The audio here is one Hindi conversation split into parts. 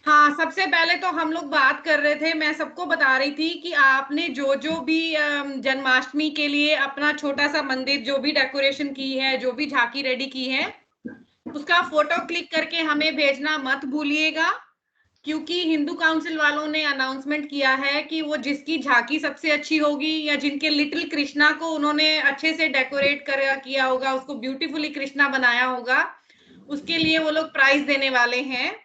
हाँ, सबसे पहले तो हम लोग बात कर रहे थे, मैं सबको बता रही थी कि आपने जो जो भी जन्माष्टमी के लिए अपना छोटा सा मंदिर जो भी डेकोरेशन की है, जो भी झांकी रेडी की है, उसका फोटो क्लिक करके हमें भेजना मत भूलिएगा, क्योंकि हिंदू काउंसिल वालों ने अनाउंसमेंट किया है कि वो जिसकी झांकी सबसे अच्छी होगी या जिनके लिटिल कृष्णा को उन्होंने अच्छे से डेकोरेट किया होगा, उसको ब्यूटीफुली कृष्णा बनाया होगा, उसके लिए वो लोग प्राइज देने वाले हैं।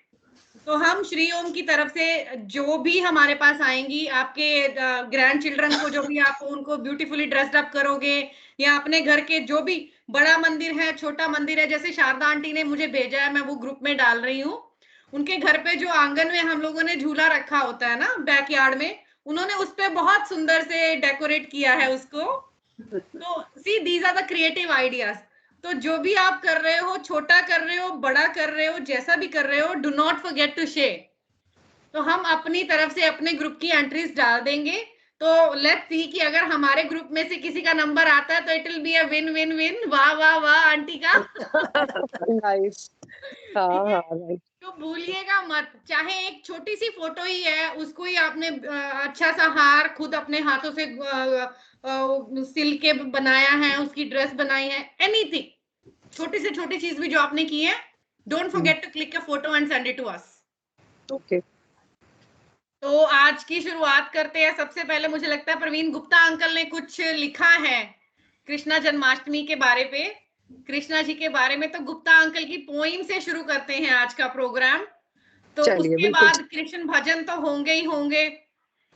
तो हम श्री ओम की तरफ से जो भी हमारे पास आएंगी, आपके ग्रैंड चिल्ड्रन को जो भी आप उनको ब्यूटीफुली ड्रेस्ड अप करोगे, या अपने घर के जो भी बड़ा मंदिर है, छोटा मंदिर है, जैसे शारदा आंटी ने मुझे भेजा है, मैं वो ग्रुप में डाल रही हूँ, उनके घर पे जो आंगन में हम लोगों ने झूला रखा होता है ना बैकयार्ड में, उन्होंने उस पे बहुत सुंदर से डेकोरेट किया है उसको। तो see these are the creative ideas. तो जो भी आप कर रहे हो, छोटा कर रहे हो, बड़ा कर रहे हो, जैसा भी कर रहे हो, do not forget to share. तो हम अपनी तरफ से अपने ग्रुप की एंट्रीज डाल देंगे। तो लेट्स सी कि अगर हमारे ग्रुप में से किसी का नंबर आता है तो it will be a win win win. वाह वाह वाह आंटी का। नाइस। हाँ ठीक है, हाँ राइट। तो भूलिएगा मत, चाहे एक छोटी सी फोटो ही है, उसको ही आपने अच्छा सा हार खुद अपने हाथों से सिल के बनाया है, उसकी ड्रेस बनाई है, एनीथिंग, छोटी से छोटी चीज भी जो आपने की है, don't forget to click a photo and send it to us. Okay. तो आज की शुरुआत करते हैं। सबसे पहले मुझे लगता है प्रवीण गुप्ता अंकल ने कुछ लिखा है कृष्णा जन्माष्टमी के बारे पे, कृष्णा जी के बारे में। तो गुप्ता अंकल की पोइम से शुरू करते हैं आज का प्रोग्राम। तो चलिए उसके बिल्कुल। बाद कृष्ण भजन तो होंगे ही होंगे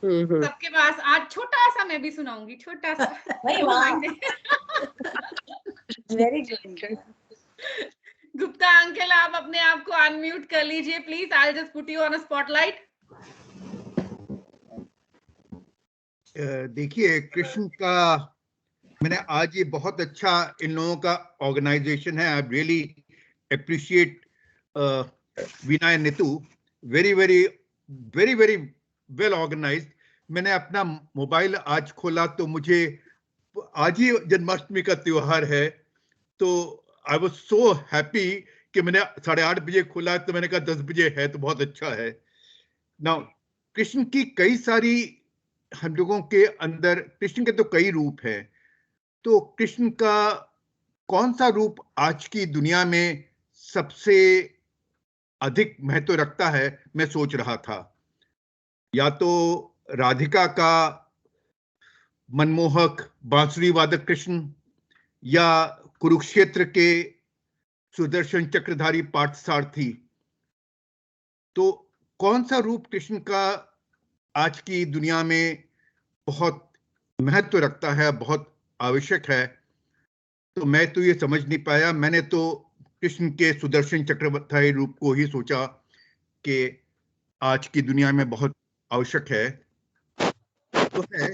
सबके पास। आज छोटा सा मैं भी सुनाऊंगी, छोटा सा वेरी गुड। गुप्ता अंकल, आप अपने आप को अनम्यूट कर लीजिए please. I just put you on a spotlight. देखिए, कृष्ण का मैंने आज ये बहुत अच्छा इन लोगों का ऑर्गेनाइजेशन है। I really appreciate Vinay Neetu, very very very very well organised. मैंने अपना मोबाइल आज खोला तो मुझे आज ही जन्माष्टमी का त्योहार है, तो आई वाज सो हैप्पी कि मैंने 8:30 बजे खोला, तो मैंने कहा 10 बजे है तो बहुत अच्छा है। नाउ कृष्ण की कई सारी, हम लोगों के अंदर कृष्ण के तो कई रूप हैं, तो कृष्ण का कौन सा रूप आज की दुनिया में सबसे अधिक महत्व रखता है, मैं सोच रहा था। या तो राधिका का मनमोहक बांसुरी वादक कृष्ण, या कुरुक्षेत्र के सुदर्शन चक्रधारी पार्थसारथी। तो कौन सा रूप कृष्ण का आज की दुनिया में बहुत महत्व रखता है, बहुत आवश्यक है? तो मैं तो ये समझ नहीं पाया। मैंने तो कृष्ण के सुदर्शन चक्रधारी रूप को ही सोचा कि आज की दुनिया में बहुत आवश्यक है। तो है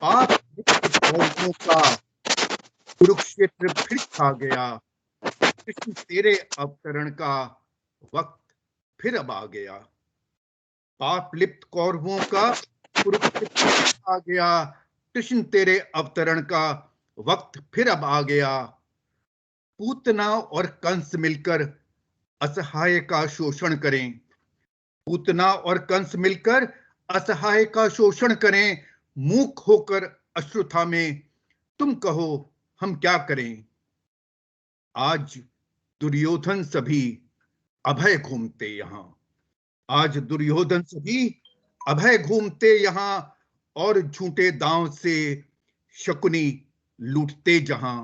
पाप कौरवों का कुरुक्षेत्र फिर छा गया, कृष्ण तेरे अवतरण का वक्त फिर अब आ गया। पाप लिप्त कौरवों का कुरुक्षेत्र फिर आ गया, कृष्ण तेरे अवतरण का वक्त फिर अब आ गया। पूतना और कंस मिलकर असहाय का शोषण करें, पूतना और कंस मिलकर असहाय का शोषण करें। मूक होकर अश्रुथा में तुम कहो हम क्या करें। आज दुर्योधन सभी अभय घूमते यहां, आज दुर्योधन सभी अभय घूमते यहां, और झूठे दांव से शकुनी लूटते जहां।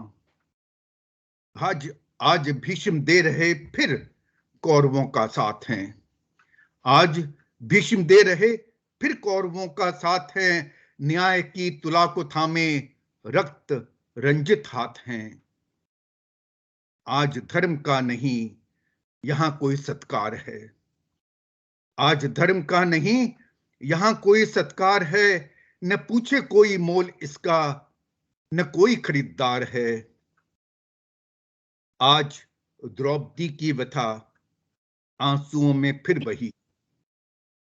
आज आज भीष्म दे रहे फिर कौरवों का साथ हैं, आज भीष्म दे रहे फिर कौरवों का साथ है। न्याय की तुला को थामे रक्त रंजित हाथ हैं। आज धर्म का नहीं यहां कोई सत्कार है, आज धर्म का नहीं यहां कोई सत्कार है। न पूछे कोई मोल इसका, न कोई खरीदार है। आज द्रौपदी की व्यथा आंसुओं में फिर बही,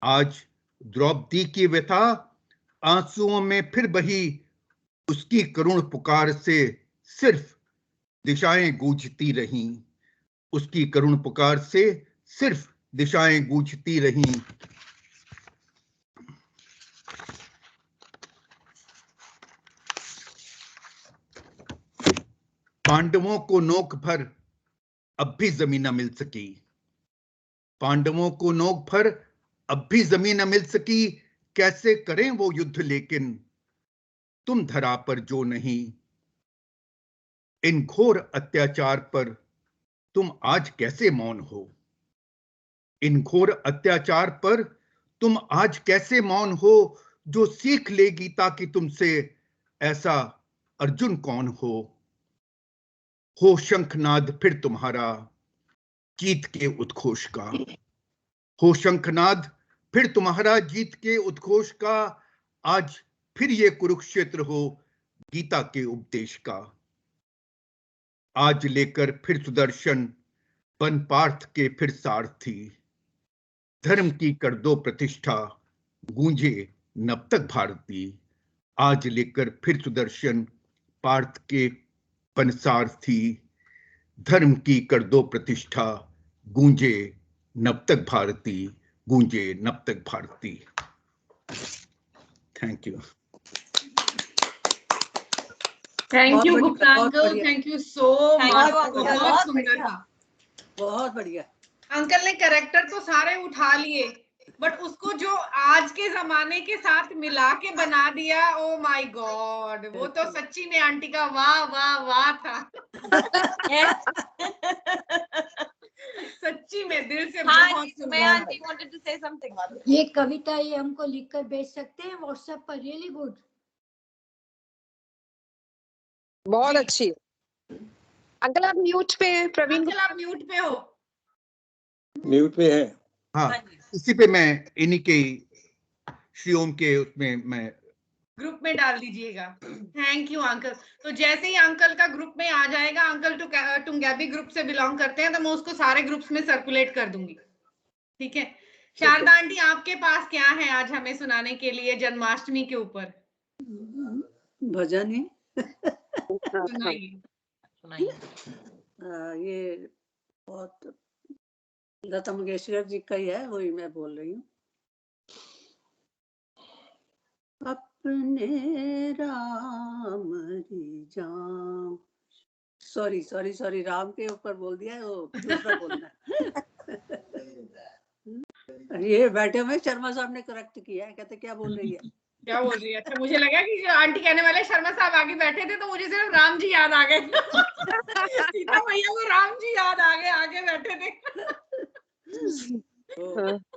आज द्रौपदी की व्यथा आंसुओं में फिर बही। उसकी करुण पुकार से सिर्फ दिशाएं गूंजती रहीं, उसकी करुण पुकार से सिर्फ दिशाएं गूंजती रहीं। पांडवों को नोक भर अब भी जमीन न मिल सकी। पांडवों को नोक भर अब भी जमीन न मिल सकी। कैसे करें वो युद्ध लेकिन तुम धरा पर जो नहीं। इन घोर अत्याचार पर तुम आज कैसे मौन हो। इन घोर अत्याचार पर तुम आज कैसे मौन हो। जो सीख ले गीता की तुमसे ऐसा अर्जुन कौन हो शंखनाद फिर तुम्हारा जीत के उद्घोष का। हो शंखनाद फिर तुम्हारा जीत के उद्घोष का। आज फिर ये कुरुक्षेत्र हो गीता के उपदेश का। आज लेकर फिर सुदर्शन बन पार्थ के फिर सारथी। धर्म की कर दो प्रतिष्ठा गूंजे नब तक भारती। आज लेकर फिर सुदर्शन पार्थ के बन सारथी। धर्म की कर दो प्रतिष्ठा गूंजे नब तक भारती। गूंजे नब तक Bharti. Thank you. Thank you Gupta uncle, thank you so much. बहुत सुंदर था, बहुत बढ़िया। अंकल ने कैरेक्टर तो सारे उठा लिए, बट उसको जो आज के जमाने के साथ मिला के बना दिया, ओ माय गॉड, वो तो सच्ची में आंटी का वाह वाह वाह था। सच्ची में दिल से बहुत सुंदर। ये कविता ये हमको लिखकर भेज सकते हैं व्हाट्सएप पर? रियली गुड, बहुत अच्छी है। अंकल आप म्यूट पे हैं, प्रवीण अंकल आप म्यूट पे हो। म्यूट पे है। हाँ, इसी पे मैं इन्हीं के श्री ओम के उसमें मैं ग्रुप में डाल दीजिएगा। Thank you uncle. तो जैसे ही अंकल का ग्रुप में आ जाएगा, अंकल टुंगैबी ग्रुप से बिलोंग करते हैं, तो मैं उसको सारे ग्रुप्स में सर्कुलेट कर दूंगी। ठीक है। शारदा आंटी, आपके पास क्या है आज हमें सुनाने के लिए जन्माष्टमी के ऊपर? भजन ही सुनाइए। ये बहुत लता मंगेशकर जी का ही है, वही मैं बोल रही हूँ। अपने राम री जाम, सॉरी राम के ऊपर बोल दिया है, वो दूसरा बोलना है। ये बैठे हुए शर्मा साहब ने करेक्ट किया है, कहते क्या बोल रही है। क्या बोल रही है? अच्छा, मुझे लगा कि जो आंटी कहने वाले शर्मा साहब आगे बैठे थे, तो मुझे सिर्फ राम जी याद आ गए। सीता भैया को राम जी याद आ गए, आगे बैठे थे।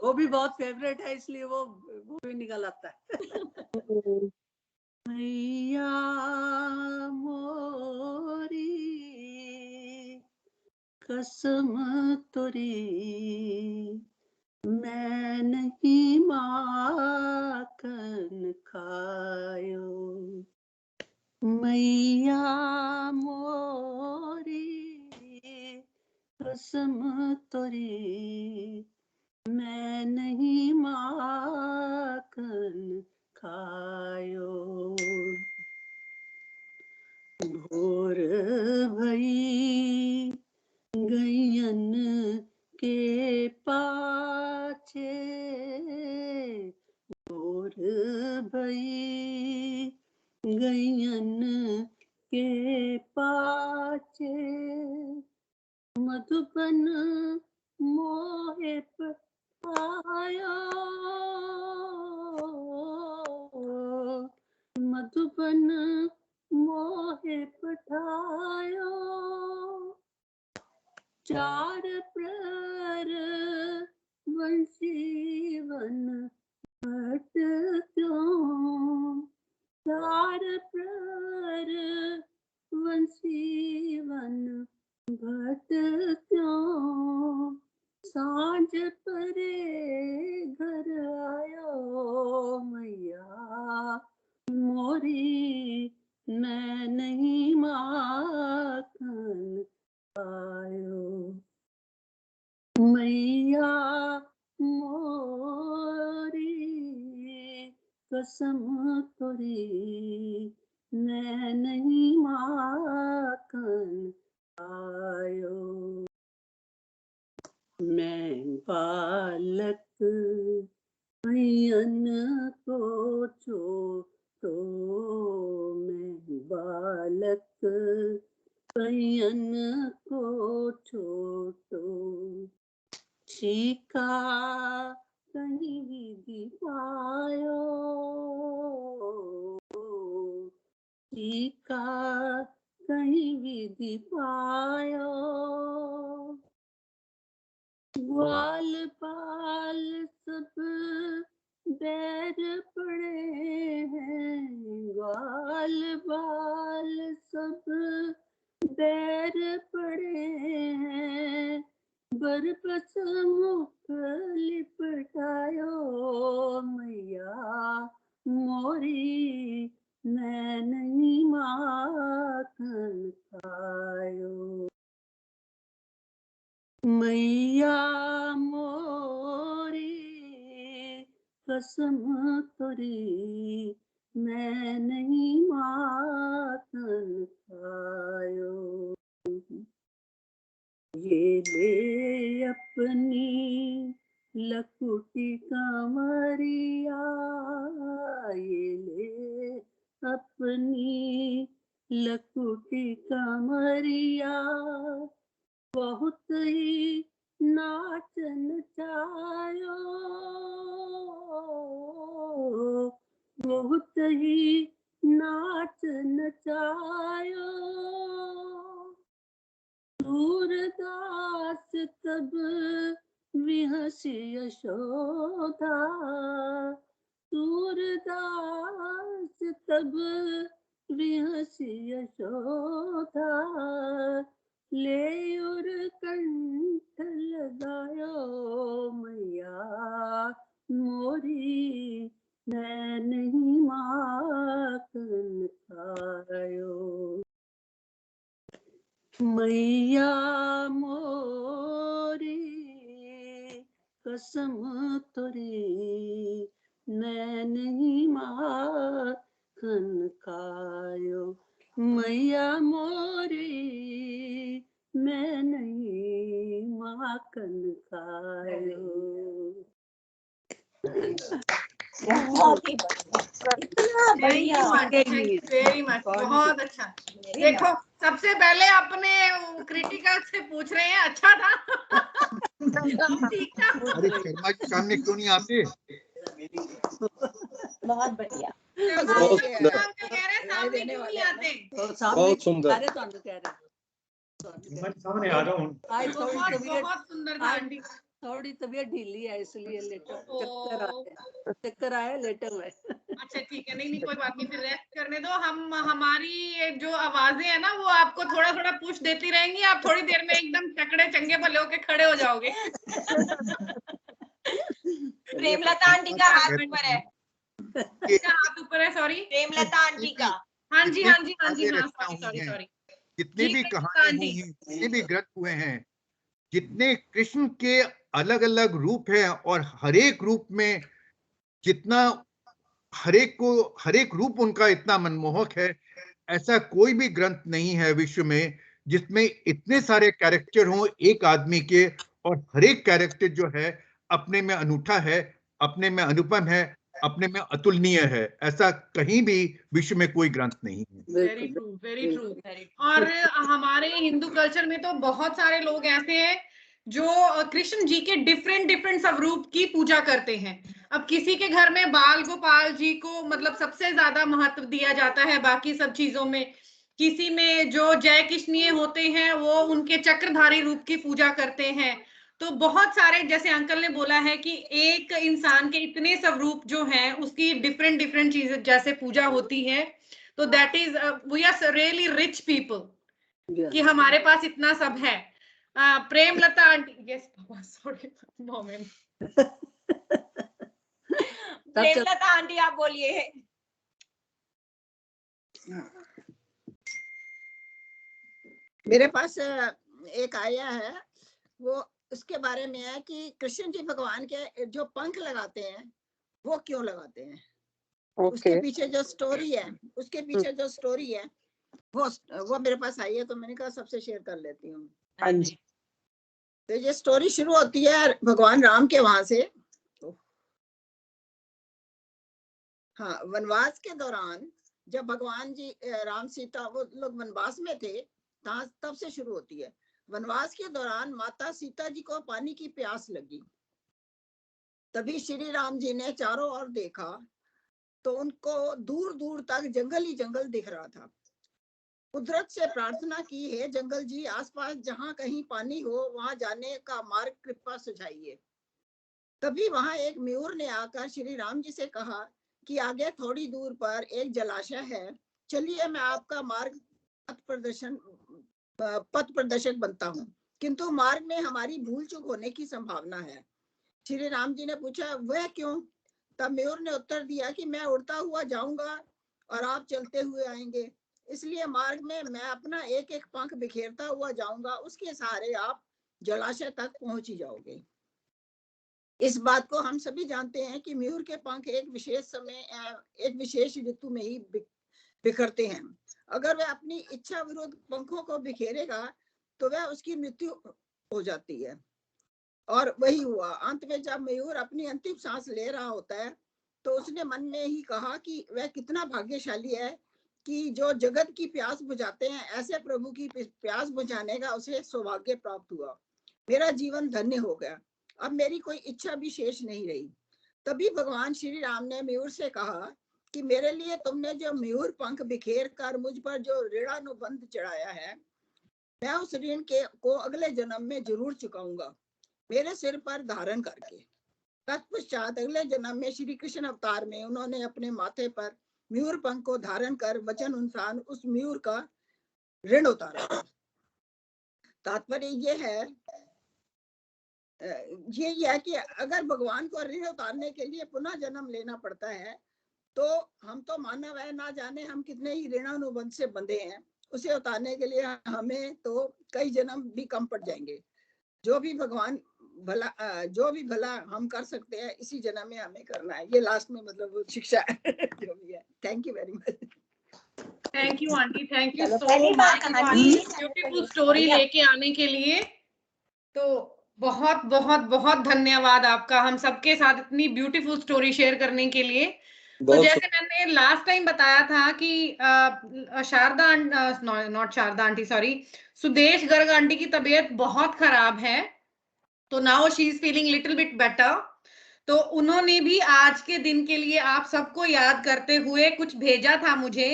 वो भी बहुत फेवरेट है, इसलिए वो भी निकल आता है। मैया मोरी कसम तोरी, मैं नहीं माखन खायो। मैया मोरी कसम तोरी, मैं नहीं माखन खायो। भोर भई गैयन के पाछे, भोर भई गैयन के पाछे, मधुबन मोहे पायो। मधुबन मोहे पठायो, चार प्रहर बंसी वन भट क्यों। चार प्रहर बंसी वन भट क्यों, सांझ परे घर आयो। मैया मोरी मैं नहीं माखन खायो। मैया मोरी कसम तोरी, मैं नहीं माखन खायो। मैं बालक नयन को छोटो, मैं बालक नयन को छोटो, छिका कहीं विधि पायो, छिका कहीं विधि पायो, ग्वाल पाल सब बैर पड़े हैं, ग्वाल बाल सब बैर पड़े हैं, बरपस मुख लिपटायो, मैया मोरी मैं नहीं माखन खायो, मैया मोरी कसम तोरी मैं नहीं माखन खायो, ये ले अपनी लकुटी कमरिया, ये ले अपनी लकुटी कमरिया, बहुत ही नाच नचायो, बहुत ही नाच नचायो, सूरदास तब विहसी यशोदा, सूरदास तब विहसी यशोदा, ले उर कंठ लगायो, मैया मोरी मैं नहीं माखन खायो, मैया मोरी कसम तोरी मैं नहीं माखन खायो, मैया मोरी मैं नहीं माखन खायो। बहुत ही बढ़िया, वेरी मच, बहुत अच्छा। देखो सबसे पहले अपने क्रिटिकल से पूछ रहे हैं, अच्छा था ठीक था। अरे शर्मा जी सामने क्यों नहीं आते? बहुत बढ़िया, बहुत सुंदर, अंकल कह रहे हैं सामने क्यों नहीं आते? बहुत सुंदर। सामने आ रहा हूँ। आज बहुत सुंदर था आंटी। थोड़ी तबीयत ढीली है इसलिए चक्कर आए लेटे हुए। अच्छा ठीक है, नहीं कोई बात नहीं, फिर रेस्ट करने दो। हम हमारी जो आवाजें है ना वो आपको थोड़ा थोड़ा पुश देती रहेंगी, आप थोड़ी देर में एकदम चकड़े चंगे भले होके खड़े हो जाओगे। प्रेमलता आंटी का हाथ ऊपर है, क्या हाथ ऊपर है? सॉरी, प्रेमलता आंटी का। हाँ जी हाँ जी हाँ जी, हाँ सॉरी। जितनी भी कहानियां हुई हैं, जितने भी ग्रंथ हुए हैं, जितने कृष्ण के अलग अलग रूप हैं, और हर एक रूप में जितना हर एक रूप उनका इतना मनमोहक है, ऐसा कोई भी ग्रंथ नहीं है विश्व में जिसमें इतने सारे कैरेक्टर हों एक आदमी के, और हर एक कैरेक्टर जो है अपने में अनूठा है, अपने में अनुपम है, अपने में अतुलनीय है। ऐसा कहीं भी विश्व में कोई ग्रंथ नहीं है। Very true, very true. और हमारे हिंदू कल्चर में तो बहुत सारे लोग ऐसे हैं जो कृष्ण जी के डिफरेंट स्वरूप की पूजा करते हैं। अब किसी के घर में बाल गोपाल जी को मतलब सबसे ज्यादा महत्व दिया जाता है बाकी सब चीजों में, किसी में जो जय कृष्णीय होते हैं वो उनके चक्रधारी रूप की पूजा करते हैं। तो बहुत सारे, जैसे अंकल ने बोला है कि एक इंसान के इतने स्वरूप जो हैं उसकी डिफरेंट चीजें जैसे पूजा होती है। तो that is we are really rich people कि हमारे पास इतना सब है। Premlata aunty, yes baba sorry moment. Premlata aunty आप बोलिए। मेरे पास एक आया है, वो उसके बारे में है कि कृष्ण जी भगवान के जो पंख लगाते हैं वो क्यों लगाते हैं। उसके पीछे जो स्टोरी है, वो मेरे पास आई है, तो मैंने कहा सबसे शेयर कर लेती हूँ। हाँ जी। तो ये स्टोरी शुरू होती है भगवान राम के वहां से। हाँ, वनवास के दौरान जब भगवान जी राम सीता वो लोग वनवास में थे, तब से शुरू होती है। वनवास के दौरान माता सीता जी को पानी की प्यास लगी। तभी श्री राम जी ने चारों ओर देखा तो उनको दूर दूर तक जंगल ही जंगल दिख रहा था। कुदरत से प्रार्थना की, हे जंगल जी, आसपास जहाँ कहीं पानी हो वहां जाने का मार्ग कृपा सुझाइए। तभी वहां एक मयूर ने आकर श्री राम जी से कहा कि आगे थोड़ी दूर पर एक जलाशय है, चलिए मैं आपका मार्ग पथ प्रदर्शक बनता हूँ, किंतु मार्ग में हमारी भूल चूक होने की संभावना है। श्री राम जी ने पूछा, वह क्यों? तब मयूर ने उत्तर दिया कि मैं उड़ता हुआ जाऊंगा और आप चलते हुए आएंगे, इसलिए मार्ग में मैं अपना एक एक पंख बिखेरता हुआ जाऊंगा, उसके सहारे आप जलाशय तक पहुंच ही जाओगे। इस बात को हम सभी जानते हैं कि मयूर के पंख एक विशेष समय, एक विशेष ऋतु में ही बिखरते हैं। अगर वह अपनी इच्छा विरुद्ध पंखों को बिखेरेगा तो वह उसकी मृत्यु हो जाती है। और वही हुआ। अंत में जब मयूर अपनी अंतिम सांस ले रहा होता है तो उसने मन में ही कहा कि वह कितना भाग्यशाली है कि जो जगत की प्यास बुझाते हैं, ऐसे प्रभु की प्यास बुझाने का उसे सौभाग्य प्राप्त हुआ। मेरा जीवन धन्य हो गया, अब मेरी कोई इच्छा भी शेष नहीं रही। तभी भगवान श्री राम ने मयूर से कहा कि मेरे लिए तुमने जो मयूर पंख बिखेर कर मुझ पर जो ऋणानुबंध चढ़ाया है, मैं उस ऋण को अगले जन्म में जरूर चुकाऊंगा, मेरे सिर पर धारण करके। तत्पश्चात अगले जन्म में श्री कृष्ण अवतार में उन्होंने अपने माथे पर मयूर पंख को धारण कर वचन अनुसार उस मयूर का ऋण उतारा। तात्पर्य ये है कि अगर भगवान को ऋण उतारने के लिए पुनः जन्म लेना पड़ता है तो हम तो मानव है, ना जाने हम कितने ही ऋणानुबंध से बंधे हैं, उसे उतारने के लिए हमें तो कई जन्म भी कम पड़ जाएंगे। जो भी भला हम कर सकते हैं इसी जन्म में हमें करना है। ये लास्ट में मतलब शिक्षा जो भी है। Thank you very much. Thank you aunty, thank you चलो, सो पहली बार मच कहानी ब्यूटीफुल स्टोरी लेके आने के लिए। तो बहुत बहुत बहुत धन्यवाद आपका हम सबके साथ इतनी ब्यूटीफुल स्टोरी शेयर करने के लिए। तो जैसे मैंने लास्ट टाइम बताया था कि Sharda not Sharda aunty, sorry, Sudesh Garg aunty की तबीयत बहुत खराब है, तो now she is feeling little bit better. तो उन्होंने भी आज के दिन के लिए आप सबको याद करते हुए कुछ भेजा था मुझे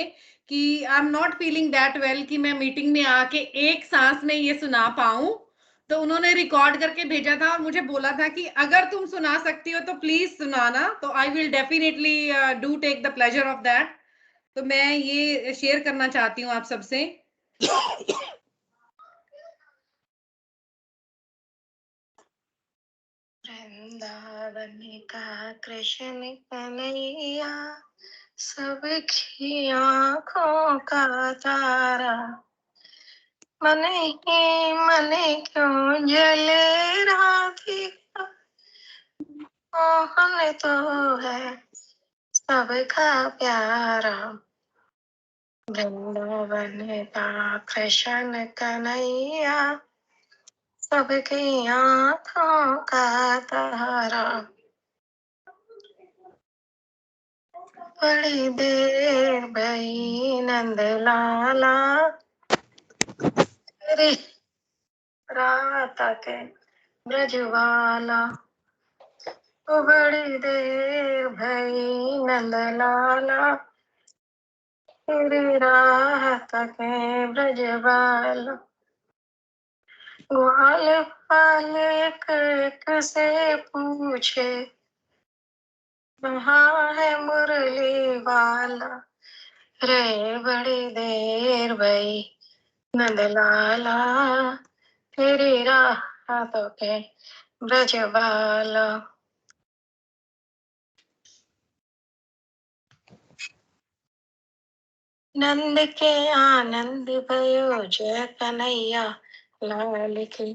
कि आई am not feeling that well, कि मैं मीटिंग में आके एक सांस में ये सुना पाऊं। तो उन्होंने रिकॉर्ड करके भेजा था और मुझे बोला था कि अगर तुम सुना सकती हो तो प्लीज सुनाना। तो I will definitely do take the pleasure of that. तो मैं ये शेयर करना चाहती हूँ आप सबसे। वृंदावन का कृष्ण कन्हैया, सबकी आँखों का तारा, मन ही मन क्यों जले राधिका, मोहन तो है सबका प्यारा। वृंदावन का कृष्ण कन्हैया, सबकी आँखों का तारा, बड़ी देर भई नंद लाला, तेरी रात के ब्रजवाला, बड़ी देर भई नंद लाला, तेरी रात के ब्रजवाला। ग्वाल वाले एक से पूछे, कहाँ है मुरली वाला, रे बड़ी देर भई नंदलाला, तेरी रातों के ब्रजवाला। नंद के आनंद भयो जय कन्हैया लाल की,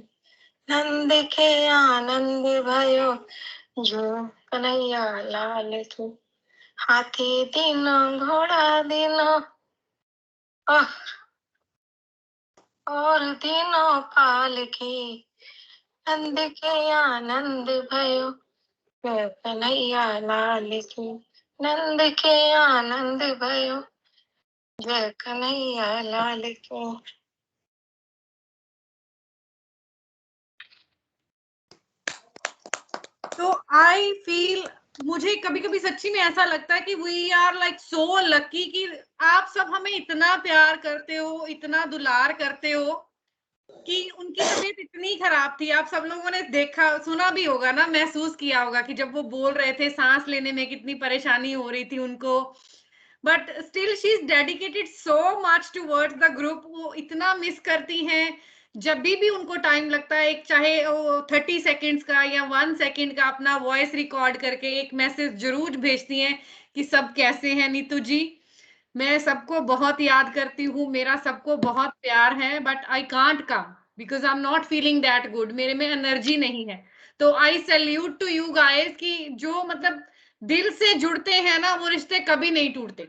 नंद के आनंद भयो जो कन्हैया लाल की। हाथी दिनों घोड़ा दिनों और दिनों पाल की, नंद के आनंद भयो जय कन्हैया लाल की। नंद के आनंद भयो जय कन्हैया लाल की। तो आई फील, मुझे कभी कभी सच्ची में ऐसा लगता है कि we are like so lucky कि आप सब हमें इतना प्यार करते हो, इतना दुलार करते हो कि उनकी तबीयत इतनी खराब थी। आप सब लोगों ने देखा सुना भी होगा ना, महसूस किया होगा कि जब वो बोल रहे थे सांस लेने में कितनी परेशानी हो रही थी उनको, but still she is dedicated so much towards the group. वो इतना मिस करती हैं, जब भी उनको टाइम लगता है, एक चाहे 30 सेकेंड्स का या 1 सेकेंड का अपना वॉइस रिकॉर्ड करके एक मैसेज जरूर भेजती हैं कि सब कैसे हैं नीतू जी। मैं सबको बहुत याद करती हूँ, मेरा सबको बहुत प्यार है, but I can't come because I am not feeling that good, मेरे में एनर्जी नहीं है। तो I salute to you guys कि जो मतलब दिल से जुड़ते हैं ना, वो रिश्ते कभी नहीं टूटते,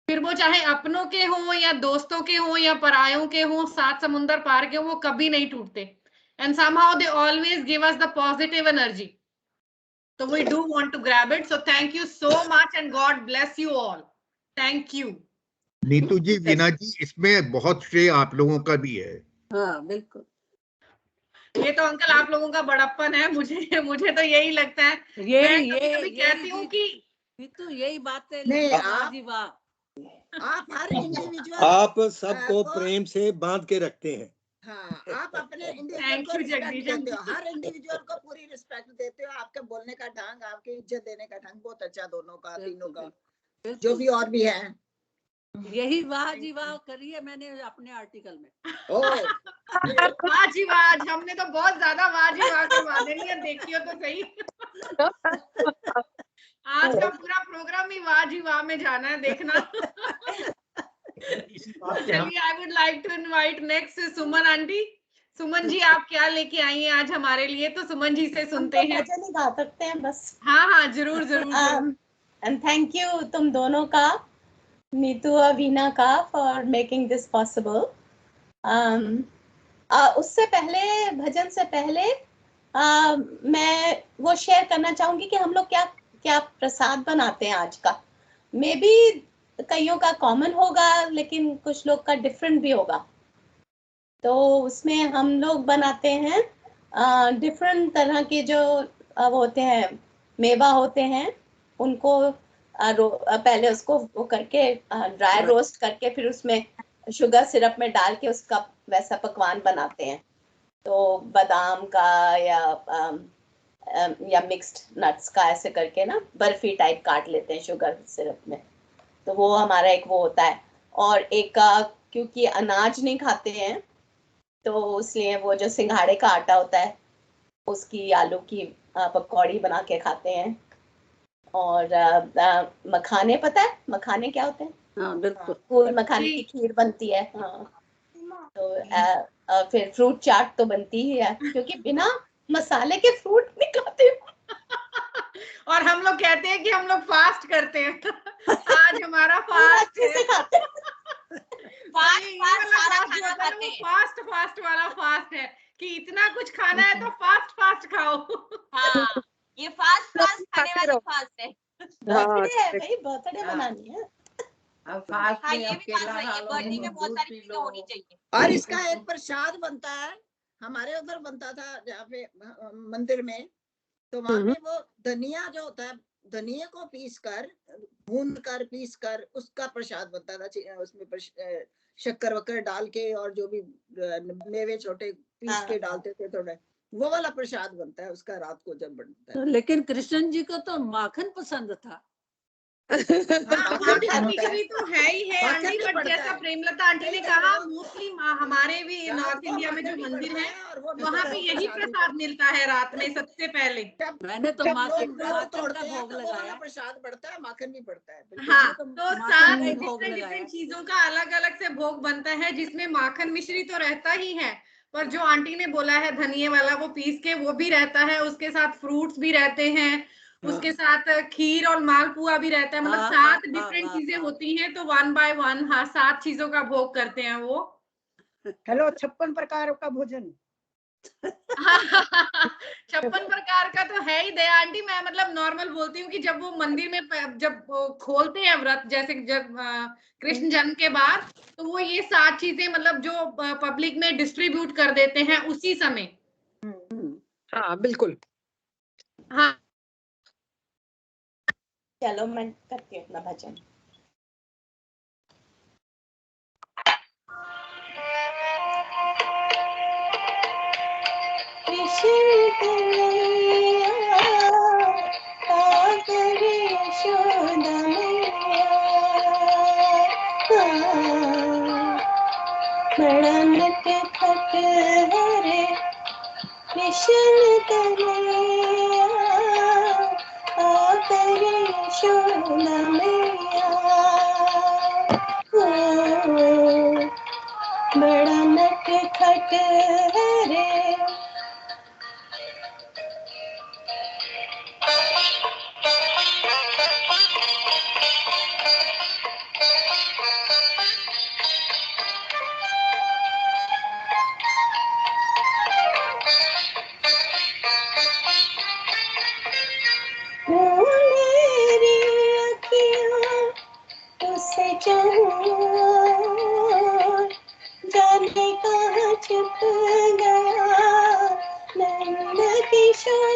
फिर वो चाहे अपनों के हों या दोस्तों के हों या परायों के हों, सात समुंदर पार के हों, वो कभी नहीं टूटते। And somehow they always give us the positive energy, so we do want to grab it. So thank you so much and God bless you all. Thank you. Neetu ji, Veena ji, इसमें बहुत श्रेय आप लोगों का भी है। हाँ बिल्कुल। ये तो अंकल आप लोगों का बड़प्पन है, मुझे तो यही लगता है। मैं कभी कहती हूँ कि नीतू यही बात है, नहीं, लेकिन आप- वाह जी वाह, आप हर इंडिविजुअल आप सबको प्रेम से बांध के रखते हैं। हाँ, आप अपने इंडिविजुअल Thank को you, रिस्पेक्ट जगदीश देते हो, अंकल। हर इंडिविजुअल को पूरी रिस्पेक्ट देते हो। आपके बोलने का ढंग, आपकी इज्जत देने का ढंग बहुत अच्छा, दोनों का, तीनों का, जो भी और भी है। यही वाह जी वाह करिए मैंने अपने आर्टिकल में। ओ वाह जी वाह, आज हमने तो बहुत ज्यादा वाह जी वाह करवा देनी है, देखियो तो सही। आज का पूरा प्रोग्राम ही वाह जी वाह में जाना है, देखना। चलिए, I would like to invite next Suman aunty. Suman ji, आप क्या लेके आई हैं आज हमारे लिए? तो सुमन जी से सुनते हैं। भजन ही गा सकते हैं बस। हाँ हाँ, जरूर जरूर। एंड थैंक यू तुम दोनों का, नीतू और वीना का, फॉर मेकिंग दिस पॉसिबल। उससे पहले, भजन से पहले मैं वो शेयर करना चाहूंगी कि हम लोग क्या क्या प्रसाद बनाते हैं आज का। मे बी कईयों का कॉमन होगा, लेकिन कुछ लोग का डिफरेंट भी होगा। तो उसमें हम लोग बनाते हैं डिफरेंट तरह के जो वो होते हैं, मेवा होते हैं, उनको पहले उसको वो करके ड्राई रोस्ट करके फिर उसमें शुगर सिरप में डाल के उसका वैसा पकवान बनाते हैं। तो बादाम का या मिक्स्ड नट्स का ऐसे करके ना बर्फी टाइप काट लेते हैं शुगर सिरप में। तो वो हमारा एक वो होता है। और एक क्योंकि अनाज नहीं खाते हैं, तो इसलिए वो जो सिंघाड़े का आटा होता है उसकी आलू की पकौड़ी बना के खाते हैं। और मखाने, पता है मखाने क्या होते हैं? हाँ बिल्कुल, फूल मखाने की खीर बनती है। हाँ, तो फिर फ्रूट चाट तो बनती ही है, क्योंकि बिना मसाले के फ्रूट नहीं खाते। और हम लोग कहते हैं कि हम लोग फास्ट करते हैं। आज हमारा फास्ट अच्छे से खाते हैं। फास्ट फास्ट वाला फास्ट है कि इतना कुछ खाना है तो फास्ट फास्ट खाओ। हाँ, ये फास्ट खाने वाली फास्ट है। बर्थडे है भाई, बर्थडे बनानी है। हाँ, ये भी बात सही है, बर्थडे में बहुत सारी चीजें होनी चाहिए। और इसका एक प्रसाद बनता है, हमारे उधर बनता था जहाँ पे मंदिर में, तो वहाँ पे वो धनिया जो होता है, धनिया को पीस कर उसका प्रसाद बनता था। उसमें शक्कर वक्कर डाल के और जो भी मेवे छोटे पीस के डालते थे थोड़े, वो वाला प्रसाद बनता है उसका रात को जब बनता है। लेकिन कृष्ण जी को तो माखन पसंद था। मिश्री तो है ही है आंटी, बट जैसा प्रेमलता आंटी ने कहा, मोस्टली हमारे भी नॉर्थ इंडिया में जो मंदिर है वहाँ पे यही प्रसाद मिलता है रात में सबसे पहले। मैंने तो माखन का भोग लगाया, प्रसाद बढ़ता है, माखन भी बढ़ता है। हाँ, तो सात डिफरेंट चीजों का अलग अलग से भोग बनता है, जिसमें माखन मिश्री तो रहता ही है, पर जो आंटी ने बोला है धनिये वाला वो पीस के वो भी रहता है, उसके साथ फ्रूट्स भी रहते हैं, उसके साथ खीर और मालपुआ भी रहता है। मतलब 7 डिफरेंट चीजें होती हैं, तो 1 बाय 1 हाँ 7 चीजों का भोग करते हैं वो। हेलो, 56 प्रकार का भोजन। 56 प्रकार का तो है ही दया आंटी। मैं मतलब नॉर्मल बोलती हूँ कि जब वो मंदिर में जब वो खोलते हैं व्रत, जैसे जब कृष्ण जन्म के बाद, तो वो ये 7 चीजें मतलब जो पब्लिक में डिस्ट्रीब्यूट कर देते हैं उसी समय। हाँ बिल्कुल। हाँ चलो मैं करती हूँ अपना भजन। कृष्ण कन्हैया सागर यशोदा मैया, बड़ा नटखट है रे कृष्ण कन्हैया सागर यशोदा मैया, बड़ा नटखट है रे। मेरी अखियाँ उसे चाहूं, जाने कहाँ छुप गया नंद किशोर।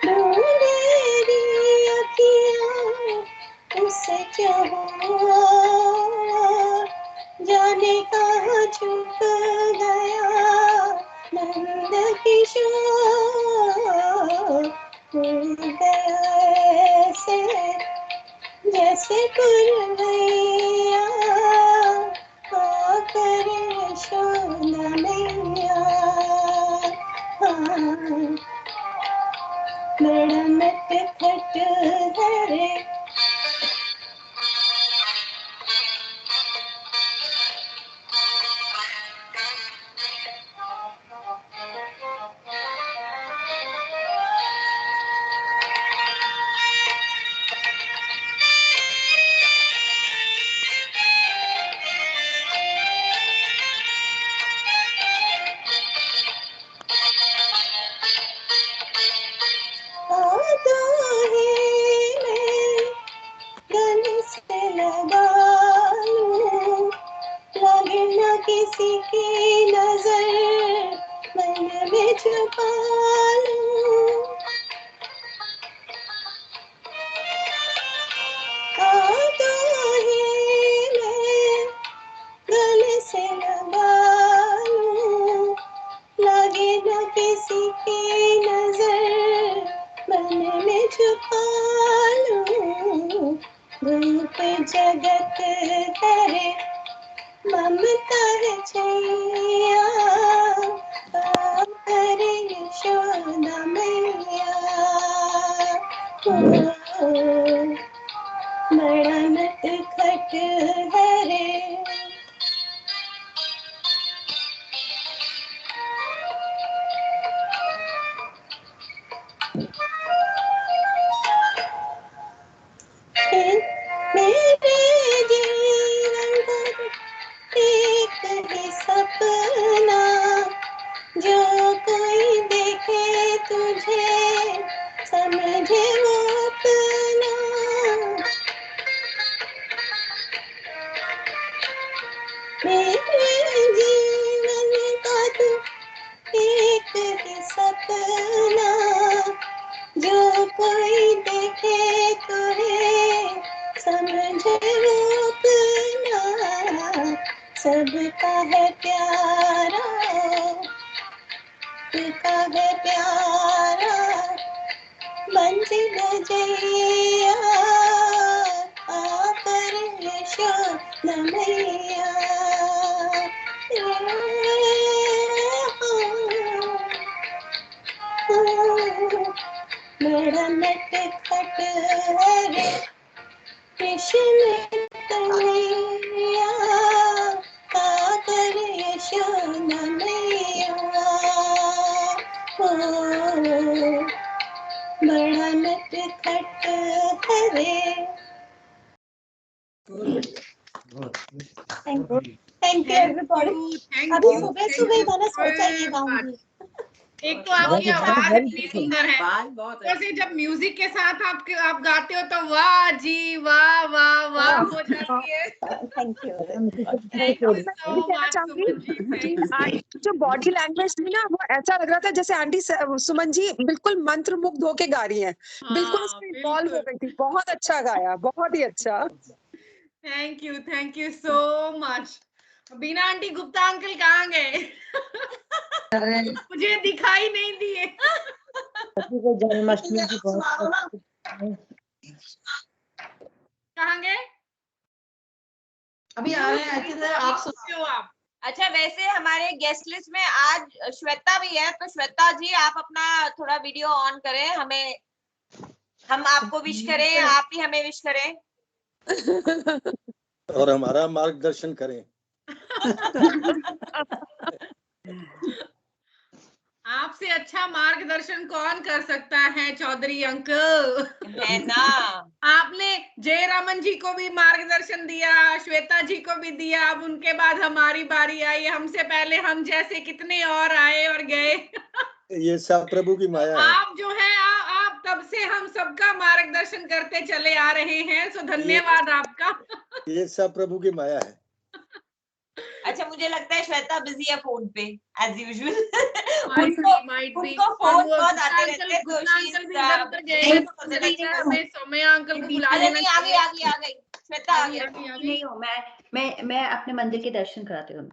मेरी अखियाँ उसे चाहूं, जाने कहाँ छुप गया नंद किशोर। भूल गया ऐसे जैसे पुरवैया आकर यशोदा मैया, बड़ा नटखट है रे। आता है मैं गले से लगा लूं, लगे न किसी की नजर मन में छुपा लूं। आता है मैं गले से लगा लूं, लगे न किसी की नजर मन में छुपा लूं। धूप जगत करे ममता है छैया, करे यशोदा मैया, बड़ा नटखट है रे। मेरे जीवन भर एक ही सपना, जो कोई देखे तुझे समझे वो अपना। मेरे जीवन का तू एक ही सपना, जो कोई देखे तुझे समझे वो अपना। सबका है प्यारा, सबका है प्यारा, मंजिल जइया आकर यशोदा मैया। बड़ा नटखट है रे कृष्ण कन्हैया आकर यशोदा मैया, बड़ा नटखट है रे। Thank you everybody. अभी सुबह सुबह मैंने सोचा ये गाऊंगी। एक तो आपकी आवाज इतनी सुंदर है, बहुत ऊपर से जब म्यूजिक के साथ आप गाते हो तो वाह जी वाह वाह वाह हो जाती है। Thank you. थैंक यू सो मैं कहना मच चाहूंगी सुमन जी, कि thank you. आंटी जो बॉडी लैंग्वेज थी ना, वो ऐसा लग रहा था जैसे आंटी सुमन जी बिल्कुल मंत्र मुग्ध होके गा रही हैं, बिल्कुल हाँ, उसमें इन्वॉल्व हो बिल्कुल। गई थी। बहुत अच्छा गाया, बहुत ही अच्छा। Thank you so much. Beena aunty, Gupta uncle कहाँ गए? मुझे दिखाई नहीं दिए। जन्माष्टमी की बहुत कहाँ गए? अभी आ रहे हैं। आप सुनते हो आप? अच्छा, वैसे हमारे गेस्ट लिस्ट में आज श्वेता भी है, तो श्वेता जी आप अपना थोड़ा वीडियो ऑन करें, हम आपको विश करें, आप भी हमें विश करें और हमारा मार्गदर्शन करें। आपसे अच्छा मार्गदर्शन कौन कर सकता है चौधरी अंकल, है ना। आपने जयरामन जी को भी मार्गदर्शन दिया, श्वेता जी को भी दिया, अब उनके बाद हमारी बारी आई, हमसे पहले हम जैसे कितने और आए और गए। ये सब प्रभु की माया है। आप जो है आप तब से हम सबका मार्गदर्शन करते चले आ रहे हैं, सो धन्यवाद आपका। ये सब प्रभु की माया है। अच्छा, मुझे लगता है श्वेता बिजी है फोन पे एज यूजुअल। उनको फोन बहुत आते रहते हैं, तो अंकल भी इधर उधर गए हैं, तो मुझे लगता है हमें सौम्या अंकल को बुला लेना नहीं, आ गई श्वेता आ गई। नहीं हो, मैं अपने मंदिर के दर्शन कराती हूँ।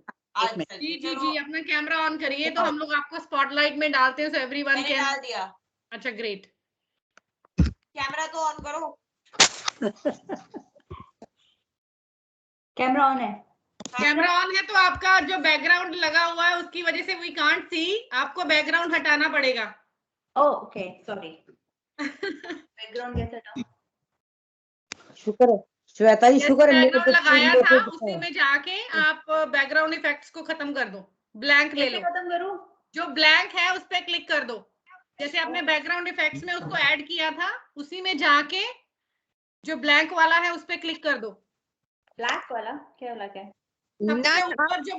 जी अपना कैमरा ऑन करिए, तो हम लोग आपको स्पॉटलाइट में डालते हैं, सो एवरीवन कैन। डाल दिया। अच्छा, ग्रेट। कैमरा तो ऑन करो। कैमरा ऑन है। कैमरा ऑन है, तो आपका जो बैकग्राउंड लगा हुआ है उसकी वजह से वी कांट सी, आपको बैकग्राउंड हटाना पड़ेगा। Okay, sorry. बैकग्राउंड कैसे हटाऊं? शुक्र है श्वेता जी, शुक्र है बैकग्राउंड लगाया था, उसी में जाके आप बैकग्राउंड इफेक्ट्स को खत्म कर दो, ब्लैंक ले लो। खत्म करूं? जो ब्लैंक है उस पे क्लिक कर दो, जैसे आपने बैकग्राउंड इफेक्ट्स में उसको ऐड किया था, उसी में जाके जो ब्लैंक वाला है उस पे क्लिक कर दो। ब्लैक वाला क्या वाला है? सबसे ऊपर जो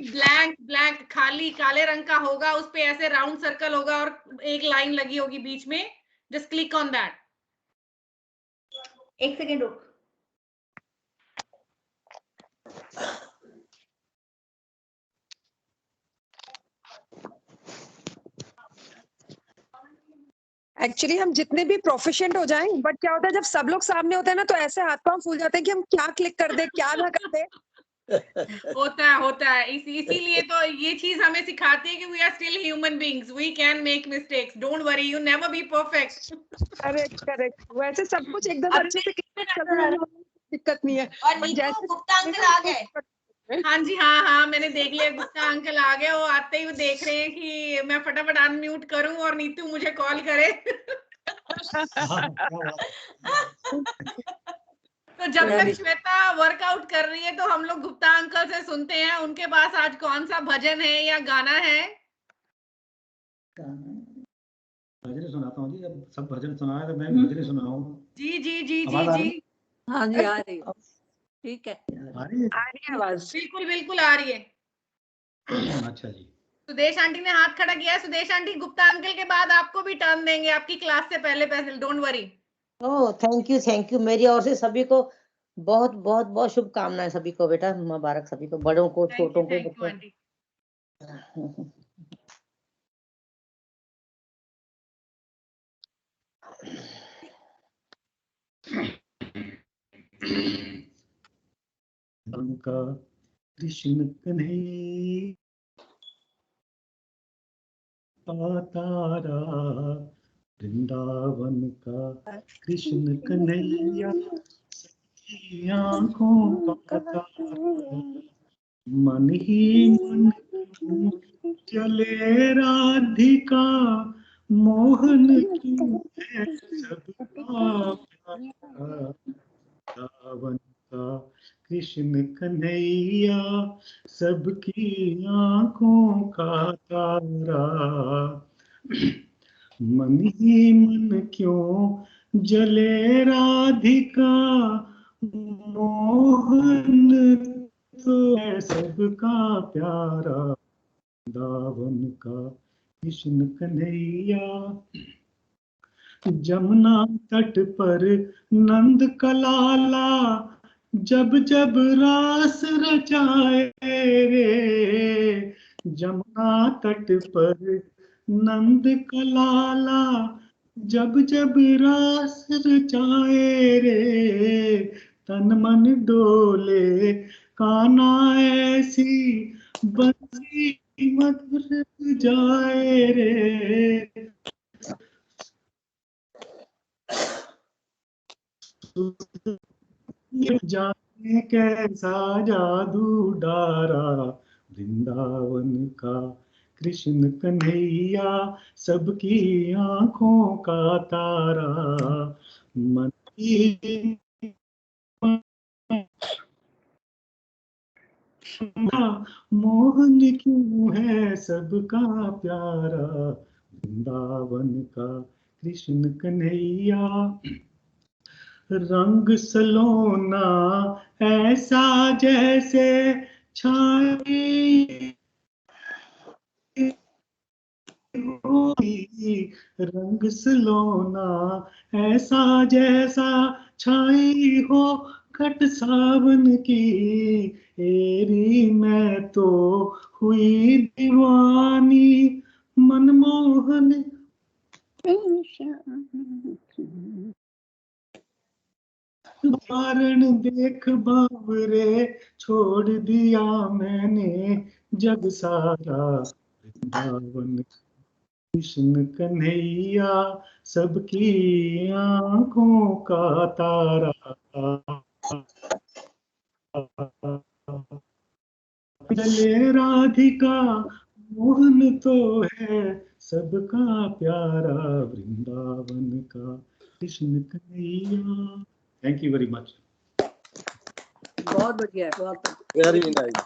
ब्लैंक खाली काले रंग का होगा, उस पे ऐसे राउंड सर्कल होगा और एक लाइन लगी होगी बीच में, जस्ट क्लिक ऑन दैट। एक सेकेंड रुक। एक्चुअली हम जितने भी प्रोफिशिएंट हो जाएं, बट क्या होता है जब सब लोग सामने होते हैं ना, तो ऐसे हाथ पांव फूल जाते हैं कि हम क्या क्लिक कर दे, क्या ना कर दे। होता है इसीलिए तो ये चीज हमें सिखाती है कि we are still human beings, we can make mistakes, don't worry, you never be perfect. Correct. वैसे सब कुछ एकदम अच्छे से दिक्कत नहीं है। और नीतू, गुप्ता अंकल आ गए। हाँ जी, हाँ मैंने देख लिया, गुप्ता अंकल आ गए। वो आते ही वो देख रहे हैं कि मैं फटाफट अनम्यूट करूं और नीतू मुझे कॉल करे। तो जब तक श्वेता वर्कआउट कर रही है, तो हम लोग गुप्ता अंकल से सुनते हैं उनके पास आज कौन सा भजन है या गाना है। भजन सुनाता हूँ जी, अब सब भजन सुनाए तो मैं भजन सुनाऊं। जी। हाँ जी, आ रही है। ठीक है, आ रही है आवाज। बिल्कुल आ रही है। अच्छा जी। सुदेश आंटी ने हाथ खड़ा किया है। सुदेश आंटी, गुप्ता अंकल के बाद आपको भी टर्न देंगे, आपकी क्लास से पहले, don't worry. Oh, thank you. मेरी ओर से सभी को बहुत शुभकामनाएं, सभी को बेटा, मुबारक सभी को, बड़ों को, छोटों को, बच्चों को। का कृष्ण कन्हैया तारा, वृंदावन का कृष्ण कन्हैया, आंखों का तारा, मन ही मन चले राधिका, मोहन की है सबका प्यारा, वृंदावन का कृष्ण कन्हैया, सबकी आंखों का तारा, मन ही मन क्यों जले राधिका, मोहन तो है सबका प्यारा, वृंदावन का कृष्ण कन्हैया। जमुना तट पर नंद कलाला, जब जब रास रचाए रे। जमुना तट पर नंद कलाला, जब जब रास रचाए रे। तन मन डोले कान्हा ऐसी, बंसी मधुर जाए रे। जाने कैसा जादू डारा, वृंदावन का कृष्ण कन्हैया, सबकी आंखों का तारा। मन की मोहन क्यों है सबका प्यारा, वृंदावन का कृष्ण कन्हैया। रंग सलोना ऐसा जैसे छाई होगी, रंग सलोना ऐसा जैसा छाई हो खट सावन की। एरी मैं तो हुई दीवानी, मनमोहन कारण देख बावरे, छोड़ दिया मैंने जग सारा, वृंदावन कृष्ण कन्हैया, सबकी आंखों का तारा। चले राधिका मोहन तो है सबका प्यारा, वृंदावन का Krishna Kanhaiya. Thank you very much. बहुत बढ़िया, बहुत very nice.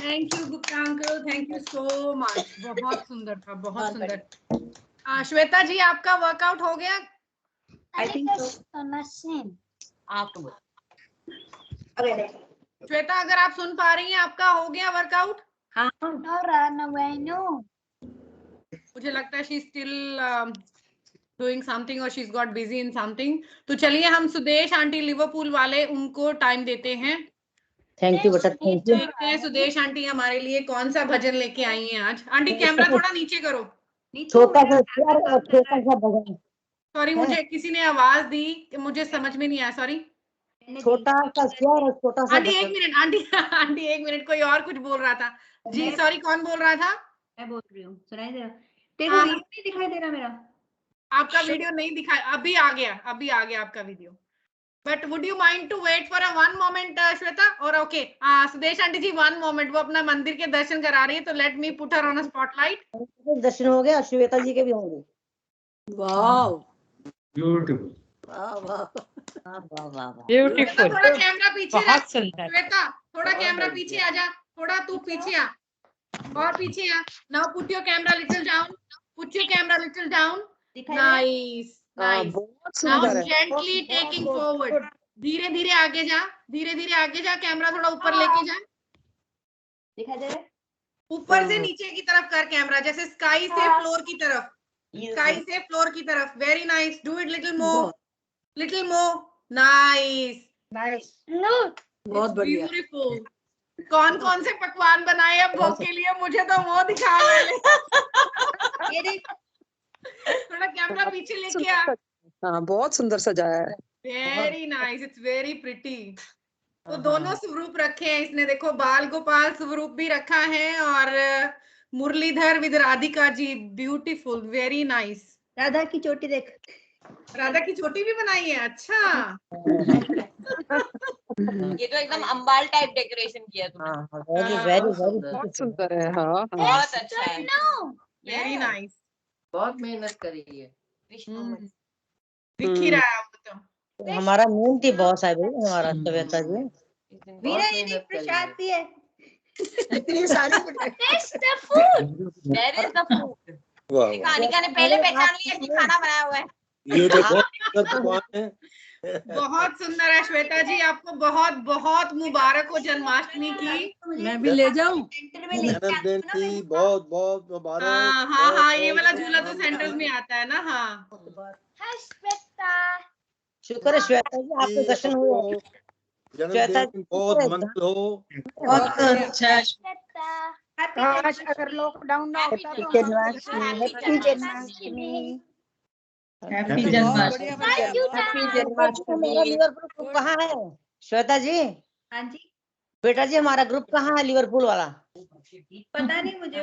Thank you Gupta uncle, thank you so much. बहुत सुंदर था, बहुत सुंदर। श्वेता जी आपका वर्कआउट हो गया? I think so. आप तो श्वेता अगर आप सुन पा रही हैं, आपका हो गया वर्कआउट? हाँ, मुझे लगता है शी स्टिल डूइंग समथिंग और she is got busy in something. तो चलिए हम सुदेश आंटी लिवरपूल वाले, उनको टाइम देते हैं। थैंक यू बेटा, थैंक यू। देखते हैं सुदेश आंटी हमारे लिए कौन सा भजन लेके आई हैं आज। आंटी कैमरा थोड़ा नीचे करो। छोटा सा स्वर और छोटा सा भजन। सॉरी, मुझे किसी ने आवाज दी कि मुझे समझ में नहीं आया, सॉरी। छोटा सा स्वर और छोटा सा आंटी एक मिनट, आंटी एक मिनट, कोई और कुछ बोल रहा था जी। सॉरी, कौन बोल रहा था? मैं बोल रही हूँ, सुनाई दे रहा? तेरे को वीडियो नहीं दिखाई दे रहा मेरा? आपका वीडियो नहीं दिखा, अभी आ गया आपका video. But would you mind to wait for a 1 moment Shweta? और okay Sudesh aunty ji 1 moment, वो अपना मंदिर के दर्शन करा रही है, तो let me put her on a spotlight. दर्शन हो गया, श्वेता जी के भी होंगे। वाह, ब्यूटीफुल, वाह वाह वाह। ब्यूटीफुल। थोड़ा कैमरा पीछे रख श्वेता, थोड़ा कैमरा पीछे आ जा, थोड़ा तू पीछे आ, और पीछे आ। Now put your camera little down, put your camera little down. Nice nice. Now gently taking forward, धीरे धीरे आगे जा, धीरे धीरे आगे जा, कैमरा थोड़ा ऊपर लेके जा। दिखाई दे रहा है? ऊपर से नीचे की तरफ कर कैमरा, जैसे स्काई से फ्लोर की तरफ, स्काई से फ्लोर की तरफ। Very nice, do it little more, little more. Nice nice, बहुत बढ़िया। ब्यूटीफुल। कौन कौन से पकवान बनाए अब भोग के लिए, मुझे तो वो दिखा पहले। ये देख, थोड़ा कैमरा पीछे लेके आ। हाँ, बहुत सुंदर सजाया है। Very nice, it's very pretty. तो दोनों स्वरूप रखे हैं इसने, देखो बाल गोपाल स्वरूप भी रखा है और Murlidhar with Radhika ji. Beautiful, very nice. Radha की चोटी देख, राधा की चोटी भी बनाई है, अच्छा। ये तो एकदम अंबाल टाइप डेकोरेशन किया तुमने। वेरी बहुत सुंदर है। हाँ बहुत अच्छा है, वेरी नाइस। बहुत मेहनत करी है। दिख ही रहा है वो तो। हमारा मेन थी बॉस है भाई, हमारा श्वेता जी। वीरा ये देख, प्रसाद भी है। इतनी सारी Taste the food. There is the food. वाह अनिका ने पहले पहचान लिया कि खाना बनाया हुआ है। ये तो बहुत सुंदर पकवान है। बहुत सुंदर है श्वेता जी, आपको बहुत बहुत मुबारक हो जन्माष्टमी की। मैं भी ले जाऊं? जन्मदिन की बहुत बहुत मुबारक। हाँ हाँ हाँ, ये वाला झूला तो सेंटर्स में आता है ना। हाँ, शुक्र है श्वेता जी आपके दर्शन हुए। श्वेता जन्मदिन बहुत मंगल हो। बहुत अच्छा। आज अगर लॉकडाउन ना होता तो हैप्पी जन्माष्टमी। हैप्पी जन्माष्टमी। हमारा लिवरपूल ग्रुप कहाँ है श्वेता जी? हाँ जी, बेटा जी हमारा ग्रुप कहाँ है लिवरपूल वाला? पता नहीं मुझे,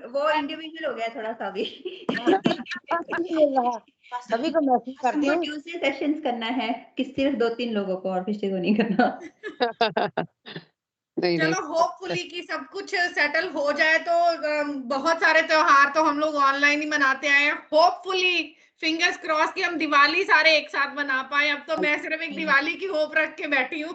वो इंडिविजुअल हो गया थोड़ा सा अभी। सभी को मैसेज करती हमको हूँ। ट्यूसडे सेशंस करना है, कि सिर्फ 2-3 लोगों को, और किसी को नहीं करना। नहीं चलो होपफुली कि सब कुछ सेटल हो जाए तो बहुत सारे त्योहार तो हम लोग ऑनलाइन ही मनाते आए हैं। होपफुली फिंगर्स क्रॉस कि हम दिवाली सारे एक साथ मना पाए। अब तो मैं सिर्फ एक दिवाली की होप रख के बैठी हूँ।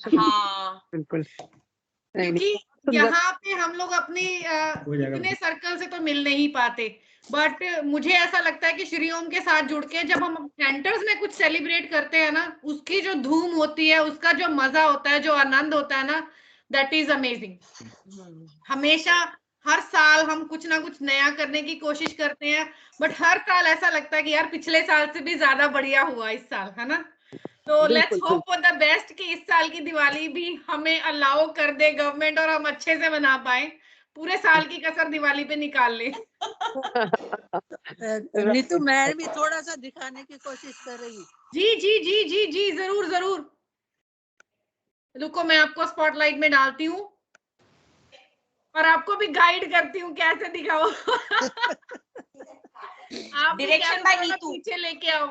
हाँ बिल्कुल। क्योंकि यहाँ पे हम लोग अपनी इतने सर्कल से तो मिल नहीं पाते, बट मुझे ऐसा लगता है कि श्री ओम के साथ जुड़ के जब हम सेंटर्स में कुछ सेलिब्रेट करते हैं ना, उसकी जो धूम होती है, उसका जो मजा होता है, जो आनंद होता है ना, दैट इज अमेजिंग। हमेशा हर साल हम कुछ ना कुछ नया करने की कोशिश करते हैं, बट हर साल ऐसा लगता है कि यार पिछले साल से भी ज्यादा बढ़िया हुआ इस साल, है ना। तो let's hope for the best कि इस साल की दिवाली भी हमें अलाउ कर दे गवर्नमेंट और हम अच्छे से मना पाए, पूरे साल की कसर दिवाली पे निकाल ले। नीतू मैं भी थोड़ा सा दिखाने की कोशिश कर रही हूँ। जी जी जी जी जी, जरूर जरूर। रुको मैं आपको स्पॉटलाइट में डालती हूँ और आपको भी गाइड करती हूँ कैसे दिखाओ। आप डायरेक्शन बाय नीतू। पीछे लेके आओ।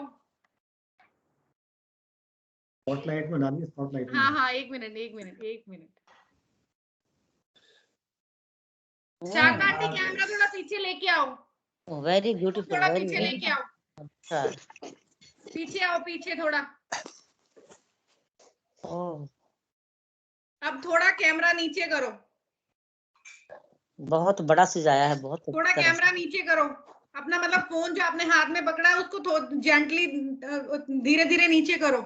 स्पॉटलाइट में डालिए, स्पॉटलाइट में। हाँ हाँ, एक मिनट। शारदा आंटी कैमरा थोड़ा पीछे लेके आओ। Very beautiful. थोड़ा पीछे लेके आओ। अच्छा, पीछे आओ, पीछे थोड़ा। अब थोड़ा कैमरा नीचे करो। बहुत बड़ा सजाया है, बहुत थोड़ा कैमरा नीचे करो। अपना मतलब फोन जो आपने हाथ में पकड़ा है उसको जेंटली धीरे धीरे नीचे करो।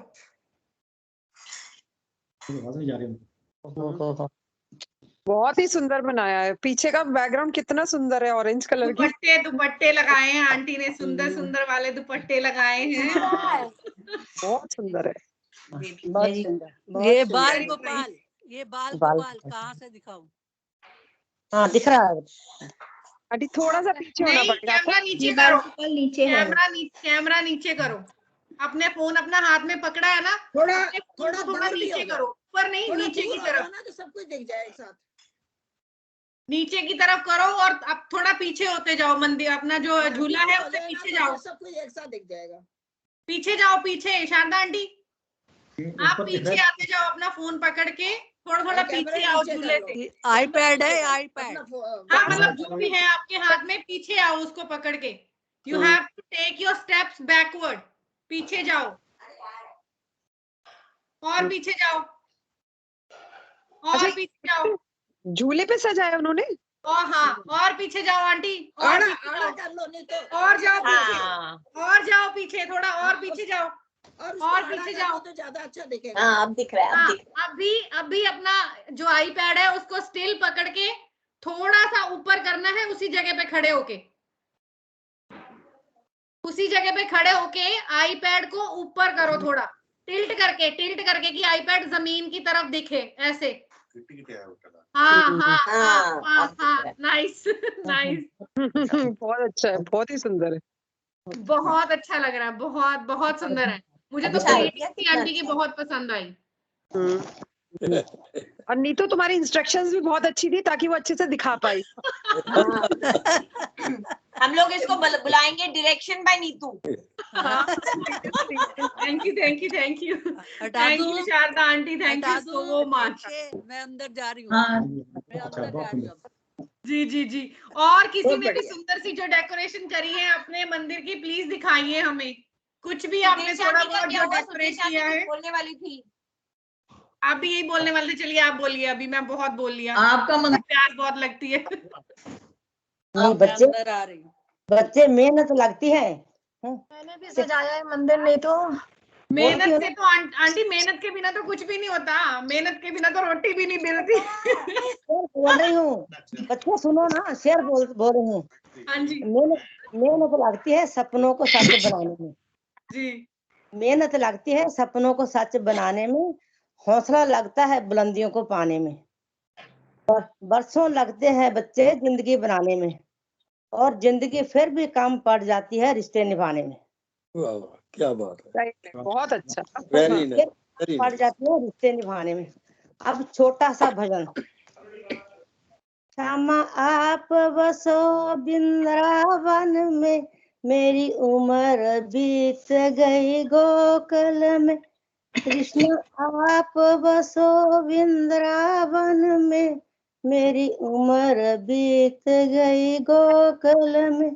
बहुत ही सुंदर बनाया है। पीछे का बैकग्राउंड कितना सुंदर है, ऑरेंज कलर की। दुपट्टे लगाए हैं आंटी ने, सुंदर सुंदर वाले दुपट्टे लगाए हैं। बहुत सुंदर है। बहुत सुंदर। ये बाल गोपाल, ये बाल गोपाल कहाँ से दिखाऊं? हाँ दिख रहा है। आंटी थोड़ा सा पीछे होना पड़ेगा आपको। कैमरा नीचे ये करो। बाल गोपाल नीचे है। कैमरा नीचे करो। अपने फोन अपना हाथ में पकड़ा है ना, थोड़ा नीचे करो। ऊपर नहीं, नीचे की तरफ ना, तो सब कुछ दिख जाए एक साथ। नीचे की तरफ करो और अब थोड़ा पीछे होते जाओ। मंदिर अपना जो झूला है उससे पीछे जाओ। सब कुछ एक साथ दिख जाएगा। पीछे जाओ, पीछे। शारदा आंटी आप पीछे आते जाओ, अपना फोन पकड़ के थोड़ा पीछे आओ झूले से। आईपैड है, आईपैड। हाँ मतलब जो भी है आपके हाथ में, पीछे आओ उसको पकड़ के। You have to take your steps backward. पीछे जाओ और पीछे जाओ और पीछे जाओ। झूले पे सजाया उन्होंने। और हाँ, और पीछे जाओ आंटी, और पीछे जाओ। कर लो, नहीं तो और जाओ पीछे, और जाओ पीछे थोड़ा, और पीछे जाओ, और पीछे जाओ। तो ज्यादा अच्छा दिखेगा। हाँ अब दिख रहा है, अब दिख रहा हाँ, अभी अपना जो आईपैड है उसको स्टिल पकड़ के थोड़ा सा ऊपर करना है। उसी जगह पे खड़े होके, उसी जगह पे खड़े होके आईपैड को ऊपर करो, थोड़ा टिल्ट करके कि आईपैड जमीन की तरफ दिखे, ऐसे। हाँ, नाइस नाइस। बहुत अच्छा है, बहुत ही सुंदर है। बहुत अच्छा लग रहा है, बहुत बहुत सुंदर है। मुझे तो क्रिएटिविटी आंटी की बहुत पसंद आई। और नीतू तुम्हारी इंस्ट्रक्शंस भी बहुत अच्छी थी ताकि वो अच्छे से दिखा पाई। हम लोग इसको बुलाएंगे direction by Neetu. Thank you Sharda aunty, thank you so much. मैं अंदर जा रही हूँ। जी। और किसी ने भी सुंदर सी जो डेकोरेशन करी है अपने मंदिर की, प्लीज दिखाइए हमें। कुछ भी आपने थोड़ा बहुत जो डेकोरेट किया है। बोलने वाली थी, आप भी यही बोलने वाले थे। चलिए आप बोलिए, अभी मैं बहुत बोल लिया। आपका मन प्यास बहुत लगती है। नहीं बच्चे मेहनत लगती है। मैंने भी सजाया है मंदिर में तो मेहनत से तो आंटी मेहनत के बिना तो कुछ भी नहीं होता, मेहनत के बिना तो रोटी भी नहीं मिलती। बोल रही हूँ बच्चे सुनो ना, शेर बोल रही हूँ। हाँ जी मेहनत लगती है सपनों को सच बनाने में जी। मेहनत लगती है सपनों को सच बनाने में, हौसला लगता है बुलंदियों को पाने में, बरसों लगते हैं बच्चे जिंदगी बनाने में, और जिंदगी फिर भी कम पड़ जाती है रिश्ते निभाने में। वाह वाह, क्या बात है, बहुत अच्छा। वेरी नाइस, वेरी पड़ नाइस। जाती है रिश्ते निभाने में। अब छोटा सा भजन। श्यामा आप बसो वृंदावन में, मेरी उम्र बीत गई गोकुल में। कृष्ण आप बसो वृंदावन में, मेरी उम्र बीत गई गोकुल में।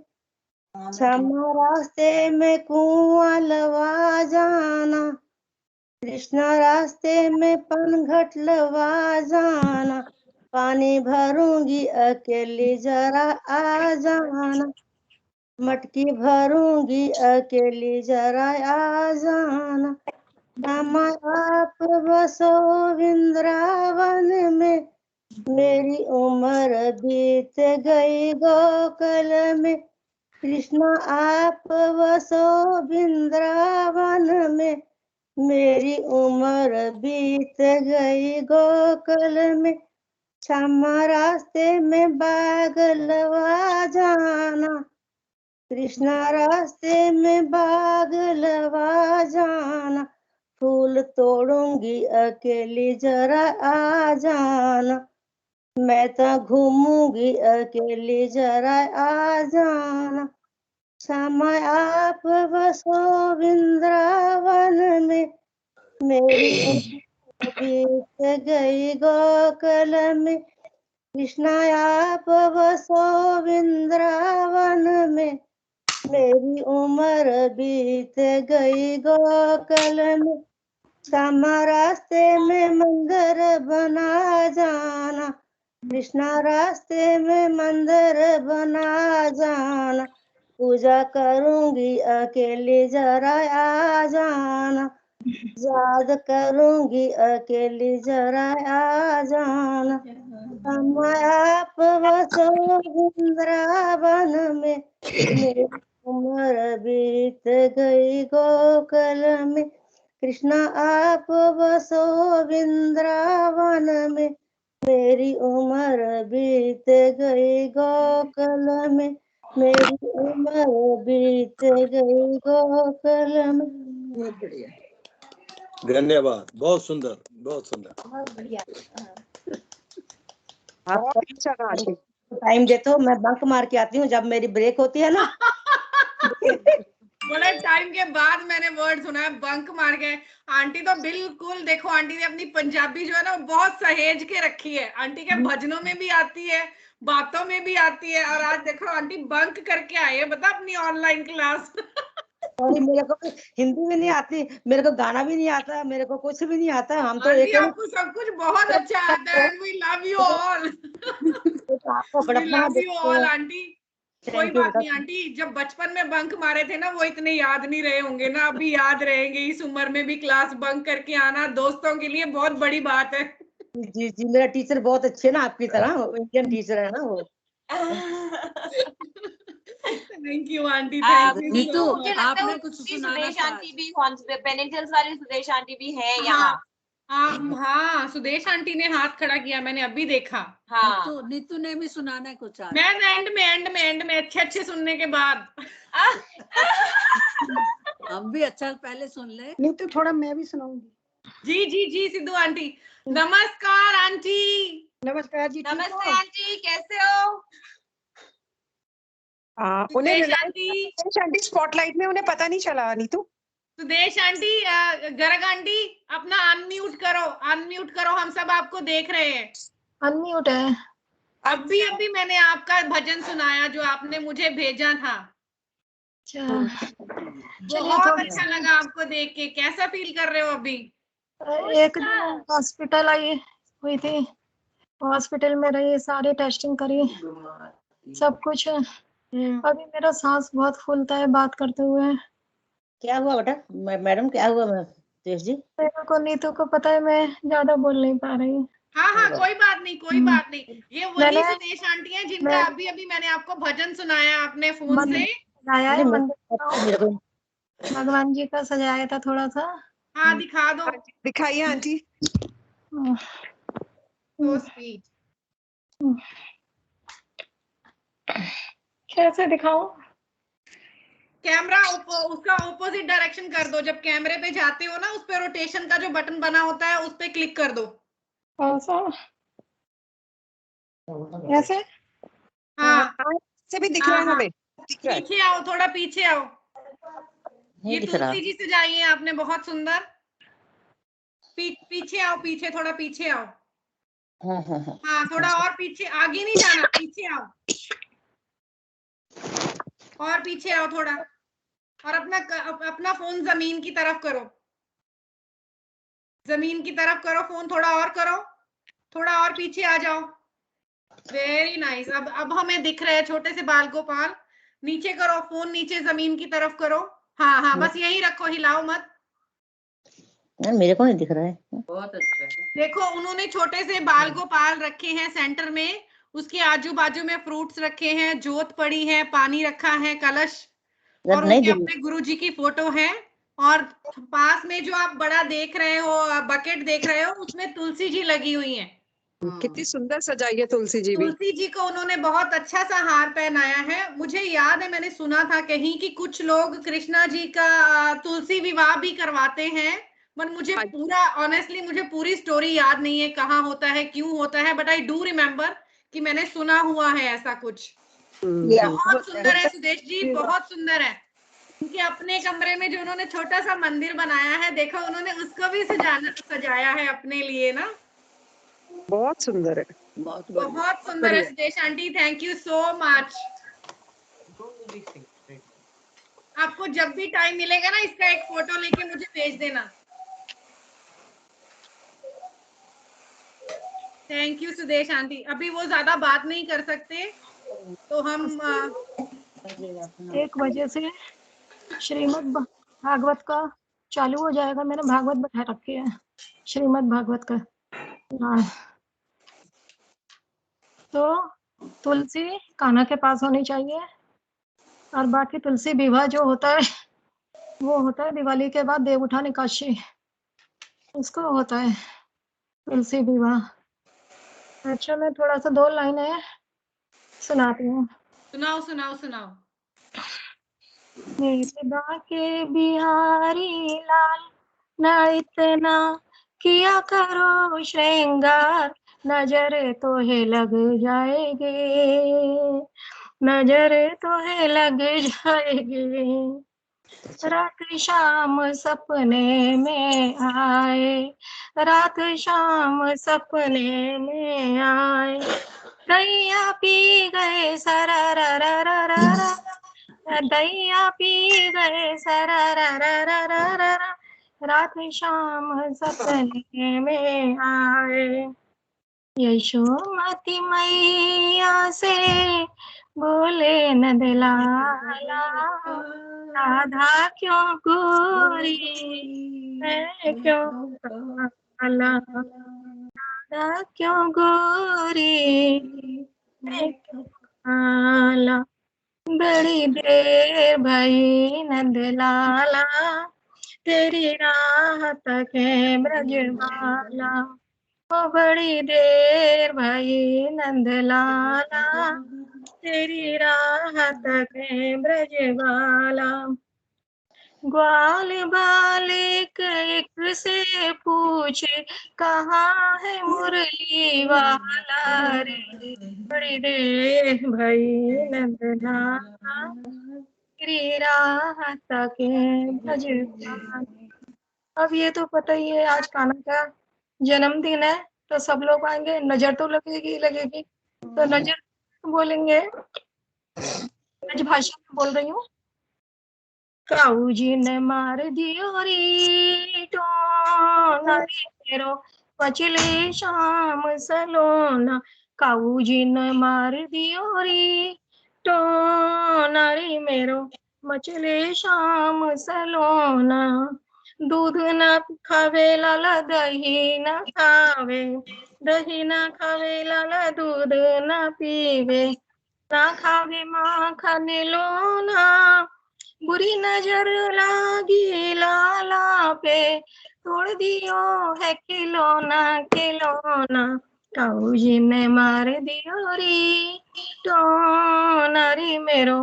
श्यामा रास्ते में कुआं लवा जाना, कृष्ण रास्ते में पनघट लवा जाना। पानी भरूंगी अकेली जरा आ जाना, मटकी भरूंगी अकेली जरा आ जाना। श्यामा आप बसो वृंदावन में, मेरी उम्र बीत गई गोकुल में। कृष्ण आप बसो वृंदावन में, मेरी उम्र बीत गई गोकुल में। श्यामा रास्ते में बाग लवा जाना, कृष्ण रास्ते में बाग लवा जाना। फूल तोड़ूंगी अकेली जरा आ जाना, मैं तो घूमूंगी अकेली जरा आ जाना। श्यामा आप बसो वृंदावन में, मेरी उम्र बीत गई गोकुल में। कृष्ण आप बसो वृंदावन में, मेरी उम्र बीत गई गोकुल में। श्यामा रास्ते में मंदिर बना जाना, कृष्ण रास्ते में मंदिर बना जाना। पूजा करूंगी अकेली जरा आ जाना, याद करूंगी अकेली जरा आ जाना। श्यामा आप बसो वृंदावन में, मेरी उम्र बीत गई गोकुल में। कृष्ण आप बसो वृंदावन में, मेरी उम्र बीत गई गोकुल में। मेरी उम्र बीत गई गोकुल में। बहुत बढ़िया। धन्यवाद, बहुत सुंदर, बहुत सुंदर। बहुत बढ़िया। आप टाइम देते हो, मैं बंक मार के आती हूँ जब मेरी ब्रेक होती है ना। बड़े टाइम के बाद मैंने वर्ड सुना है बंक मार के। आंटी तो बिल्कुल देखो, आंटी ने अपनी पंजाबी जो है ना बहुत सहेज के रखी है। आंटी के भजनों में भी आती है, बातों में भी आती है, और आज देखो आंटी बंक करके आई है, बता अपनी ऑनलाइन क्लास। और मेरे को हिंदी भी नहीं आती, मेरे को गाना भी नहीं आता, मेरे को कुछ भी नहीं आता। हम तो आंटी एक आपको सब कुछ बहुत अच्छा आता है, and we love you all. आपको वी बड़प्पन लव यू देखते ऑल हैं। आंटी। कोई बात नहीं आंटी, जब बचपन में बंक मारे थे ना वो इतने याद नहीं रहे होंगे ना, अभी याद रहेंगे। इस उम्र में भी क्लास बंक करके आना दोस्तों के लिए बहुत बड़ी बात है। जी जी, मेरा टीचर बहुत अच्छे ना, आपकी तरह इंडियन टीचर है ना वो। Thank you aunty, thank you Neetu so मुझे मच। लगता है आपने वो कुछ दूसरी सुनाना सुदेश था आंटी भी, पेनिंजल्स वाली सुदेश आंटी भी है हाँ यहाँ। हाँ, सुदेश आंटी ने हाथ खड़ा किया, मैंने अभी देखा। हाँ नीतू ने भी सुनाना है कुछ आज। मैं एंड में अच्छे अच्छे सुनने के बाद। हम भी अच्छा पहले सुन ले। नीतू थोड़ा मैं भी सुनाऊंगी। जी जी जी, सिद्धू आंटी नमस्कार आंटी। नमस्कार जी, ठीक हो? नमस्ते आंटी, कैसे हो? उन्हें Sudesh Reliance aunty, Sudesh aunty spotlight में उन्हें पता नहीं चला नीतू। सुदेश आंटी, गर्ग आंटी अपना अनम्यूट करो, हम सब आपको देख रहे हैं। अनम्यूट है। अभी मैंने आपका भजन सुनाया जो आपने मुझे भेजा था। बहुत अच्छा लगा आपको देख के। कैसा फील कर रहे हो अभी? एक दिन हॉस्पिटल आई हुई थी, हॉस्पिटल में रही, सारी टेस्टिंग करी, सब कुछ। अभी मेरा सांस बहुत फूलता है बात करते हुए। क्या हुआ बेटा? मैडम क्या हुआ? सुदेश जी मेरे को नीतू को पता है, मैं ज्यादा बोल नहीं पा रही। हाँ हाँ, कोई बात नहीं, कोई बात नहीं। ये वही मैंने सुदेश आंटी है जिनका अभी अभी मैंने आपको भजन सुनाया अपने फोन से। सजाया है मेरे को भगवान जी का सजाया था थोड़ा सा। हाँ दिखा दो। दिखाइए आंटी। So sweet. कैसे दिखाऊं? कैमरा उसका ऑपोजिट डायरेक्शन कर दो। जब कैमरे पे जाते हो ना, उस पे रोटेशन का जो बटन बना होता है उस पे क्लिक कर दो। ऐसा? ऐसे? हाँ से भी दिख रहा है हमें। दिख रहा है। पीछे आओ, थोड़ा पीछे आओ। ये दिख रहा। तुलसी जी सजाई है आपने, बहुत सुंदर। पीछे आओ, पीछे थोड़ा पीछे आओ। हाँ थोड़ा और पीछे, आगे नहीं जाना, पीछे आओ और पीछे आओ थोड़ा। और अपना फोन जमीन की तरफ करो, जमीन की तरफ करो फोन, थोड़ा और करो, थोड़ा और पीछे आ जाओ। Very nice. अब हमें दिख रहे हैं छोटे से बाल गोपाल। नीचे करो फोन, नीचे जमीन की तरफ करो। हाँ हाँ, बस यही रखो, हिलाओ मत। मेरे को नहीं दिख रहा है। बहुत अच्छा है। देखो उन्होंने छोटे से बाल गोपाल रखे हैं सेंटर में, उसके आजू बाजू में फ्रूट्स रखे हैं, जोत पड़ी है, पानी रखा है, कलश, और उनके अपने गुरु जी की फोटो है। और पास में जो आप बड़ा देख रहे हो, बकेट देख रहे हो, उसमें तुलसी जी लगी हुई हैं। कितनी सुंदर सजाई है तुलसी जी भी। तुलसी जी को उन्होंने बहुत अच्छा सा हार पहनाया है। मुझे याद है, मैंने सुना था कहीं कि कुछ लोग कृष्णा जी का तुलसी विवाह भी करवाते हैं, पर मुझे पूरा ऑनेस्टली मुझे पूरी स्टोरी याद नहीं है, कहाँ होता है, क्यों होता है, बट आई डू रिमेम्बर कि मैंने सुना हुआ है ऐसा कुछ। बहुत सुंदर है सुदेश जी, बहुत सुंदर है। उनके अपने कमरे में जो उन्होंने छोटा सा मंदिर बनाया है, देखो उन्होंने उसको भी सजाया है अपने लिए ना। बहुत सुंदर है। बहुत सुंदर है Sudesh aunty, thank you so much. आपको जब भी टाइम मिलेगा ना, इसका एक फोटो लेके मुझे भेज देना। Thank you Sudesh aunty. अभी वो ज्यादा बात नहीं कर सकते, तो हम 1 बजे से श्रीमद् भागवत का चालू हो जाएगा। मैंने भागवत बैठा रखी है, श्रीमद् भागवत का। हाँ, तो तुलसी कान्हा के पास होनी चाहिए। और बाकी तुलसी विवाह जो होता है, वो होता है दिवाली के बाद, देव उठान एकादशी, उसको होता है तुलसी विवाह। अच्छा, मैं थोड़ा सा 2 लाइनें सुनाती हूँ। सुनाओ सुनाओ सुनाओ। मेरे के बिहारी लाल, ना इतना किया करो श्रृंगार, नजर तो है लग जाएगी, नजर तो है लग जाएगी। रात शाम सपने में आए, रात शाम सपने में आए, दैया पी गए सरारा, दैया पी गए सरारा, रात शाम सपने में आए। यशोमती मैया से बोले नंदलाला, राधा क्यों गोरी है क्यों काला, राधा क्यों गोरी है क्यों काला। बड़ी देर भई नंदलाला, तेरी राह तके ब्रजबाला, ओ बड़ी देर भई नंदलाला, तेरी राह तके ब्रजबाला। ग्वाल बालिक एक से पूछे, कहाँ है मुरली वाला रे, बड़ी देर भई नंदलाला, तेरी राह तके ब्रजबाला। अब ये तो पता ही है, आज कान्हा का जन्मदिन है, तो सब लोग आएंगे, नजर तो लगेगी लगेगी, तो नजर बोलेंगे। आज भाषा में बोल रही हूँ। काऊ जी ने मार दियो री टोना रे, पचले शाम सलोना, काऊ जी ने मार दियो री टोना रे मेरो, मचले शाम सलोना, दूध न खावे लाला दही न खावे, दही न खावे लाला दूध न पीवे, ना खावे माखन लोना, बुरी नजर लागी लाला पे, तोड़ दियो है खिलौना खिलौना, काऊ जी ने मार दियो री टोना रे मेरो,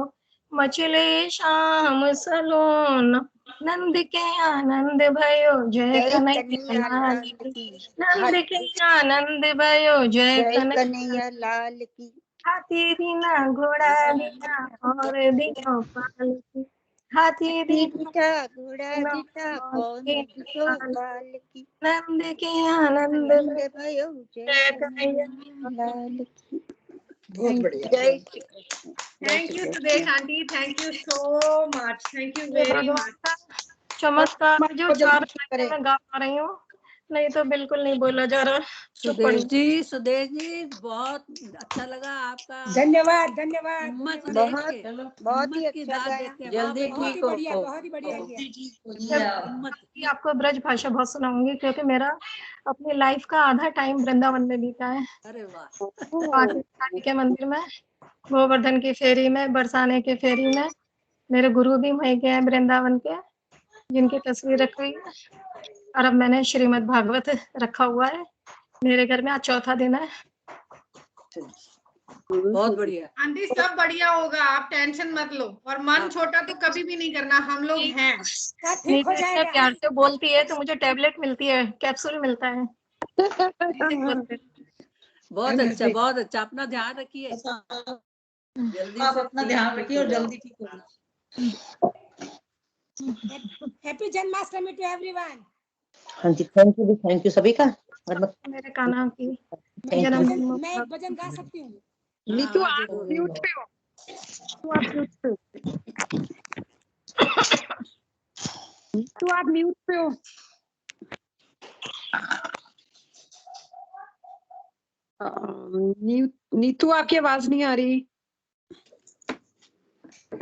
मचले शाम सलोना, नंद के आनंद भयो जय जय कन्हैया कन्हैया लाल लाल की, की, नंद के आनंद भयो जय जय कन्हैया कन्हैया लाल की। हाथी दीना घोड़ा दीना और दीनो पालकी, हाथी हाथी दीना दिखा घोड़ा दीनो दिखा और कौन दीनो दिखो पालकी, पालकी, नंद के आनंद आनंद भयो जय जय कन्हैया कन्हैया। लाल की। बहुत बढ़िया। जय श्री कृष्ण। जय thank Shri you Krishna. Sudesh aunty, thank you so much, thank you ये वेरी भगवान मच। का चमत्कार जो जल्दी 4 चुप महीने करे। में गा पा रही हूँ, नहीं तो बिल्कुल नहीं बोला जा रहा। चुप पड़ी। सुदेश जी बहुत अच्छा लगा आपका धन्यवाद धन्यवाद हिम्मत धन्यवाद। देख बहुत के, बहुत ही हिम्मत की अच्छा बात गाया। देख के। वाह जल्दी भाई बहुत वाह, ही ठीक बढ़िया, हो। बहुत ही बढ़िया किया। हिम्मत। ये आपको ब्रज भाषा बहुत सुनाऊंगी क्योंकि मेरा अपनी लाइफ का आधा टाइम वृंदावन में बीता है। अरे वाह, पार्वती के मंदिर में, गोवर्धन की फेरी में, बरसाने की फेरी में। मेरे गुरु भी वहीं के हैं वृंदावन के, जिनकी तस्वीर रखी हुई है। और अब मैंने श्रीमद् भागवत रखा हुआ है मेरे घर में। आज चौथा दिन है। बहुत बढ़िया। आंटी सब बढ़िया होगा, आप टेंशन मत लो, और मन छोटा तो कभी भी नहीं करना, हम लोग हैं। सब ठीक नीतू हो इतने जाएगा। प्यार से बोलती है तो मुझे टैबलेट मिलती है, कैप्सूल मिलता है। बहुत अच्छा, बहुत अच्छा। अपना ध्यान रखिए। जल्दी आप अपना ध्यान रखिए और जल्दी ठीक होगा। Happy Janmashtami to everyone. हाँ जी, थैंक यू सभी का। मेरे कान्हा की Thank you. जन्मदिन मैं एक भजन गा सकती हूँ। नीतू आप म्यूट पे हो। नीतू आप म्यूट पे हो। नीतू आपकी आवाज नहीं आ रही।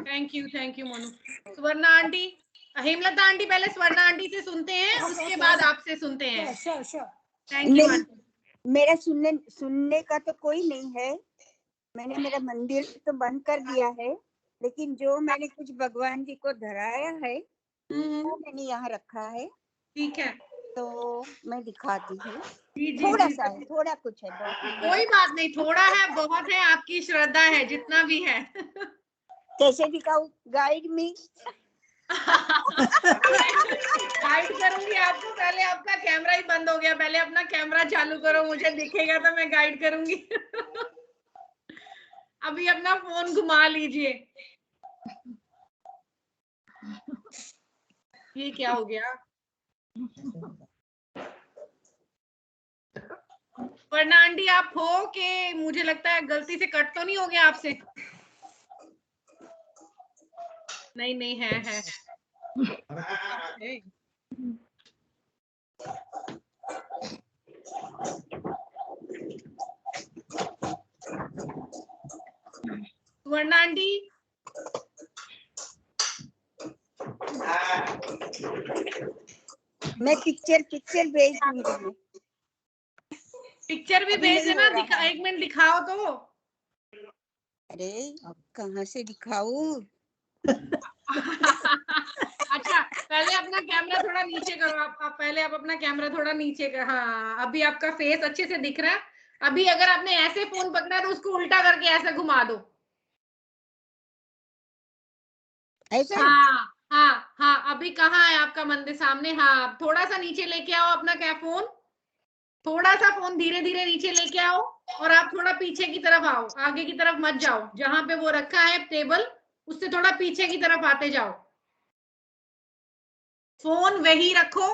Thank you Monu. Swarna aunty, Hemlata aunty, पहले स्वर्णा आंटी से सुनते हैं, उसके बाद आपसे सुनते हैं। Thank you aunty. मेरा सुनने का तो कोई नहीं है। मैंने मेरा मंदिर तो बंद कर दिया है, लेकिन जो मैंने कुछ भगवान जी को धराया है वो मैंने यहाँ रखा है। ठीक है, तो मैं दिखाती हूँ। जी थोड़ा सा है, थोड़ा कुछ है, कोई बात नहीं, थोड़ा है बहुत है, आपकी श्रद्धा है जितना भी है। कैसे दिखाऊं? गाइड में गाइड करूंगी आपको। पहले आपका कैमरा ही बंद हो गया, पहले अपना कैमरा चालू करो, मुझे दिखेगा तो मैं गाइड करूंगी। अभी अपना फोन घुमा लीजिए। ये क्या हो गया? वरना आंटी आप हो कि मुझे लगता है गलती से कट तो नहीं हो गया आपसे? नहीं नहीं है। वरना आंटी मैं पिक्चर भेज दूंगी। पिक्चर भी भेज देना, एक मिनट दिखाओ तो। अरे कहाँ से दिखाऊं? अच्छा, पहले अपना कैमरा थोड़ा नीचे करो। आप पहले आप अपना कैमरा थोड़ा नीचे कर। हाँ, अभी आपका फेस अच्छे से दिख रहा है। अभी अगर आपने ऐसे फोन पकड़ा तो उसको उल्टा करके ऐसे घुमा दो। ऐसे? हाँ, अभी कहाँ है आपका मंदिर? सामने। हाँ, थोड़ा सा नीचे लेके आओ अपना फोन, थोड़ा सा फोन धीरे धीरे नीचे लेके आओ, और आप थोड़ा पीछे की तरफ आओ, आगे की तरफ मत जाओ। जहां पे वो रखा है टेबल, उससे थोड़ा पीछे की तरफ आते जाओ। फोन वही रखो,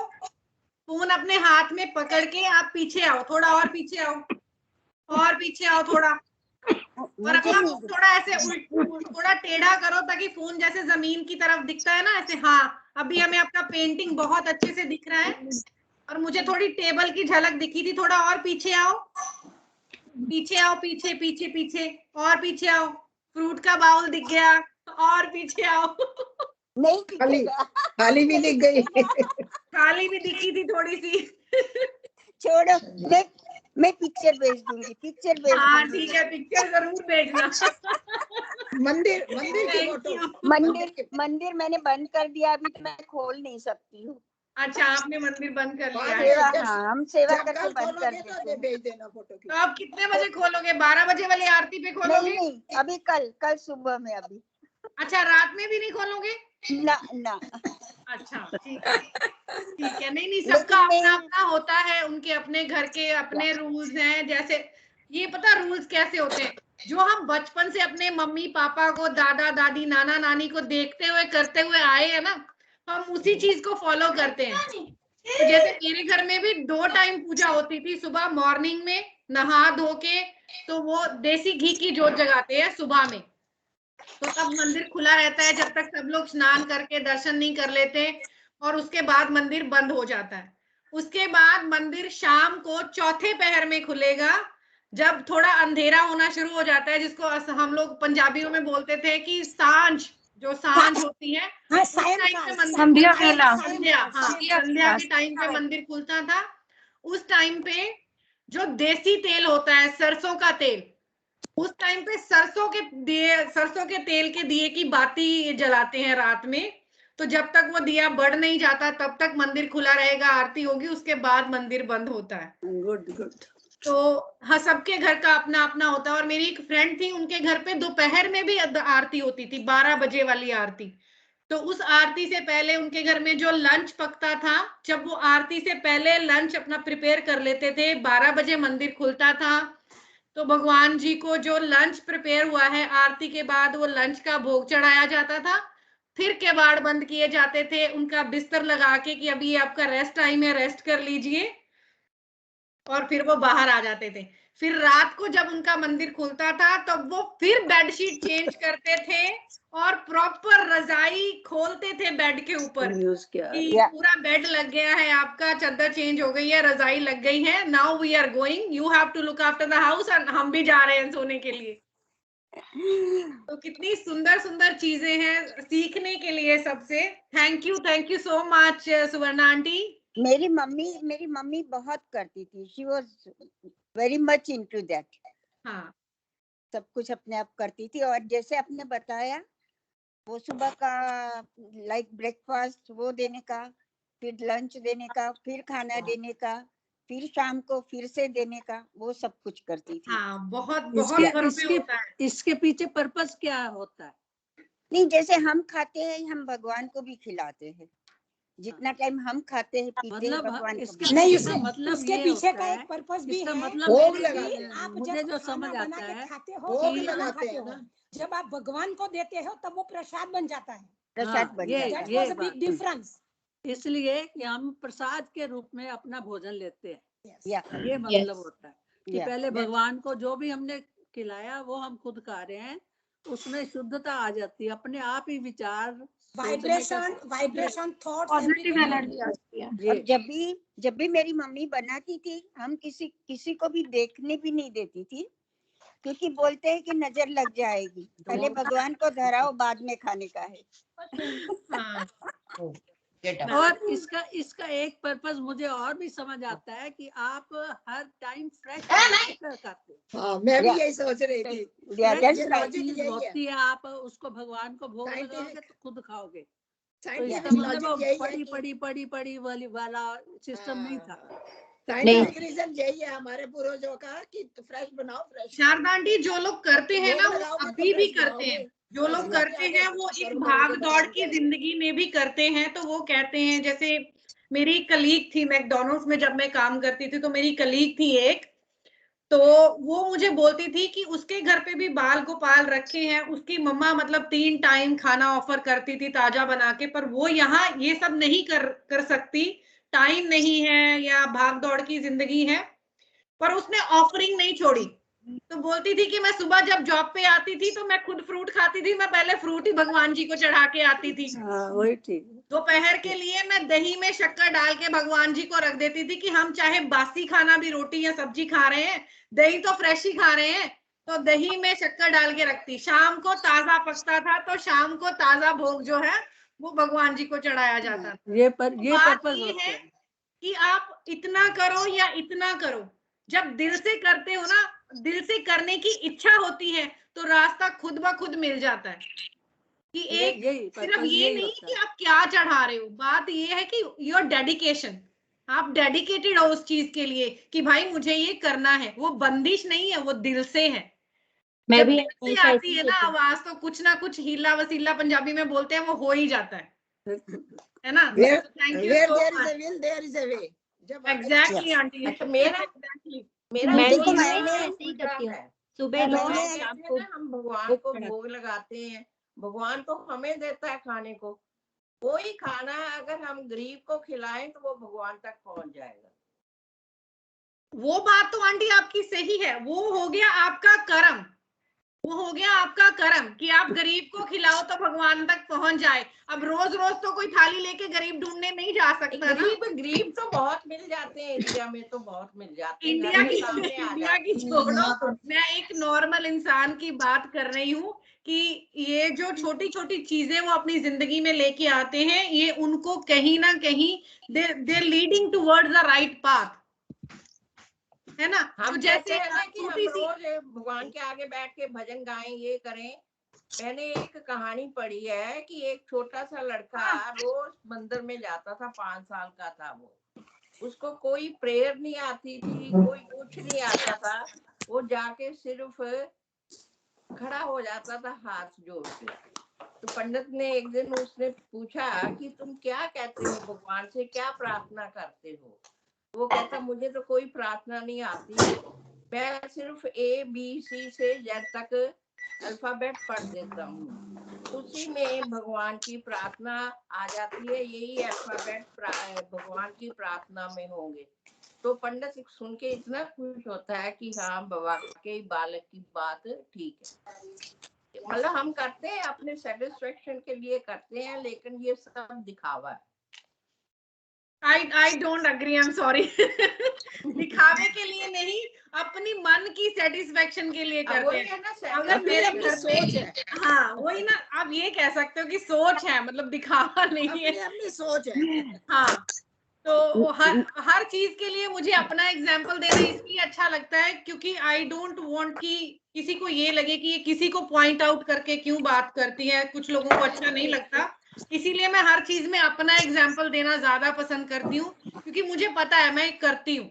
फोन अपने हाथ में पकड़ के आप पीछे आओ, थोड़ा और पीछे आओ, और पीछे आओ थोड़ा, और अपना फोन थोड़ा ऐसे थोड़ा टेढ़ा करो ताकि फोन जैसे जमीन की तरफ दिखता है ना, ऐसे। हाँ, अभी हमें आपका पेंटिंग बहुत अच्छे से दिख रहा है, और मुझे थोड़ी टेबल की झलक दिखी थी। थोड़ा और पीछे आओ, पीछे आओ, पीछे पीछे पीछे, और पीछे आओ। फ्रूट का बाउल दिख गया, और पीछे आओ। नहीं दिखेगा। खाली भी दिख गई। खाली भी दिखी थी थोड़ी सी। छोड़ो, मैं पिक्चर भेज दूंगी, पिक्चर भेज हाँ दूंगी। ठीक है, पिक्चर जरूर भेजना। मंदिर की फोटो। मंदिर मैंने बंद कर दिया, अभी तो मैं खोल नहीं सकती हूँ। अच्छा, आपने मंदिर बंद कर लिया है। सेवा, हाँ, हम सेवा करके बंद कर देते हैं। भेज देना फोटो। तो आप कितने बजे खोलोगे? 12 बजे वाली आरती पे खोलोगे? नहीं, अभी कल सुबह में अभी। अच्छा, रात में भी नहीं खोलोगे? ना। अच्छा ठीक है। नहीं, सबका अपना अपना होता है, उनके अपने घर के अपने रूल्स हैं। जैसे ये पता रूल्स कैसे होते हैं, जो हम बचपन से अपने मम्मी पापा को, दादा दादी, नाना नानी को देखते हुए करते हुए आए हैं ना, हम उसी चीज को फॉलो करते हैं। तो जैसे मेरे घर में भी 2 टाइम पूजा होती थी, सुबह मॉर्निंग में नहा धो के, तो वो देसी घी की जोत जगाते हैं सुबह में, तो तब मंदिर खुला रहता है जब तक सब लोग स्नान करके दर्शन नहीं कर लेते, और उसके बाद मंदिर बंद हो जाता है। उसके बाद मंदिर शाम को चौथे पहर में खुलेगा, जब थोड़ा अंधेरा होना शुरू हो जाता है, जिसको हम लोग पंजाबियों में बोलते थे कि सांझ, जो सांझ होती है, उस टाइम पे मंदिर संध्या वेला। संध्या के टाइम पे मंदिर खुलता था। उस टाइम पे जो देसी तेल होता है, सरसों का तेल, उस टाइम पे सरसों के तेल के दिए की बाती जलाते हैं रात में। तो जब तक वो दिया बढ़ नहीं जाता तब तक मंदिर खुला रहेगा, आरती होगी, उसके बाद मंदिर बंद होता है। गुड। तो हाँ, सबके घर का अपना अपना होता है। और मेरी एक फ्रेंड थी, उनके घर पे दोपहर में भी आरती होती थी, 12 बजे वाली आरती। तो उस आरती से पहले उनके घर में जो लंच पकता था, जब वो आरती से पहले लंच अपना प्रिपेयर कर लेते थे, 12 बजे मंदिर खुलता था, तो भगवान जी को जो लंच प्रिपेयर हुआ है आरती के बाद, वो लंच का भोग चढ़ाया जाता था। फिर केवाड़ बंद किए जाते थे, उनका बिस्तर लगा के कि अभी आपका रेस्ट टाइम है, रेस्ट कर लीजिए, और फिर वो बाहर आ जाते थे। फिर रात को जब उनका मंदिर खुलता था तब तो वो फिर बेडशीट चेंज करते थे और प्रॉपर रजाई खोलते थे बेड के ऊपर कि पूरा बेड लग गया है आपका, चादर चेंज हो गई है, रजाई लग गई है, now we are going, you have to look after the house, और हम भी जा रहे हैं सोने के लिए। तो कितनी सुंदर सुंदर चीजें हैं सीखने के लिए सबसे। Thank you so much Suvarna aunty. मेरी मम्मी बहुत करती थी, she was very much into that. हाँ, सब कुछ अपने आप करती थी। और जैसे आपने बताया, वो सुबह का लाइक ब्रेकफास्ट वो देने का, फिर लंच देने का, फिर खाना देने का, फिर शाम को फिर से देने का, वो सब कुछ करती थी। हाँ, बहुत घरों पे होता है। इसके पीछे पर्पस क्या होता है? नहीं, जैसे हम खाते हैं, हम भगवान को भी खिलाते हैं। जितना टाइम हम खाते हैं पीते हैं, भगवान को भी। नहीं, मतलब उसके पीछे का एक पर्पस भी है। मतलब आप मुझे जो जब समझ खाना बना आता के है खाते हो, खाते हो, जब आप भगवान को देते हो तब वो प्रसाद बन जाता है। प्रसाद बन जाता है। That was a big difference. इसलिए कि हम प्रसाद के रूप में अपना भोजन लेते हैं। ये मतलब होता है कि Yeah. पहले भगवान को जो भी हमने खिलाया वो हम खुद खा रहे हैं, उसमें शुद्धता आ जाती है, अपने आप ही विचार वाइब्रेशन थॉट्स पॉजिटिव एनर्जी आती है। और जब भी मेरी मम्मी बनाती थी, हम किसी को भी देखने भी नहीं देती थी, क्योंकि बोलते हैं कि नजर लग जाएगी, पहले भगवान को धराओ, बाद में खाने का है। और इसका एक पर्पस मुझे और भी समझ आता है कि आप हर टाइम फ्रेश खाते हो। हाँ, मैं भी यही सोच रही थी। चीज होती है, आप उसको भगवान को भोग लगाओगे तो खुद खाओगे। तो इसका मतलब पड़ी वाला सिस्टम नहीं था। साइंटिफिक रीजन यही है हमारे पूर्वजों का कि फ्रेश बनाओ, फ्रेश। शारदा आंटी, जो लोग करते हैं ना वो अभी भी करते हैं, जो लोग करते हैं वो इस भाग दौड़ की जिंदगी में भी करते हैं। तो वो कहते हैं, जैसे मेरी कलीग थी मैकडॉनल्ड्स में जब मैं काम करती थी, तो मेरी कलीग थी एक, तो वो मुझे बोलती थी कि उसके घर पे भी बाल गोपाल रखे हैं, उसकी मम्मा मतलब 3 टाइम खाना ऑफर करती थी ताजा बना के, पर वो यहाँ ये सब नहीं कर सकती, टाइम नहीं है या भाग दौड़ की जिंदगी है, पर उसने ऑफरिंग नहीं छोड़ी। तो बोलती थी कि मैं सुबह जब जॉब पे आती थी तो मैं खुद फ्रूट खाती थी, मैं पहले फ्रूट ही भगवान जी को चढ़ा के आती थी। वही ठीक। दोपहर के लिए मैं दही में शक्कर डाल के भगवान जी को रख देती थी कि हम चाहे बासी खाना भी, रोटी या सब्जी खा रहे हैं, दही तो फ्रेश ही खा रहे हैं, तो दही में शक्कर डाल के रखती, शाम को ताजा पकता था तो शाम को ताजा भोग जो है वो भगवान जी को चढ़ाया जाता था। ये बात पर्पस ये होता है है कि आप इतना करो या इतना करो, जब दिल से करते हो ना, दिल से करने की इच्छा होती है तो रास्ता खुद ब खुद मिल जाता है। कि एक सिर्फ ये नहीं कि आप क्या चढ़ा रहे हो, बात ये है कि योर डेडिकेशन, आप डेडिकेटेड हो उस चीज के लिए कि भाई मुझे ये करना है। वो बंदिश नहीं है, वो दिल से है। मैं भी दिल से आती है ना आवाज तो कुछ ना कुछ हीला वसीला पंजाबी में बोलते हैं, वो हो ही जाता है ना। Thank you so much. Exactly aunty. सुबह हम भगवान को भोग लगाते हैं, भगवान तो हमें देता है खाने को। कोई खाना अगर हम गरीब को खिलाएं तो वो भगवान तक पहुंच जाएगा। वो बात तो आंटी आपकी सही है, वो हो गया आपका कर्म, वो हो गया आपका कर्म कि आप गरीब को खिलाओ तो भगवान तक पहुंच जाए। अब रोज रोज तो कोई थाली लेके गरीब ढूंढने नहीं जा सकता ना। गरीब तो बहुत मिल जाते हैं, इंडिया में तो बहुत मिल जाते हैं। इंडिया की छोड़ो, मैं एक नॉर्मल इंसान की बात कर रही हूँ कि ये जो छोटी छोटी चीजें वो अपनी जिंदगी में लेके आते हैं, ये उनको कहीं ना कहीं they leading towards the right path, है ना। हम तो जैसे है ना कि हम रोज भगवान के आगे बैठ के भजन गाएं, ये करें। मैंने एक कहानी पढ़ी है कि एक छोटा सा लड़का रोज मंदिर में जाता था, 5 साल का था वो। उसको कोई प्रेयर नहीं आती थी, कोई कुछ नहीं आता था। वो जाके सिर्फ खड़ा हो जाता था हाथ जोड़ के। तो पंडित ने एक दिन उसने पूछा कि तुम क्या कहते हो भगवान से, क्या प्रार्थना करते हो? वो कहता मुझे तो कोई प्रार्थना नहीं आती, मैं सिर्फ ABC से Z तक अल्फाबेट पढ़ देता हूँ, उसी में भगवान की प्रार्थना आ जाती है, यही अल्फाबेट भगवान की प्रार्थना में होंगे। तो पंडित सुन के इतना खुश होता है कि हाँ बाबा के बालक की बात ठीक है। मतलब हम करते हैं अपने सेटिस्फेक्शन के लिए करते हैं, लेकिन ये सब दिखावा है। I don't agree, I'm sorry। दिखावे के लिए नहीं, अपनी मन की सेटिस्फेक्शन के लिए करते हैं। अगर मेरे सोच है, हाँ वही ना, आप ये कह सकते हो कि सोच है, मतलब दिखावा नहीं है, अपनी सोच है। हाँ, तो हर चीज के लिए मुझे अपना एग्जाम्पल देना इसलिए अच्छा लगता है क्योंकि आई डोंट वांट कि किसी को ये लगे कि ये किसी को पॉइंट आउट करके क्यों बात करती है, कुछ लोगों को अच्छा नहीं लगता। इसीलिए मैं हर चीज में अपना एग्जाम्पल देना ज्यादा पसंद करती हूँ, क्योंकि मुझे पता है मैं करती हूँ।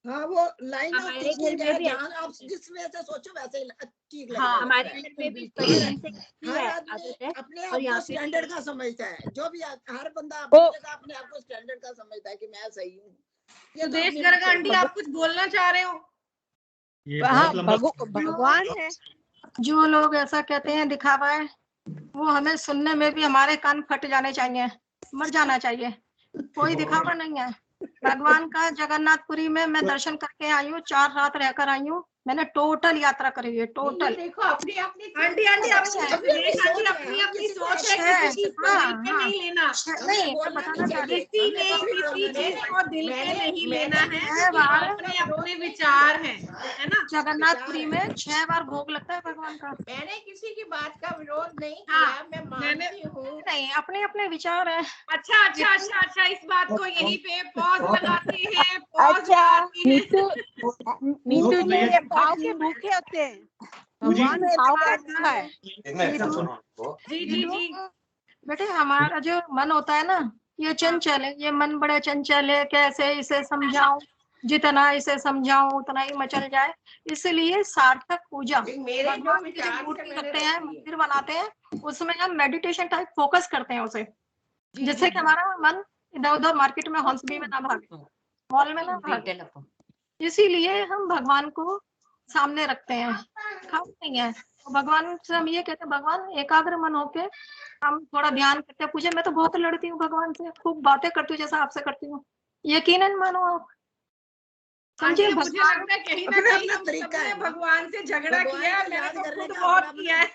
हाँ, वो लाइन ऑफ थिंकिंग है, जहाँ आप जिस वे से सोचो वैसे ही ठीक लगेगा। हाँ, हमारे घर में भी हर आदमी अपने आप को स्टैंडर्ड का समझता है, जो भी हर बंदा अपने आप को स्टैंडर्ड का समझता है कि मैं सही हूँ। ये देश गर्ग आंटी, आप कुछ बोलना चाह रहे हो? भगवान है। जो लोग ऐसा कहते हैं दिखावा है, वो हमें सुनने में भी हमारे कान फट जाने चाहिए, मर जाना चाहिए। कोई दिखावा नहीं है। भगवान का जगन्नाथपुरी में मैं दर्शन करके आई हूँ, 4 रात रहकर आई हूँ। मैंने टोटल यात्रा करी है, टोटल। देखो अपनी अपनी आंटी अपनी सोच है, किसी चीज को दिल पे नहीं लेना। नहीं, बताना चाहिए किसी चीज को दिल पे नहीं लेना है, अपने अपने विचार हैं, है ना। जगन्नाथपुरी में 6 बार भोग लगता है भगवान का। मैंने किसी की बात का विरोध नहीं किया, मैं मानती हूँ। नहीं, अपने अपने विचार है। अच्छा, इस बात को यहीं पे पॉज लगाते हैं। अच्छा नीतू जी, ये भाव के भूखे होते हैं, भगवान भाव का भूखा है। जी बेटे, हमारा जो मन होता है ना, ये चंचल है, ये मन बड़ा चंचल है। कैसे इसे समझाऊं, जितना इसे समझाऊं उतना ही मचल जाए। इसलिए सार्थक पूजा, भगवान की जब मूर्ति करते हैं, मंदिर बनाते हैं, उसमें हम मेडिटेशन टाइप फोकस करते हैं उसे, जिससे कि हमारा मन इधर उधर मार्केट में हंसबी में ना भागे, मॉल में ना भागे। इसीलिए हम भगवान को सामने रखते हैं, खास नहीं है। तो भगवान से हम ये कहते हैं, भगवान एकाग्र मन होके हम थोड़ा ध्यान करते हैं। पूछे, मैं तो बहुत लड़ती हूँ भगवान से, खूब बातें करती हूँ जैसा आपसे करती हूँ, यकीनन मानो आप। मुझे लगता है कहीं ना कहीं हम सबने भगवान से झगड़ा किया है, मैंने तो खुद बहुत किया है।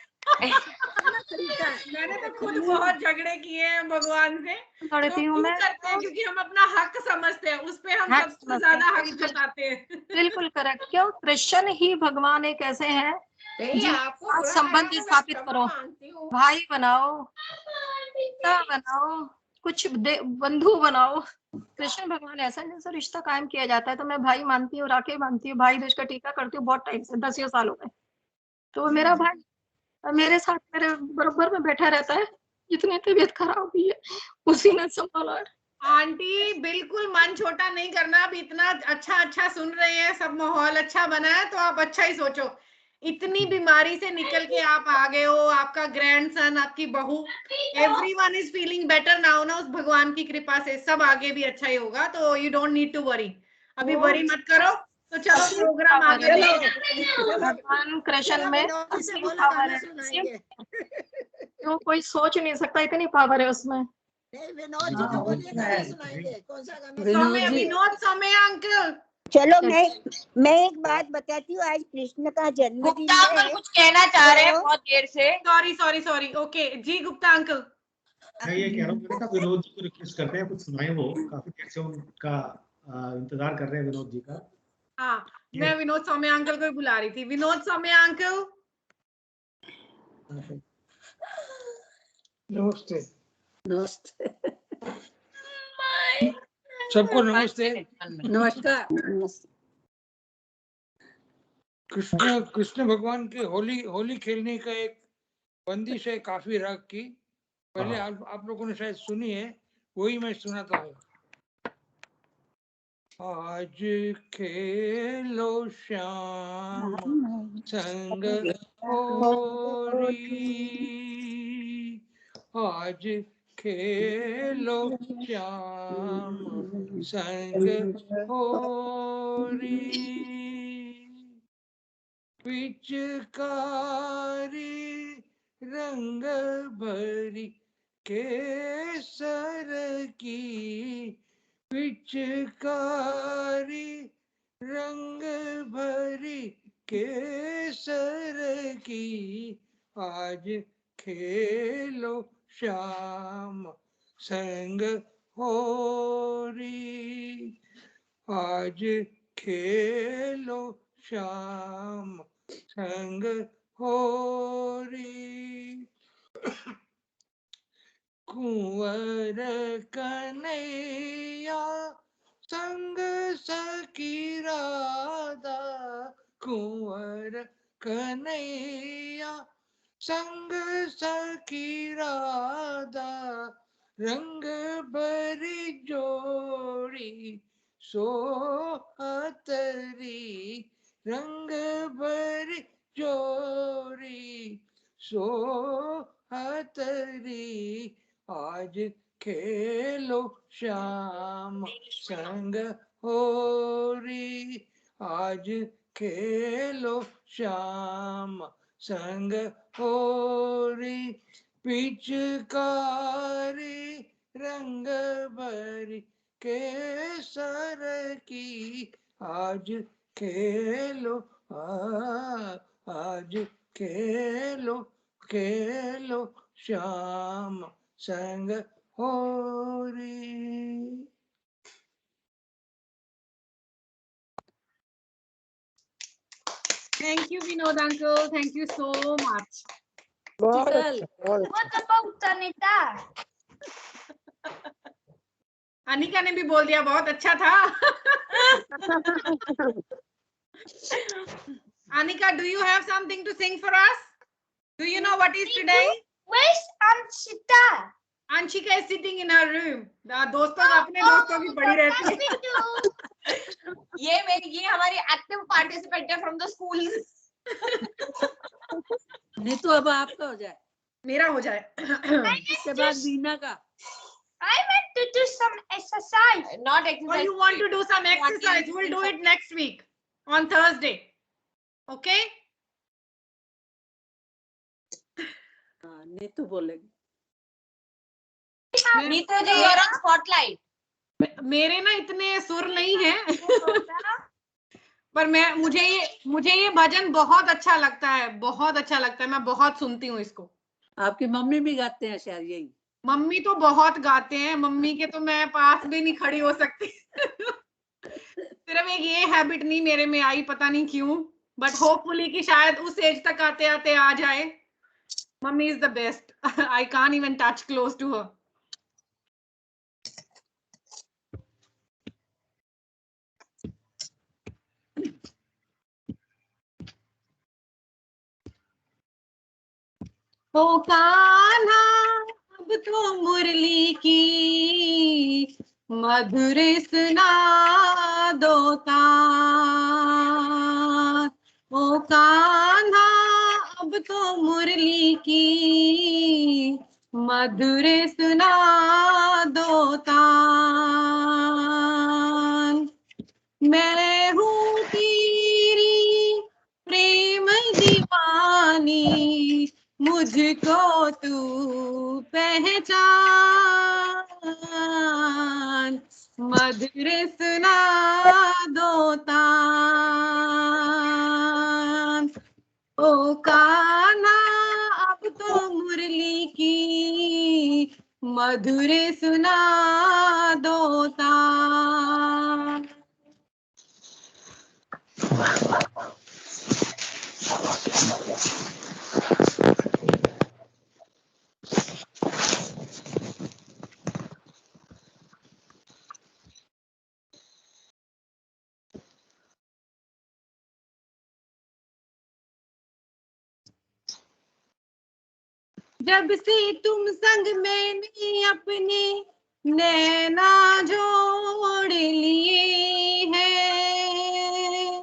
मैंने तो खुद बहुत झगड़े किए हैं भगवान से। लड़ती हूँ मैं, करते हैं क्योंकि हम अपना हक समझते हैं, उस पे हम हक सबसे समझते ज्यादा हैं, हक जताते हैं। बिल्कुल करेक्ट। क्यों? कृष्ण ही भगवान एक ऐसे हैं आपको जिनके साथ संबंध स्थापित करो, भाई बनाओ, पिता बनाओ, कुछ बंधु बनाओ। कृष्ण भगवान ऐसा जैसा रिश्ता कायम किया जाता है। तो मैं भाई मानती हूँ, राखी बांधती हूँ, भाई दूज का टीका करती हूँ बहुत टाइम से, 10 साल हो गए। तो वो मेरा भाई मेरे साथ मेरे बराबर में बैठा रहता है। जितनी तबीयत खराब हुई है उसी ने संभाला है। आंटी बिल्कुल मन छोटा नहीं करना। अब इतना अच्छा सुन रहे हैं, सब माहौल अच्छा बना है, तो आप अच्छा ही सोचो। इतनी बीमारी से निकल के आप आ गए हो, आपका ग्रैंडसन, आपकी बहू, everyone is feeling better now ना। उस भगवान की कृपा से सब आगे भी अच्छा ही होगा। तो you don't need to worry, अभी वरी मत करो। तो चलो प्रोग्राम आगे भगवान कृष्ण में असीम पावर है, जो कोई सोच नहीं सकता, इतनी पावर है उसमें। विनोद जी तो बोलिए, गाना सुनाएंगे। कौन सा गाना? विनोद सौम्या अंकल। चलो मैं एक बात बताती हूँ। आज कृष्ण का जन्मदिन है। कुछ कहना चाह रहे हैं बहुत देर से। सॉरी ओके जी। गुप्ता अंकल, मैं ये कह रहा हूँ मैंने कहा विनोद जी को रिक्वेस्ट करते हैं कुछ सुनाए। वो काफी देर से उनका इंतजार कर रहे हैं विनोद जी का। हाँ, मैं विनोद सौम्या अंकल को ही बुला रही थी। विनोद सौम्या अंकल। नमस्ते। नमस्ते सबको नमस्ते। नमस्कार। कृष्ण भगवान के होली खेलने का एक बंदिश है काफी राग की। पहले आप लोगों ने शायद सुनी है, वही मैं सुनाता हूँ। आज खेलो श्याम संग होरी, आज खेलो श्याम संग होरी, पिचकारी रंग भरी केसर की, पिचकारी रंग भरी केसर की, आज खेलो श्याम संग होरी, आज खेलो श्याम संग होरी, कुंवर कन्हैया संग सखी राधा, कुंवर कन्हैया संग सखी राधा, रंग भरी जोड़ी सोहतरी, रंग भरी जोड़ी सोहतरी, आज खेलो श्याम संग होरी, आज खेलो श्याम संग होरी, पिचकारी रंग भरी केसर की, आज खेलो आज खेलो खेलो श्याम संग होरी। Thank you Vinod uncle, thank you so much. Anika ने भी बोल दिया बहुत अच्छा था। Anika, do you have something to sing for us? Do you know what is today? Where's Anshita? Anshika is sitting in her room. दोस्तों अपने दोस्तों की पड़ी रहती है। ये हमारी एक्टिव पार्टिसिपेंट है फ्रॉम द स्कूल। नहीं तो अब आपका हो जाए, मेरा हो जाए। इसके बाद वीना का। I want to do some exercise. Not exercise. Or you want to do some exercise? We'll do it next week on Thursday. Okay? Neetu बोलेगी। नीतू जी you're on spotlight. मेरे ना इतने सुर नहीं है। पर मुझे ये भजन बहुत अच्छा लगता है, बहुत अच्छा लगता है, मैं बहुत सुनती हूँ इसको। आपकी मम्मी भी गाते हैं शायद यही? मम्मी तो बहुत गाते हैं, मम्मी के तो मैं पास भी नहीं खड़ी हो सकती। सिर्फ एक ये हैबिट नहीं मेरे में आई, पता नहीं क्यों, बट होपफुली कि शायद उस एज तक आते आते आ जाए। Mummy is the best. I can't even touch close to her. ओ कान्हा अब तो मुरली की मधुर सुना दो तान। ओ कान्हा अब तो मुरली की मधुर सुना दो तान। मैं हूँ तेरी प्रेम दीवानी, मुझको तू पहचान। मधुर सुना दो तान। ओ कान्हा अब तो मुरली की मधुर सुना दो तान। जब से तुम संग मैंने अपने नैना जोड़ लिए हैं,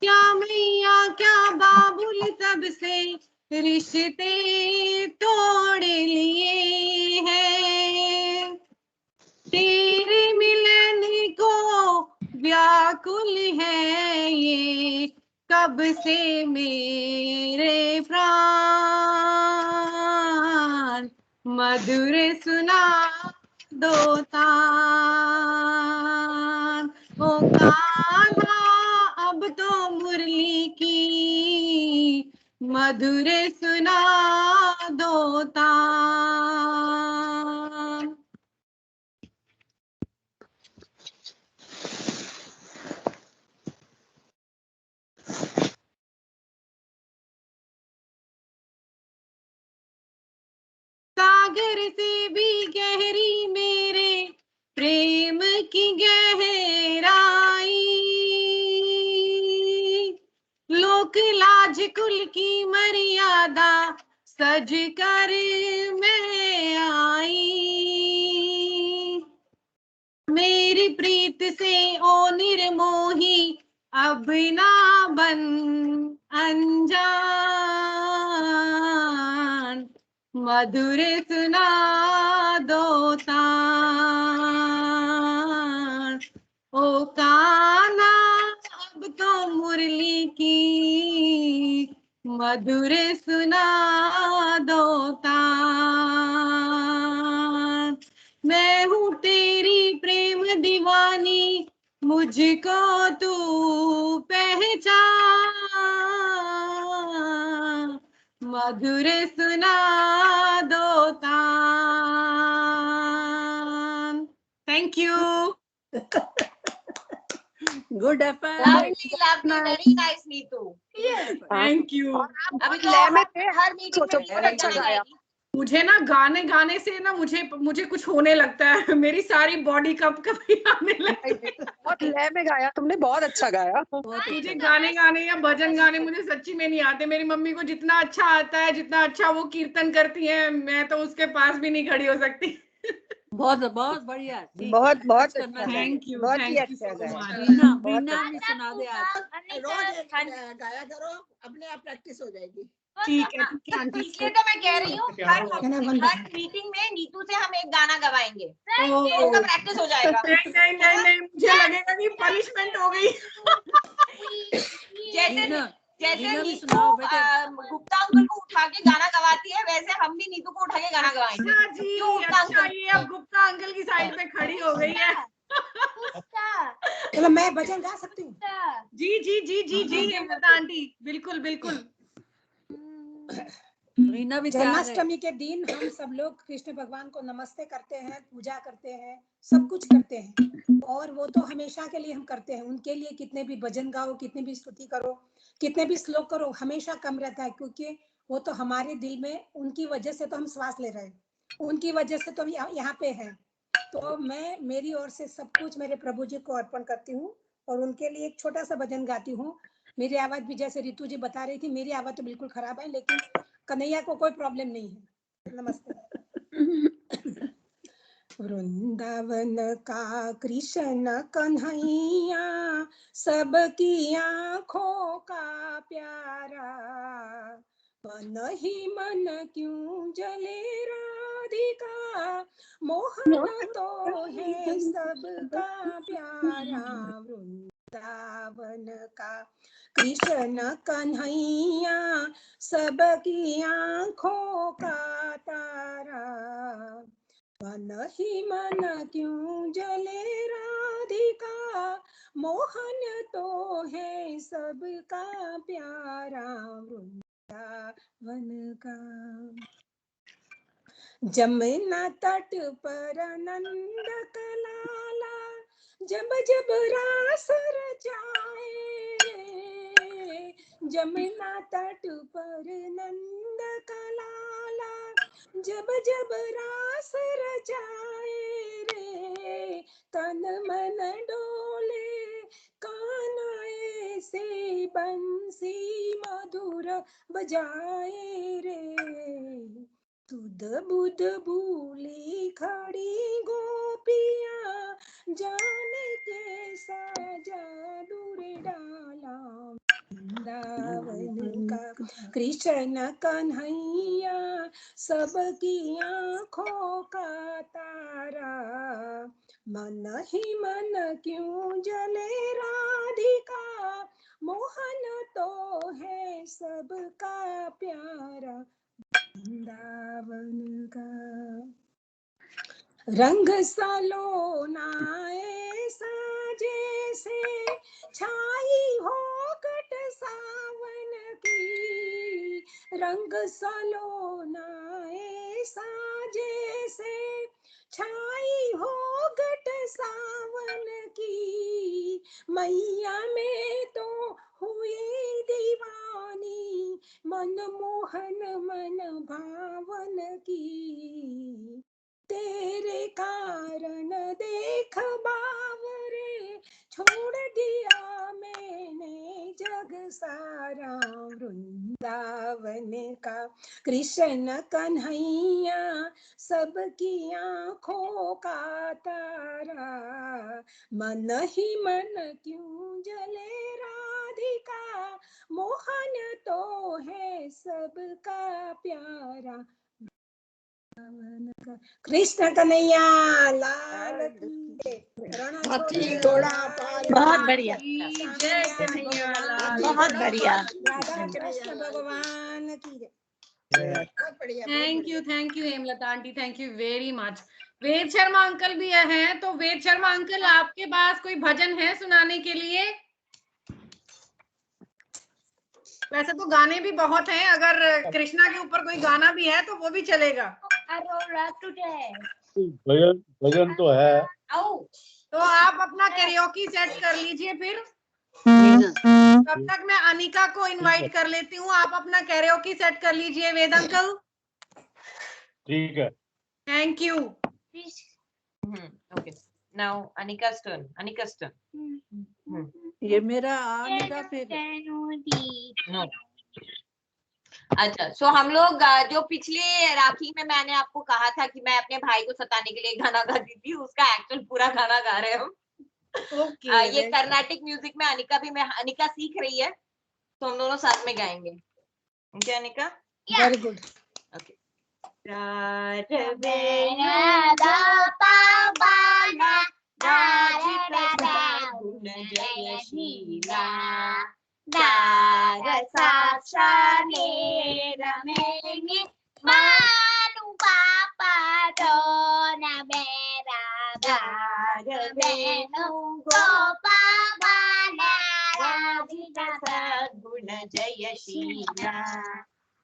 क्या मैया क्या बाबुल सबसे रिश्ते तोड़ लिए हैं। तेरे मिलन को व्याकुल है ये कब से मेरे प्राण। मधुर सुना दो तान। ओ कान्हा अब तो मुरली की मधुर सुना दो तान। सागर से भी गहरी मेरे प्रेम की गहराई, लोक लाज कुल की मर्यादा सज कर मैं आई। मेरी प्रीत से ओ निर्मोही अब ना बन अनजान। मधुर सुना दो तान। ओ कान्हा अब तो मुरली की मधुर सुना दो तान। मैं हूँ तेरी प्रेम दीवानी, मुझको तू पहचान। मधुर सुना दो तान। Thank you. Good effort. Lovely, lovely, very nice, Neetu. Thank you. अभी तो लय में थे, हर मीटिंग में बहुत अच्छा गाया। मुझे ना गाने से ना मुझे कुछ होने लगता है, मेरी सारी बॉडी कब कभी आने लगती है। बहुत लय में गाया तुमने, बहुत अच्छा गाया। मुझे गाने या भजन गाने मुझे सच्ची में नहीं आते। मेरी मम्मी को जितना अच्छा आता है, जितना अच्छा वो कीर्तन करती है, मैं तो उसके पास भी नहीं खड़ी हो सकती। बहुत बहुत बढ़िया। बहुत बहुत करना अच्छा, थैंक यू, बहुत ही थैंक यू अच्छा सो गाया। मच। बीना भी सुना दे आज। रोज एक गाया करो, अपने आप प्रैक्टिस हो जाएगी। ठीक है आंटी। इसलिए तो मैं कह रही हूँ हर मीटिंग में नीतू से हम एक गाना गवाएंगे, तो उसका प्रैक्टिस हो जाएगा। नहीं, मुझे लगेगा कि पनिशमेंट हो गई। जैसे नीतू गुप्ता अंकल को उठा के गाना गवाती है, वैसे हम भी नीतू को उठा के गाना गवाएंगे। अच्छा जी, अच्छा ये अब गुप्ता अंकल की साइड पे खड़ी हो गई है। चलो मैं भजन गा सकती हूँ। जी जी जी जी जी हेमलता आंटी, बिल्कुल बिल्कुल। जन्माष्टमी के दिन हम सब लोग कृष्ण भगवान को नमस्ते करते हैं, पूजा करते हैं, सब कुछ करते हैं, और वो तो हमेशा के लिए हम करते हैं। उनके लिए कितने भी भजन गाओ, कितने भी स्तुति करो, कितने भी श्लोक करो, हमेशा कम रहता है, क्योंकि वो तो हमारे दिल में, उनकी वजह से तो हम श्वास ले रहे हैं, उनकी वजह से तो हम यहाँ पे हैं। तो मैं मेरी ओर से सब कुछ मेरे प्रभु जी को अर्पण करती हूँ, और उनके लिए एक छोटा सा भजन गाती हूँ। मेरी आवाज भी, जैसे रितु जी बता रही थी, मेरी आवाज तो बिल्कुल खराब है, लेकिन कन्हैया को कोई प्रॉब्लम नहीं है। नमस्ते। वृंदावन का कृष्ण कन्हैया सबकी आँखों का प्यारा, मन ही मन क्यों जले राधिका, मोहन तो है सबका प्यारा। वृंदावन का कृष्ण कन्हैया सबकी आँखों का तारा, मन ही मन क्यों जले राधिका, मोहन तो है सबका प्यारा। वृंदावन का जमुना तट पर नंद कलाला, जब जब रास रचाए रे, जमुना तट पर नंद कलाला, जब जब रास रचाए रे, तन मन डोले कान्हा ऐसे बंसी मधुर बजाए रे। सुध बुध भूली खड़ी गोपियाँ, जाने के साजा दूरे डाला। वृंदावन का कृष्ण कन्हैया सबकी आँखों का तारा, मन ही मन क्यों जले राधिका, मोहन तो है सबका प्यारा। वृंदावन का रंग सलोना ऐसा जैसे छाई हो कट सावन की, रंग सलोना ऐसा जैसे छाई हो गट सावन की, मैया में तो हुई दीवानी, मनमोहन मन भावन की। तेरे कारण देख बावरे, छोड़ दिया मैंने जग सारा। वृंदावन का कृष्ण कन्हैया सबकी आँखों का तारा, मन ही मन क्यों जले राधिका, मोहन तो है सबका प्यारा। कृष्ण कन्हैया लाल की, बहुत बढ़िया, बहुत बढ़िया। राधा कृष्ण भगवान की। Thank you Hemlata aunty, thank you very much. Ved Sharma uncle भी हैं, तो वेद शर्मा अंकल आपके पास कोई भजन है सुनाने के लिए? वैसे तो गाने भी बहुत हैं, अगर कृष्णा के ऊपर कोई गाना भी है तो वो भी चलेगा। भजन तो है। तो आप अपना कैरियोकी सेट कर लीजिए फिर। तब तक मैं अनिका को इनवाइट कर लेती हूँ, आप अपना कैरियोकी सेट कर लीजिए वेद अंकल। ठीक है, thank you. Okay, now Anika's turn, Anika's turn। ये मेरा आनिका फिर नो। अच्छा, सो हम लोग जो पिछले राखी में मैंने आपको कहा था कि मैं अपने भाई को सताने के लिए गाना गाती थी, उसका एक्चुअल पूरा गाना गा रहे हैं हम। ये कर्नाटिक म्यूजिक में अनिका सीख रही है, तो हम दोनों साथ में गाएंगे। Okay Anika? Very good. Okay. जयशीला रमेंगे मानु पापा तो न मेरा जयशील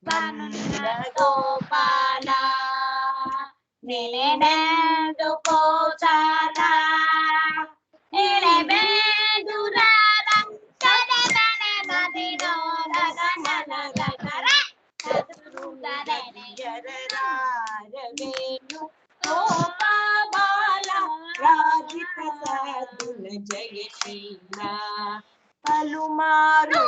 नंद गोपाल नीलेन्दु कोसला नीलबेन्दुराला सदनने मदिनोदगनगनगरा चतुरुदरनियररारवेणु गोपाबाला राजित साधुल जयशील पलुमारुनुडालव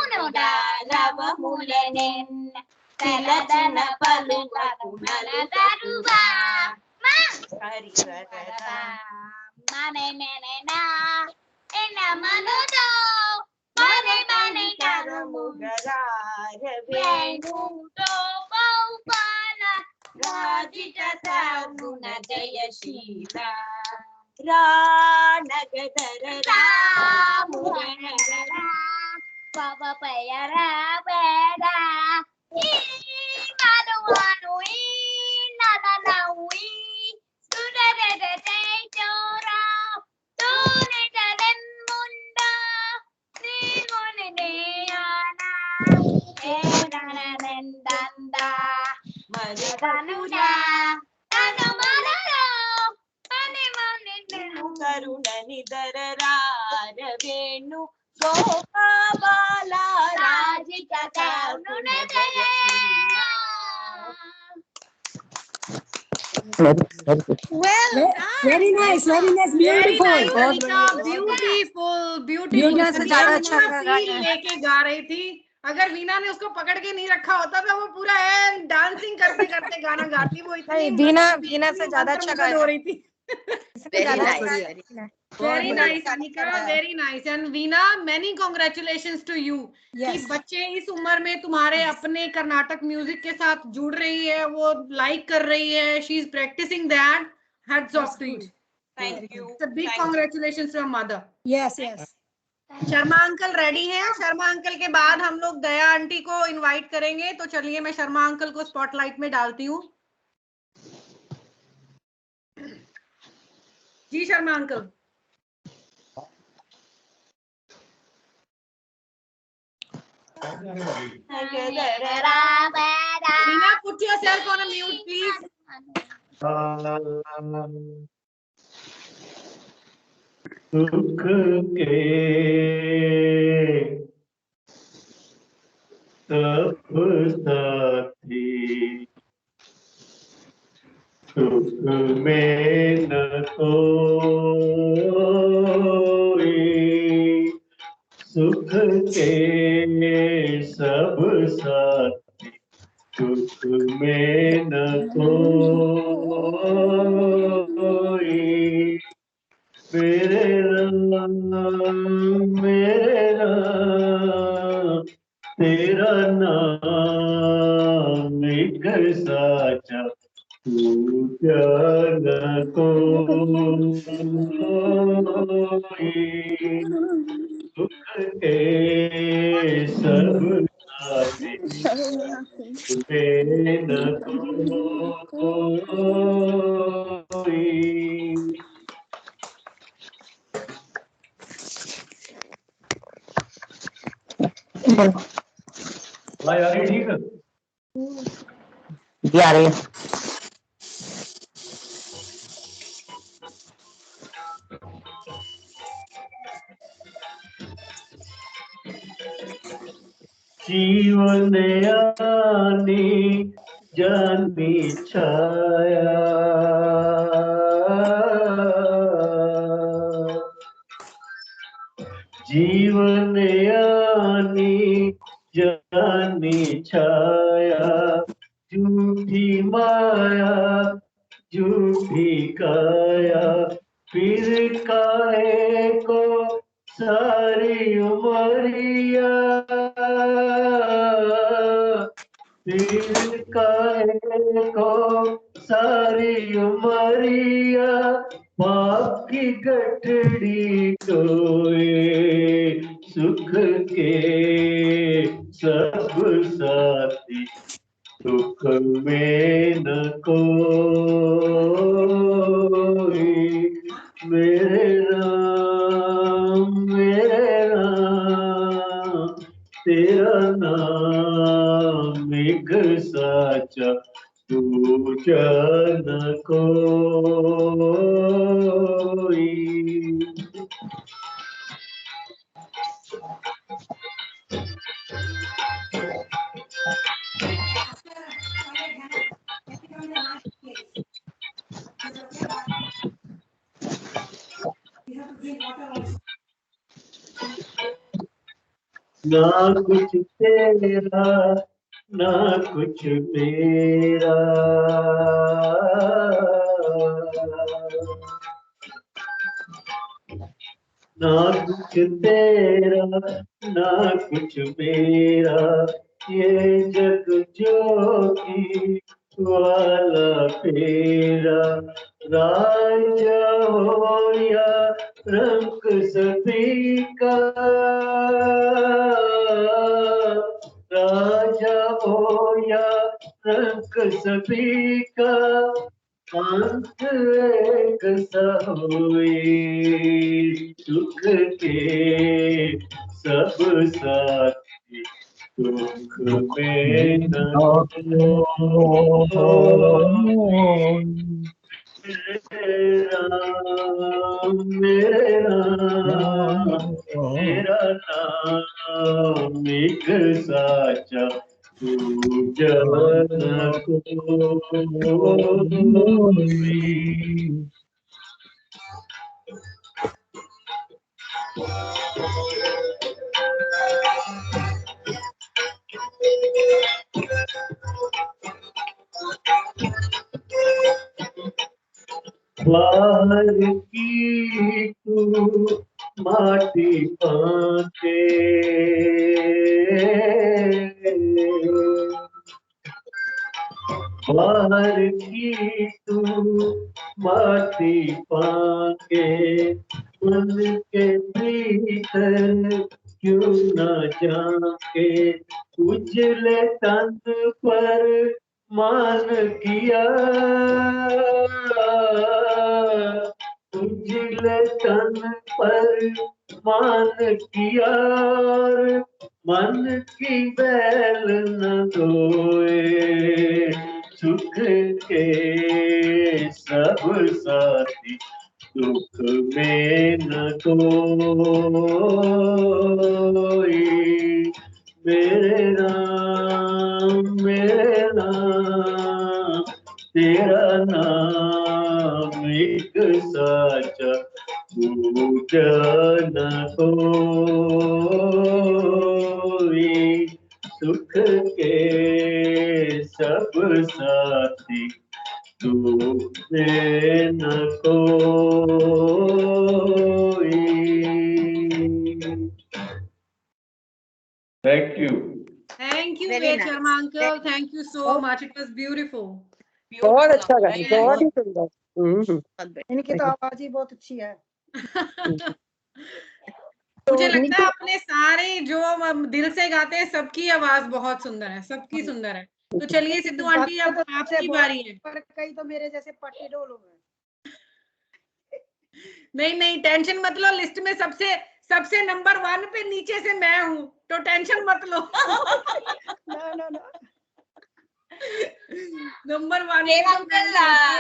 मुलनेन्न तिलदन पलुवकुनल दरुवा हरिवरदा मनेनेना एना मनुदो मने करमुगरारवेणु गोपाला राजित साधुल जयशील रानगदर रामुगरा पव पयरा वेदा मानुवानुई नननउई सुदरदे चोरा तूने जलन मुंडा निर्गुण नेयाना एनननंदंदा मरुदनुजा तनुमररा करुण निधर रारवेणु गोपाला राजित करुण Well, very nice, beautiful. beautiful. वीणा से ज्यादा अच्छा लेके गा रही थी। अगर वीणा ने उसको पकड़ के नहीं रखा होता तो वो पूरा डांसिंग करते करते गाना गाती। वो इतनी वीणा से ज्यादा अच्छा गा रही थी। Very nice, Anika, very nice. And Veena, many congratulations to you. Yes. कि बच्चे इस उम्र में तुम्हारे अपने कर्नाटक म्यूजिक के साथ जुड़ रही है, वो लाइक कर रही है. She is practicing that. Hats off to you. Thank you. It's a big congratulations to your mother. Yes. Sharma uncle ready हैं. शर्मा अंकल के बाद हम लोग दया आंटी को इनवाइट करेंगे. तो चलिए मैं शर्मा अंकल को स्पॉटलाइट में डालती हूँ. जी Sharma uncle. Veena, put yourself on a mute, please. सुख के सब साथी सुख में न कोई सुख के सब साथी सुख में न कोई मेरे राम तेरा नाम एक साचा तू जान कोई सुख के सब साथी में न कोई. भाई आ रही ठीक है जी आ रही है. जीवन आनी जानी छाया जीवन आनी जानी छाया झूठी माया झूठी काया फिर काहे को सारी उमरिया फिर काहे को सारी उमरिया पाप की गठड़ी कोए सुख के सब साथी सुख में न कोई मेरे राम तेरा नाम नामिक साचा दूजा न कोई। ना कुछ तेरा ना कुछ मेरा, ना कुछ तेरा ना कुछ मेरा, ये जग जोगी वाला फेरा। राजा हो या रंग सभी का, राजा हो या रंग सभी का, अंत एक सा होए। सुख के सब साथी दुख में न मेरे राम मेरा नाम एक साचा दूजा न कोई। बाहर की तू माटी पाके, बाहर की तू माटी पाके, मन के भीतर क्यों न जाके, उजले तन पर मान किया, उजले तन पर मान किया, मन की बैल न धोए। सुख के सब साथी दुख में न कोई। मेरे राम तेरा नाम एक साचा दूजा न कोई। सुख के सब साथी दुख में न कोई। Thank you. Thank you, Very Ved nice. Sharma uncle. Thank you so much. It was beautiful. बहुत अच्छा गाना, बहुत ही सुंदर। इनकी तो आवाज ही बहुत अच्छी है। मुझे लगता है अपने सारे जो हम दिल से गाते हैं सबकी आवाज बहुत सुंदर है, सबकी सुंदर है। तो चलिए सिद्धू आंटी अब आपकी बारी है। पर कई तो मेरे जैसे पट्टी डोल हो गए। नहीं टेंशन मत लो, लिस्ट में सबसे नंबर 1 पे नीचे से मैं हूँ, तो टेंशन मत लो। ना नंबर 1 प्रेम अंकल,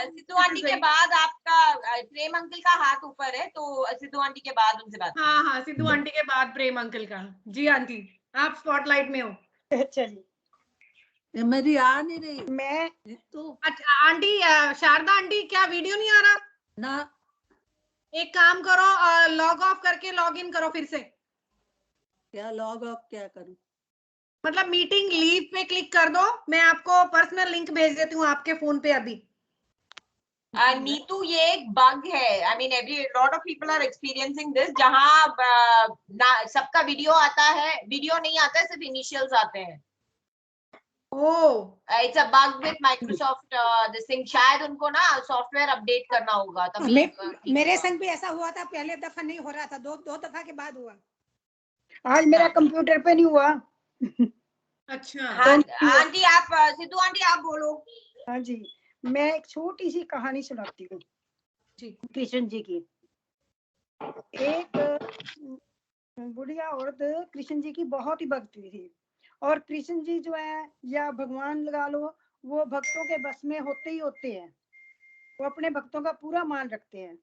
सिद्धू आंटी के बाद आपका प्रेम अंकल का हाथ ऊपर है, तो सिद्धू आंटी के बाद उनसे बात। हाँ सिद्धू आंटी के बाद प्रेम अंकल का। जी आंटी आप स्पॉटलाइट में हो। चलिए मेरी आ नहीं रही। मैं तो अच्छा आंटी, शारदा आंटी क्या वीडियो नहीं आ रहा ना? एक काम करो, लॉग ऑफ करके लॉग इन करो फिर से। क्या लॉग ऑफ क्या करूं? मतलब मीटिंग लीव पे क्लिक कर दो, मैं आपको पर्सनल लिंक भेज देती हूँ आपके फोन पे अभी। नीतू ये एक बग है, I mean every lot of people are experiencing this, जहाँ सबका वीडियो आता है, वीडियो नहीं आता है, सिर्फ इनिशियल्स आते हैं। It's a bug with Microsoft this thing, शायद उनको ना सॉफ्टवेयर अपडेट करना होगा तभी। मेरे संग भी ऐसा हुआ था, पहले दफा नहीं हो रहा था, दो दफा के बाद हुआ। आज मेरा कंप्यूटर पे नहीं हुआ। अच्छा हाँ आंटी आप, सिद्धू आंटी आप बोलो। हाँ जी, मैं एक छोटी सी कहानी सुनाती हूँ कृष्ण जी की। एक बुढ़िया औरत कृष्ण जी की बहुत ही भक्ति थी और कृष्ण जी जो है या भगवान लगा लो, वो भक्तों के बस में होते ही होते हैं। वो अपने भक्तों का पूरा मान रखते हैं।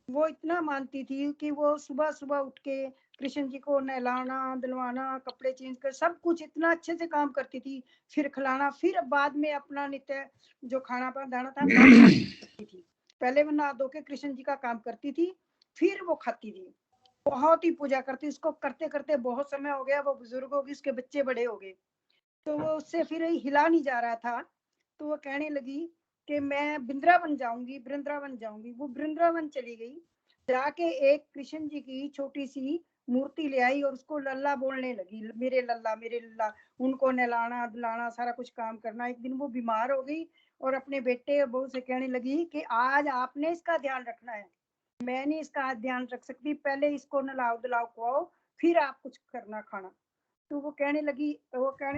वो इतना मानती थी कि वो सुबह सुबह उठ के कृष्ण जी को नहलाना धुलवाना, कपड़े चेंज कर, सब कुछ इतना अच्छे से काम करती थी, फिर खिलाना, फिर बाद में अपना नित्य जो खाना दाना था खाती थी। पहले वो नहा धो के कृष्ण जी का काम करती थी, फिर वो खाती थी। बहुत ही पूजा करती। उसको करते करते बहुत समय हो गया, वो बुजुर्ग हो गई, उसके बच्चे बड़े हो गए, तो वो उससे फिर हिला नहीं जा रहा था। तो वो कहने लगी कि मैं वृंदावन जाऊंगी, वृंदावन जाऊंगी। वो वृंदावन चली गई, जाके एक कृष्ण जी की छोटी सी मूर्ति ले आई और उसको लल्ला बोलने लगी, मेरे लल्ला मेरे लल्ला। उनको नहलाना धुलाना सारा कुछ काम करना। एक दिन वो बीमार हो गई और अपने बेटे और बहू से कहने लगी कि आज आपने इसका ध्यान रखना है, मैं नहीं इसका ध्यान रख सकती, पहले इसको नहलाओ धुलाओ खुआओ, फिर आप कुछ करना खाना। तो वो कहने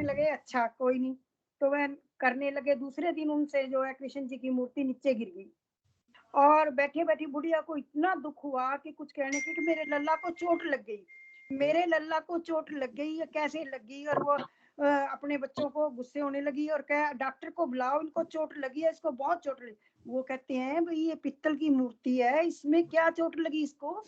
लगे अच्छा कोई नहीं। तो वह करने लगे। दूसरे दिन उनसे जो है कृष्ण जी की मूर्ति नीचे गिर गई और बैठे बैठी बुढ़िया को इतना दुख हुआ कि कुछ कहने की कि मेरे लल्ला को चोट लग गई, मेरे लल्ला को चोट लग गई, ये कैसे लग गई। और वो अपने बच्चों को गुस्से होने लगी और कहा डॉक्टर को बुलाओ, इनको चोट लगी है, इसको बहुत चोट लगी। वो कहते हैं भाई ये पित्तल की मूर्ति है, इसमें क्या चोट लगी, इसको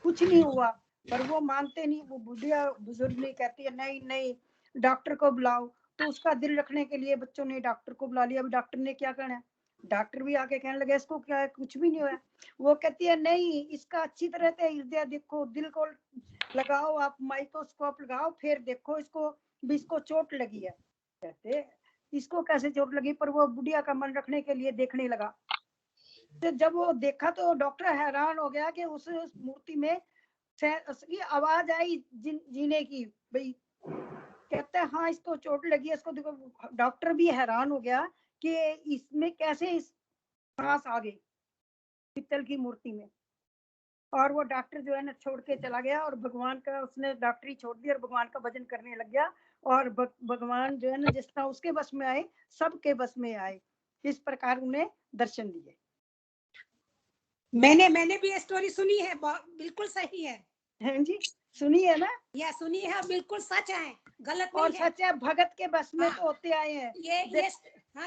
कुछ नहीं हुआ। पर वो मानते नहीं। वो बुढ़िया बुजुर्ग ने कहती है नहीं नहीं डॉक्टर को बुलाओ। तो उसका दिल रखने के लिए बच्चों ने डॉक्टर को बुला लिया। अभी डॉक्टर ने क्या करना है, डॉक्टर भी आके कहने लगे इसको क्या है, कुछ भी नहीं हुआ। वो कहती है नहीं, इसका अच्छी तरह से हृदय देखो, दिल को लगाओ, आप माइक्रोस्कोप लगाओ, फिर देखो इसको भी इसको चोट लगी है। कहते इसको कैसे चोट लगी, पर वो बुढ़िया का मन रखने के लिए देखने लगा। तो जब वो देखा तो डॉक्टर हैरान हो गया कि उस मूर्ति में की आवाज आई जीने की। भाई कहते हैं हाँ इसको चोट लगी है, इसको देखो। डॉक्टर भी हैरान हो गया कि इसमें कैसे इस सांस आ गई पित्तल की मूर्ति में। और वो डॉक्टर जो है ना छोड़ के चला गया और भगवान का उसने डॉक्टरी छोड़ दी और भगवान का भजन करने लग गया। और भगवान जो है ना जिस तरह उसके बस में आए सबके बस में आए। इस प्रकार उन्हें दर्शन दिए। मैंने भी ये स्टोरी सुनी है, बिल्कुल सही है। हैं जी, सुनी है ना? यह सुनी है, बिल्कुल सच है, गलत नहीं और है। सच है, भगत के बस में तो होते आए हैं।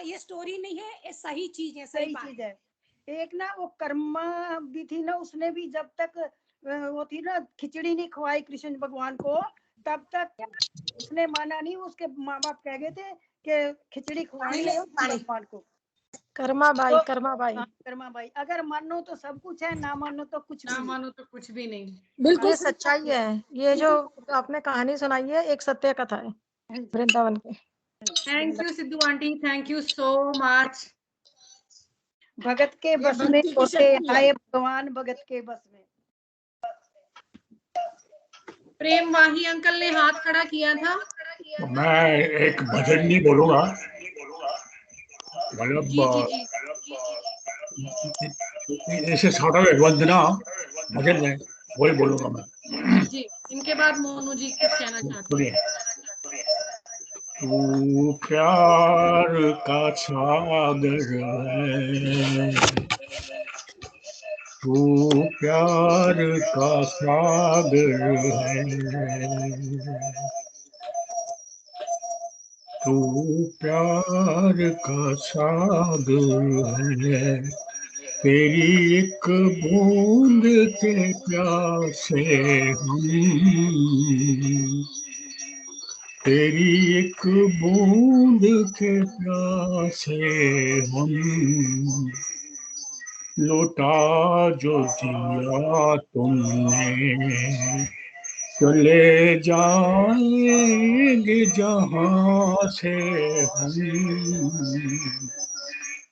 ये स्टोरी नहीं है, ये सही चीज है, सही चीज है। एक ना वो कर्मा भी थी ना, उसने भी जब तक वो थी ना खिचड़ी नहीं खवाई कृष्ण भगवान को, तब तक उसने माना नहीं। उसके माँ बाप कह गए थे कि खिचड़ी खवाएंगे भगवान को। कर्मा बाई अगर मानो तो सब कुछ है, ना मानो तो कुछ भी नहीं। बिल्कुल सच्चाई है। ये जो आपने कहानी सुनाई है एक सत्य कथा है वृंदावन की। Thank you Sidhu aunty, thank you so much. भगत के बस में होते आए भगवान, भगत के बस में। प्रेम वाही अंकल ने हाथ खड़ा किया था। तो मैं एक भजन नहीं बोलूंगा, मतलब ऐसे छोटा वंदना भजन है वही बोलूंगा मैं जी। इनके बाद मोनू जी कुछ कहना चाहते हैं। तू प्यार का सागर है, तू प्यार का सागर है, तू प्यार का सागर है। तेरी एक बूंद के प्यासे हम, तेरी एक बूंद के प्यासे हम, लौटा जो दिया तुमने, चले जाएंगे जहां से हम।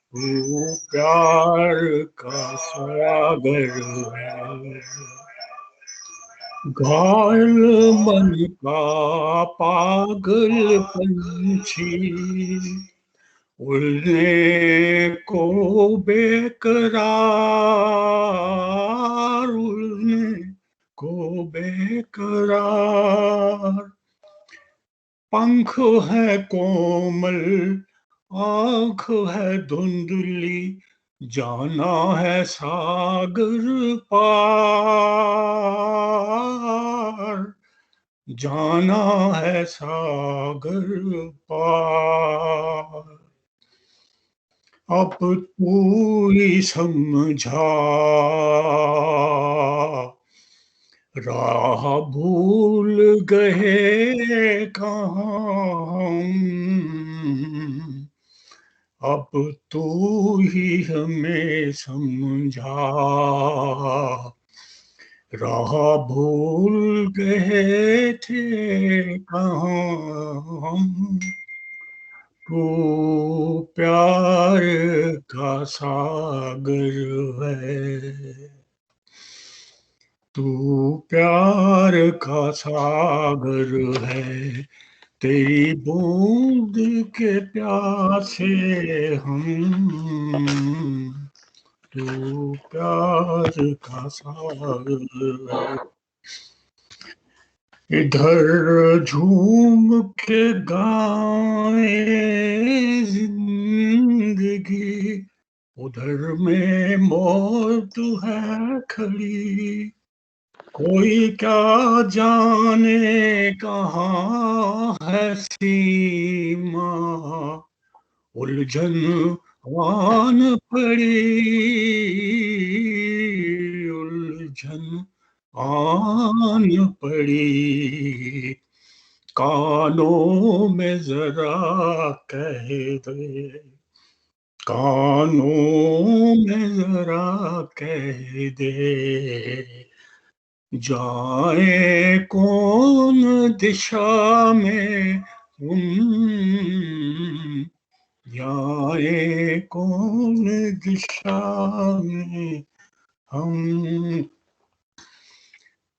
तू प्यार का सागर है, घायल मन का पागल पंछी, उड़ने को बेकरार, उड़ने को बेकरार। पंख है कोमल, आँख है धुंधली, जाना है सागर पार, जाना है सागर पार। अब तू ही समझा राह भूल गए कहाँ हम। अब तू ही हमें समझा राह भूल गए थे कहाँ हम। तू प्यार का सागर है, तू प्यार का सागर है, तेरी बूंद के प्यासे हम। तू प्यार का सागर है। इधर झूम के गाए जिंदगी, उधर में मौत है खड़ी। कोई क्या जाने कहाँ है सीमा, उलझन आन पड़ी, उलझन आन पड़ी। कानों में जरा कह दे, कानों में जरा कह दे, जाए कौन दिशा में हम, जाए कौन दिशा में हम।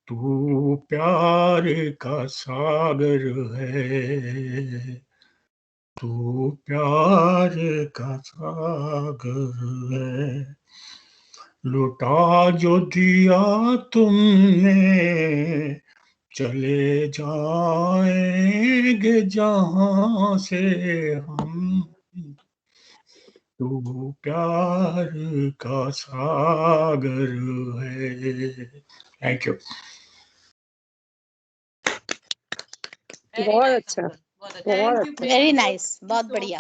तू प्यार का सागर है, तू प्यार का सागर है। लुटा जो दिया तुमने, चले जाएंगे जहां से हम। तू प्यार का सागर है। Thank you. बहुत अच्छा, बहुत अच्छा। वेरी नाइस, बहुत बढ़िया।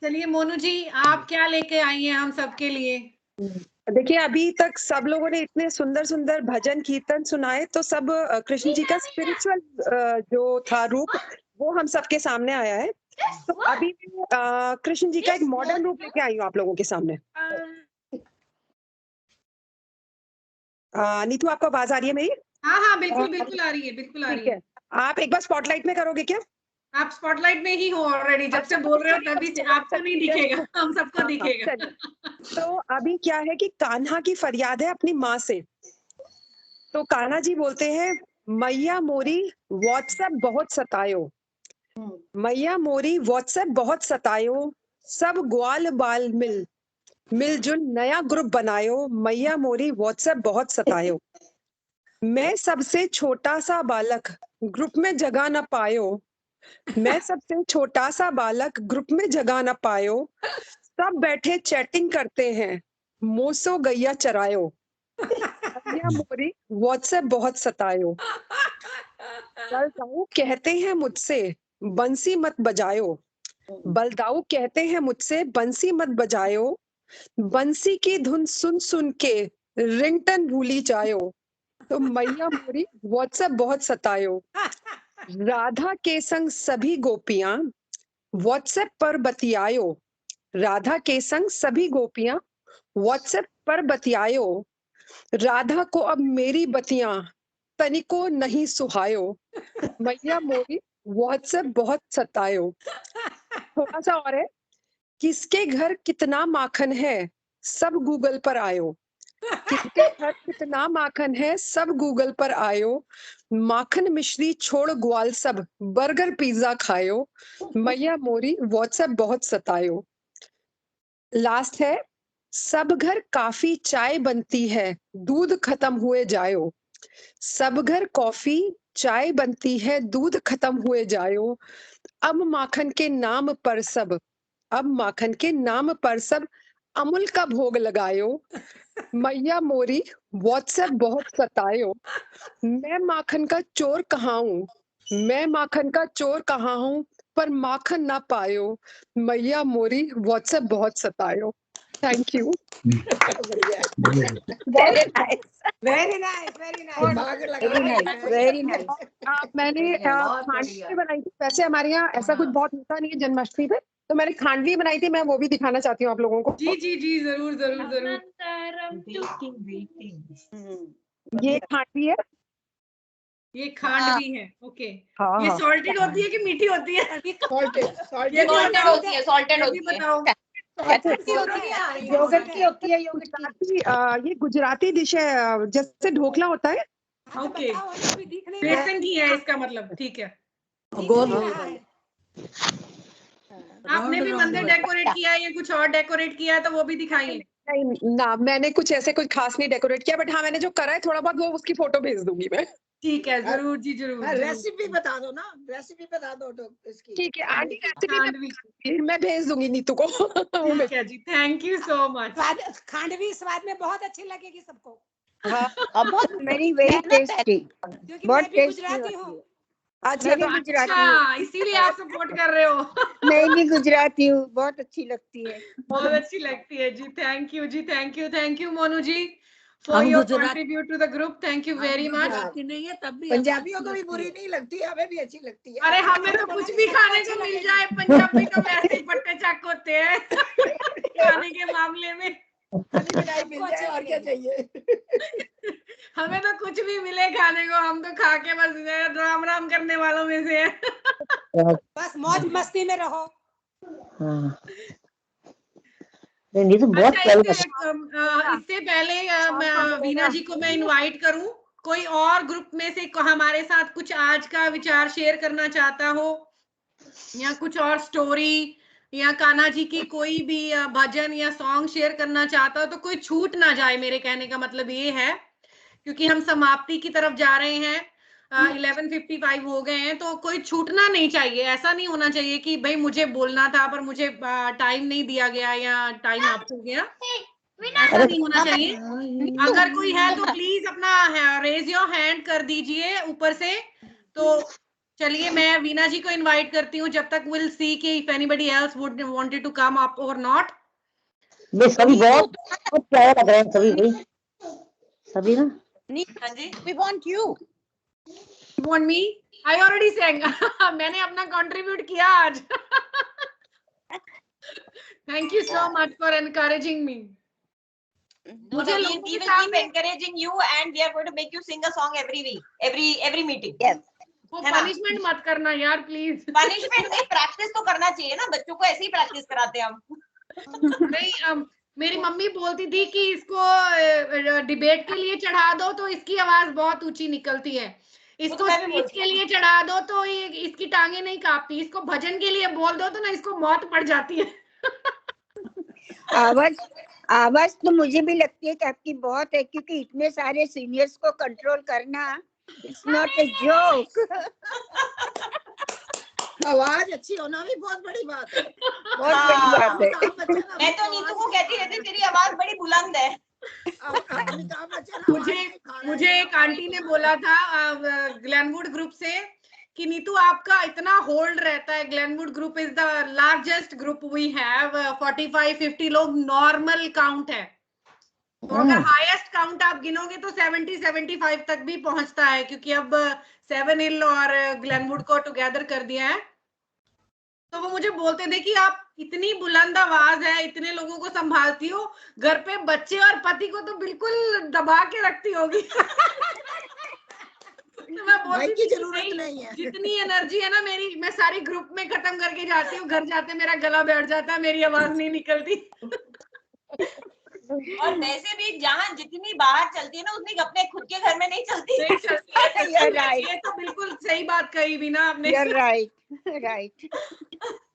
चलिए मोनू जी, आप क्या लेके आई हैं हम सबके लिए? देखिए, अभी तक सब लोगों ने इतने सुंदर सुंदर भजन कीर्तन सुनाए, तो सब कृष्ण जी का स्पिरिचुअल जो था रूप, वो हम सबके सामने आया है। तो अभी कृष्ण जी का एक मॉडर्न रूप लेके आई हूँ आप लोगों के सामने। नीतू, आपको आवाज आ रही है मेरी? हाँ हाँ, बिल्कुल बिल्कुल आ रही है, बिल्कुल आ रही ठीक है। आप एक बार स्पॉटलाइट में करोगे क्या? आप स्पॉटलाइट में ही हो ऑलरेडी, जब से बोल रहे हो तभी से। आपको नहीं दिखेगा, हम सबको दिखेगा। तो अभी क्या है कि कान्हा की फरियाद है अपनी माँ से। तो कान्हा जी बोलते हैं, मैया मोरी व्हाट्सएप बहुत सतायो, मैया मोरी व्हाट्सएप बहुत सतायो, सब ग्वाल बाल मिलजुल नया ग्रुप बनायो, मैया मोरी व्हाट्सएप बहुत सतायो। मैं सबसे छोटा सा बालक ग्रुप में जगह न पायो, मैं सबसे छोटा सा बालक ग्रुप में जगह न पायो, सब बैठे चैटिंग करते हैं, मोसो गैया चरायो, मैया मोरी व्हाट्सएप बहुत सतायो। बलदाऊ कहते हैं मुझसे बंसी मत बजायो, बलदाऊ कहते हैं मुझसे बंसी मत बजायो, बंसी की धुन सुन सुन के रिंगटन भूली जायो, तो मैया मोरी व्हाट्सएप बहुत सतायो। राधा के संग सभी गोपियां व्हाट्सएप पर बतियायो, राधा के संग सभी गोपियां व्हाट्सएप पर बतियायो, राधा को अब मेरी बतियां तनिको नहीं सुहायो, मैया मोरी व्हाट्सएप बहुत सतायो। थोड़ा सा और है, किसके घर कितना माखन है सब गूगल पर आयो, किसके घर कितना माखन है सब गूगल पर आयो, माखन मिश्री छोड़ ग्वाल सब बर्गर पिज्जा खायो, मैया मोरी व्हाट्सएप बहुत सतायो। लास्ट है, सब घर काफी चाय बनती है दूध खत्म हुए जायो, सब घर कॉफी चाय बनती है दूध खत्म हुए जायो, अब माखन के नाम पर सब, अब माखन के नाम पर सब अमूल का भोग लगायो, मैया मोरी व्हाट्सएप बहुत सतायो, मैं माखन का चोर कहाँ हूँ, मैं माखन का चोर कहाँ हूँ, पर माखन ना पायो, मैया मोरी व्हाट्सएप बहुत सतायो। Thank you. Very nice, very nice, very nice, very nice. मैंने खांडवी बनाई थी। वैसे हमारे यहाँ ऐसा कुछ बहुत होता नहीं है जन्माष्टमी पे, तो मैंने खांडवी बनाई थी, मैं वो भी दिखाना चाहती हूँ आप लोगों को। जी जी जी, जरूर जरूर जरूर। ये खांडवी है, ये खांडवी है। ओके, हाँ, ये हाँ। सॉल्टेड होती है कि मीठी होती है? सॉल्टेड, ये भी सॉल्टेड बताओ, होती है, सॉल्टेड ये भी होती है। बताओ। योगर्ट की होती है, योगर्ट की। ये गुजराती डिश है, जैसे ढोकला होता है। ओके, बेसन की है इसका मतलब, ठीक है। गोल आपने भी मंदिर डेकोरेट किया है या कुछ और डेकोरेट किया है तो वो भी दिखाइए। नहीं ना, मैंने कुछ ऐसे कुछ खास नहीं डेकोरेट किया, बट हाँ मैंने जो करा है थोड़ा बहुत, वो उसकी फोटो भेज दूंगी मैं। ठीक है, जरूर जी जरूर। रेसिपी बता दो ना, रेसिपी बता दो तो इसकी। ठीक है आंटी, रेसिपी खांडवी मैं भेज दूंगी नीतू को। ठीक है जी, thank you so much. Khandvi स्वाद में बहुत अच्छी लगेगी सबको, हाँ, बहुत वेरी वेरी टेस्टी, क्योंकि बहुत मैं भी टेस्टी गुजराती होती हूँ। है। अच्छा मैं भी तो गुजराती हूँ, अच्छा, इसीलिए आप सपोर्ट कर रहे हो। मैं भी गुजराती हूँ, बहुत अच्छी लगती है। बहुत अच्छी लगती है जी। Thank you ji, thank you Monu ji for हम your Gujarat- contribute to the group. Thank you very much. Gujarati नहीं है तब भी पंजाबियों को भी बुरी नहीं लगती, हमें भी अच्छी लगती है। अरे हमें तो कुछ भी खाने को मिल जाए, पंजाबी तो वैसे ही पट्टे चक होते हैं खाने के मामले में। मिल जाए और क्या चाहिए। हमें तो कुछ भी मिले खाने को, हम तो खा के बस राम राम करने वालों में से हैं। बस मौज मस्ती में रहो। नहीं तो बहुत अच्छा, इससे पहले वीना जी को मैं इनवाइट करूं, कोई और ग्रुप में से हमारे साथ कुछ आज का विचार शेयर करना चाहता हो, या कुछ और स्टोरी, या कान्हा जी की कोई भी भजन या सॉन्ग शेयर करना चाहता हो, तो कोई छूट ना जाए। मेरे कहने का मतलब ये है, क्योंकि हम समाप्ति की तरफ जा रहे हैं, 11:55 हो गए हैं, तो कोई छूटना नहीं चाहिए। ऐसा नहीं होना चाहिए कि भाई मुझे बोलना था पर मुझे टाइम नहीं दिया गया या टाइम अप हो गया, ऐसा नहीं होना चाहिए। अगर कोई है तो प्लीज अपना रेज योर हैंड कर दीजिए ऊपर से। तो चलिए मैं वीना जी को इनवाइट करती हूँ, जब तक विल सी कि if anybody else would wanted to come up और नॉट। सभी बहुत प्यारे लग रहे हैं सभी ना। हाँ जी, We want you. You want me? I already sang. मैंने अपना कंट्रीब्यूट किया आज। Thank you so much for encouraging me. No, we will keep encouraging you and we are going to make you sing a song every week, every meeting. Yes. वो पनिशमेंट मत करना यार प्लीज। पनिशमेंट नहीं, प्रैक्टिस तो करना चाहिए ना, बच्चों को ऐसे ही प्रैक्टिस कराते हैं हम। नहीं, मेरी मम्मी बोलती थी कि इसको डिबेट के लिए चढ़ा दो तो इसकी आवाज बहुत ऊंची निकलती है, इसको स्पीच के लिए चढ़ा दो तो ये इसकी टांगे नहीं कांपती, इसको भजन के लिए बोल दो तो ना इसको मौत पड़ जाती है। आवाज तो मुझे भी लगती है कि आपकी बहुत है, क्योंकि इतने सारे सीनियर्स को कंट्रोल करना इट्स नॉट ए जोक। आवाज अच्छी होना भी बहुत बड़ी बात है, बहुत बड़ी बात है। मैं तो नीतू को कहती रहती तेरी आवाज बड़ी बुलंद है। मुझे एक आंटी ने बोला था ग्लेनवुड ग्रुप से कि नीतू आपका इतना होल्ड रहता है, Glenwood group is the largest group we have, 45-50 लोग नॉर्मल काउंट है, तो अगर हाईएस्ट काउंट आप गिनोगे तो 70-75 तक भी पहुंचता है, क्योंकि अब सेवन हिल और ग्लेनवुड को टुगेदर कर दिया है। तो वो मुझे बोलते थे कि आप इतनी बुलंद आवाज है, इतने लोगों को संभालती हो, घर पे बच्चे और पति को तो बिल्कुल दबा के रखती होगी। तो मैं बोलती थी जरूरत नहीं है, जितनी एनर्जी है ना मेरी, मैं सारी ग्रुप में खत्म करके जाती हूँ, घर जाते मेरा गला बैठ जाता है, मेरी आवाज नहीं निकलती। और वैसे भी जहाँ जितनी बाहर चलती है ना, उतनी अपने खुद के घर में नहीं चलती। ये तो बिल्कुल सही बात कही भी ना आपने। राइट।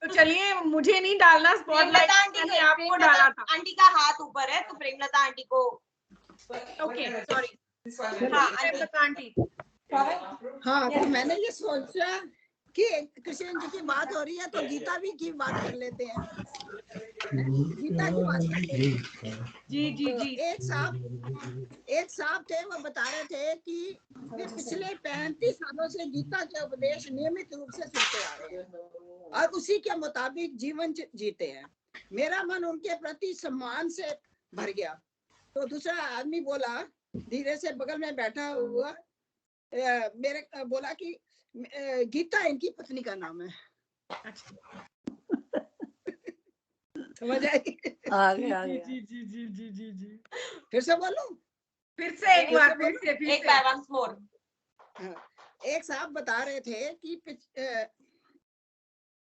तो चलिए मुझे नहीं डालना स्पॉटलाइट, मैंने आपको डाला था। आंटी का हाथ ऊपर है तो प्रेमलता आंटी को। Okay sorry. हाँ प्रेमलता आंटी। हाँ, तो मैंने ये सोचा कि कृष्ण जी की बात हो रही है तो गीता भी की बात कर लेते हैं। गीता की बात करते हैं। जी जी तो जी। एक साहब थे, वो बता रहे थे कि वे पिछले 35 सालों से गीता के उपदेश नियमित रूप से सुनते आ रहे हैं और उसी के मुताबिक जीवन जीते हैं। मेरा मन उनके प्रति सम्मान से भर गया। तो दूसरा आदमी बोला धीरे से, बगल में बैठा हुआ मेरे बोला कि गीता इनकी पत्नी का नाम है। समझ आई? आगे जी जी जी जी जी जी। फिर से बोलूं? फिर से एक बार, फिर से एक बार once more। एक साहब बता रहे थे कि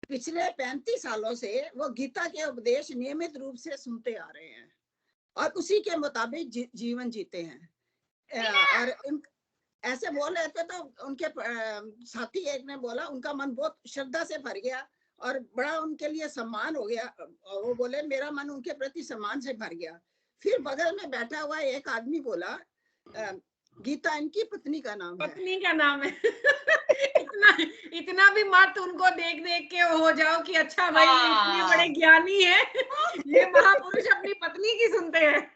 पिछले 35 सालों से वो गीता के उपदेश नियमित रूप से सुनते आ रहे हैं और उसी के मुताबिक जीवन जीते हैं। और ऐसे बोल रहे थे तो उनके साथी एक ने बोला उनका मन बहुत श्रद्धा से भर गया और बड़ा उनके लिए सम्मान हो गया। और वो बोले मेरा मन उनके प्रति सम्मान से भर गया। फिर बगल में बैठा हुआ एक आदमी बोला गीता इनकी पत्नी का नाम है। पत्नी का नाम है। इतना भी मत उनको देख देख के हो जाओ कि अच्छा भाई ये इतने बड़े ज्ञानी है, ये महापुरुष अपनी पत्नी की सुनते हैं।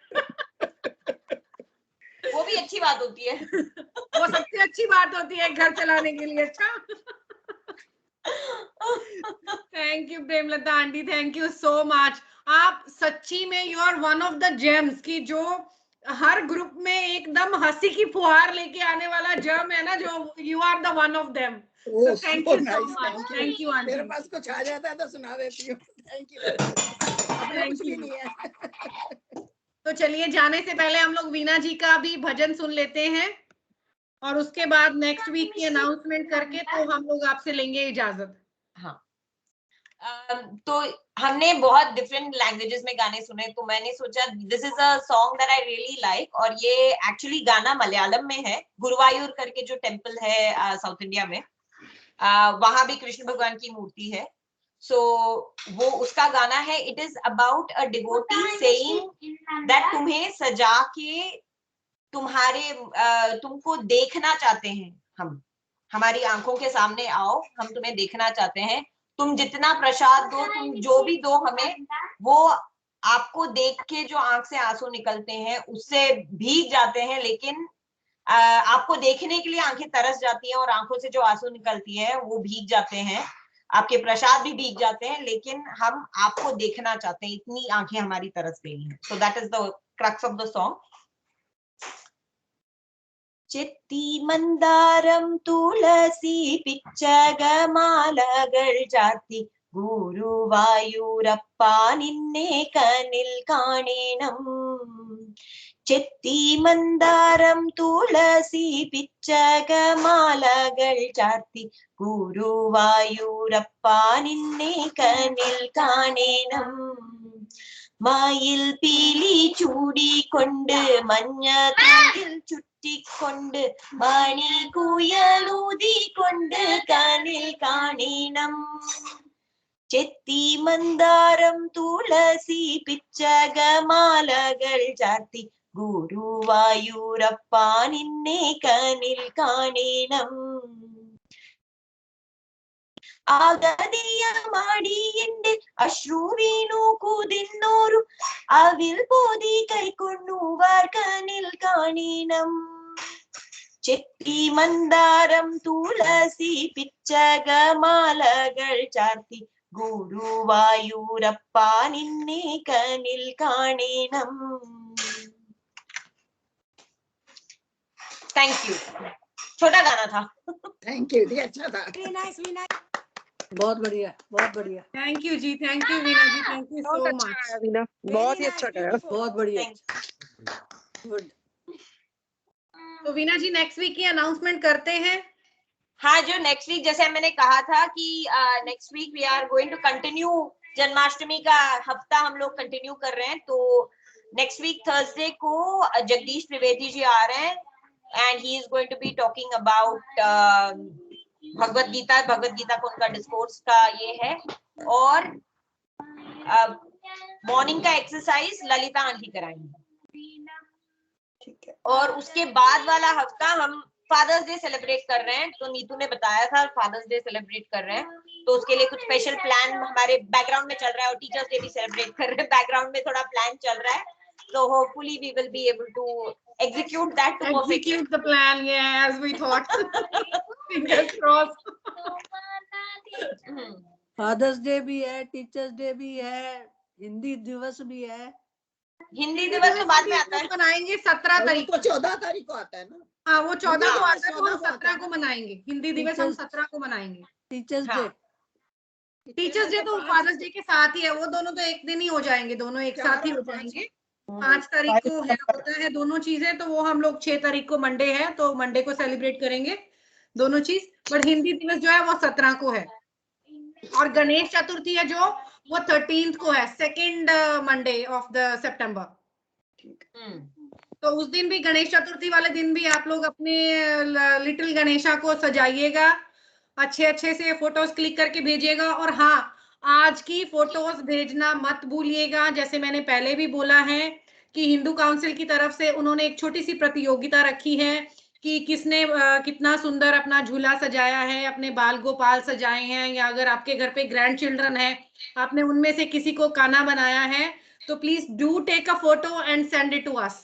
वो भी अच्छी बात होती है। वो सबसे अच्छी बात होती है घर चलाने के लिए। अच्छा, thank you Premlata aunty, thank you so much. आप सच्ची में you are one of the gems की जो हर ग्रुप में एकदम हंसी की फुहार लेके आने वाला जम है ना, जो you are the one of them. Thank you so much, thank you aunty. मेरे पास कुछ आ जाता है तो सुना देती हूँ। Thank you. अपना कुछ भी नहीं है। तो चलिए जाने से पहले हम लोग वीना जी का भी भजन सुन लेते हैं और उसके बाद नेक्स्ट वीक की अनाउंसमेंट करके तो हम लोग आपसे लेंगे इजाजत। हाँ, तो हमने बहुत डिफरेंट लैंग्वेजेस में गाने सुने, तो मैंने सोचा this is a song that I really like. और ये एक्चुअली गाना मलयालम में है। गुरुवायूर करके जो टेम्पल है साउथ इंडिया में, वहां भी कृष्ण भगवान की मूर्ति है। सो वो उसका गाना है। It is about a devotee saying that तुम्हें सजा के तुमको देखना चाहते हैं हम, हमारी आंखों के सामने आओ, हम तुम्हें देखना चाहते हैं। तुम जितना प्रसाद दो, तुम जो भी दो हमें, वो आपको देख के जो आंख से आंसू निकलते हैं उससे भीग जाते हैं, लेकिन आपको देखने के लिए आंखें तरस जाती हैं और आंखों से जो आंसू निकलती है वो भीग जाते हैं। आपके प्रसाद भी भीग जाते हैं, लेकिन हम आपको देखना चाहते हैं, इतनी आंखें हमारी तरस गई हैं। So that is the crux of the song. ചെത്തി മന്ദാരം തുളസി പിച്ചകമാലകൾ ചാർത്തി ഗുരുവായൂരപ്പ നിന്നെ കനിൽ കാണണം. ചെത്തി മന്ദാരം തുളസി പിച്ചകമാലകൾ ചാർത്തി ഗുരുവായൂരപ്പ നിന്നെ കനിൽ കാണണം. മയിൽ പീലി ചൂടിക്കൊണ്ട് മഞ്ഞ തൂകിൽ ചുറ്റിക്കൊണ്ട് മണി കുയലൂതിക്കൊണ്ട് കനിൽ കാണണം. ചെത്തി മന്ദാരം തുളസി പിച്ചകമാലകൾ ചാർത്തി ഗുരുവായൂരപ്പ നിന്നെ കനിൽ കാണണം. ആഗതിയ മടിയന്റെ അശ്രു വീണു കുതിർന്നോരു അവിൽ പോതി കൈക്കൊണ്ടുവാർ കനിൽ കാണണം. ചെത്തി മന്ദാരം തുളസി പിച്ചകമാലകൾ ചാർത്തി ഗുരുവായൂരപ്പ നിന്നെ കനിൽ കാണണം. Thank you. छोटा गाना था। थैंक यू, अच्छा था। बहुत बढ़िया, बहुत बढ़िया। Thank you ji, thank you Veena ji, thank you so much. Veena बहुत ही अच्छा गाया, बहुत बढ़िया। गुड। तो वीना जी नेक्स्ट वीक की अनाउंसमेंट करते हैं। हाँ, जो नेक्स्ट वीक जैसे मैंने कहा था कि next week we are going to continue Janmashtami का हफ्ता हम लोग कंटिन्यू कर रहे हैं। तो नेक्स्ट वीक थर्सडे को जगदीश त्रिवेदी जी आ रहे हैं and he is going to be talking about Bhagavad Gita को उनका डिस्कोर्स का ये है। और मॉर्निंग का एक्सरसाइज ललिता आंटी कराएंगी। और उसके बाद वाला हफ्ता हम फादर्स डे सेलिब्रेट कर रहे हैं, तो नीतू ने बताया था फादर्स डे सेलिब्रेट कर रहे हैं, तो उसके लिए कुछ स्पेशल प्लान हमारे बैकग्राउंड में चल रहा है, और टीचर्स डे भी सेलिब्रेट कर रहे हैं, बैकग्राउंड में थोड़ा प्लान चल रहा है, so hopefully we will be able to execute that to execute the plan, yeah, as we thought. Fingers crossed. Father's Day भी है, टीचर्स डे भी है, हिंदी दिवस भी है। हिंदी दिवस तो बाद में आता है, मनाएंगे 17 तारीख को, 14 तारीख को आता है ना। हाँ, वो 14 को आता है, तो हम 14 17 को मनाएंगे। हिंदी दिवस हम 17 को मनाएंगे। टीचर्स डे, टीचर्स डे तो फादर्स डे के साथ ही है, वो दोनों तो एक दिन ही हो जाएंगे, दोनों एक साथ ही हो जाएंगे। 5 तारीख को होता है दोनों चीजें, तो वो हम लोग 6 तारीख को मंडे है, तो मंडे को सेलिब्रेट करेंगे दोनों चीज। बट हिंदी दिवस जो है वो 17 को है, और गणेश चतुर्थी है जो वो 13th को है, second Monday of the September. तो उस दिन भी, गणेश चतुर्थी वाले दिन भी आप लोग अपने लिटिल गणेशा को सजाइएगा, अच्छे अच्छे से फोटोज क्लिक करके भेजिएगा। और हाँ, आज की फोटोज भेजना मत भूलिएगा। जैसे मैंने पहले भी बोला है कि हिंदू काउंसिल की तरफ से उन्होंने एक छोटी सी प्रतियोगिता रखी है कि किसने कितना सुंदर अपना झूला सजाया है, अपने बाल गोपाल सजाए हैं, या अगर आपके घर पे ग्रैंड चिल्ड्रन है, आपने उनमें से किसी को काना बनाया है, तो please do take a photo and send it to us,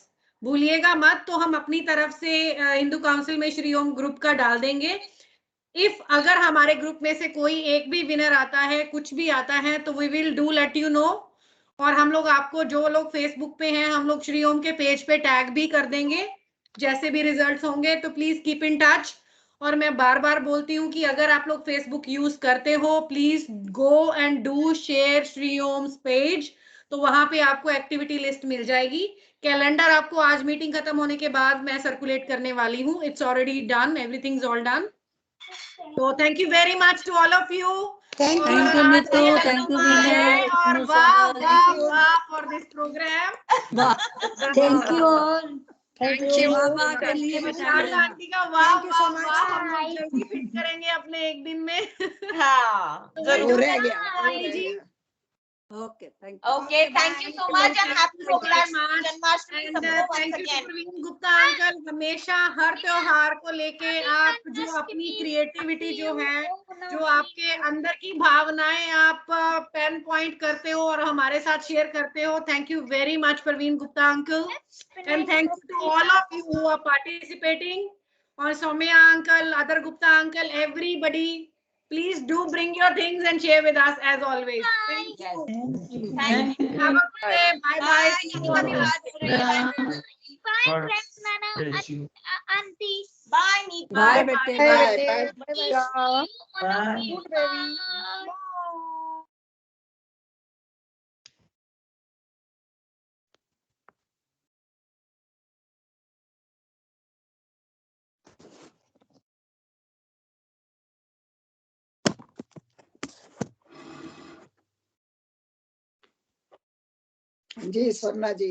भूलिएगा मत। तो हम अपनी तरफ से हिंदू काउंसिल में श्री ओम ग्रुप का डाल देंगे। इफ अगर हमारे ग्रुप में से कोई एक भी विनर आता है, कुछ भी आता है, तो we will do let you know. और हम लोग आपको, जो लोग फेसबुक पे हैं, हम लोग श्री ओम के पेज पे टैग भी कर देंगे जैसे भी रिजल्ट्स होंगे। तो प्लीज कीप इन टच। और मैं बार बार बोलती हूँ कि अगर आप लोग फेसबुक यूज करते हो, please go and do share Shri Om's page, तो वहां पे आपको एक्टिविटी लिस्ट मिल जाएगी। कैलेंडर आपको आज मीटिंग खत्म होने के बाद मैं सर्कुलेट करने वाली हूँ। It's already done, everything is all done. So thank you very much to all of you. Thank you Nitu, thank you Vinay, और वाह वाह वाह for this program. Thank you all. Thank you. मामा के लिए विशाल आंटी का वाह वाह वाह, हम लोग जल्दी फिट करेंगे अपने एक दिन में। हाँ, जरूर रह गया। Okay, thank you. Okay, thank you so much and happy Janmashtami सबको once thank you again. Praveen Gupta uncle, हमेशा हर त्योहार को लेके आप जो अपनी क्रिएटिविटी जो है, जो आपके अंदर की भावनाएं आप पेन पॉइंट करते हो और हमारे साथ शेयर करते हो। Thank you very much Praveen Gupta uncle, and thank you to all of you who are participating, और Saumya uncle, other Gupta uncle, everybody. Please do bring your things and share with us as always. Thank you. Thank you. Have a good day. Bye bye. Auntie. Bye Neeta. Bye bete. Bye. Good baby. जी स्वर्णा जी।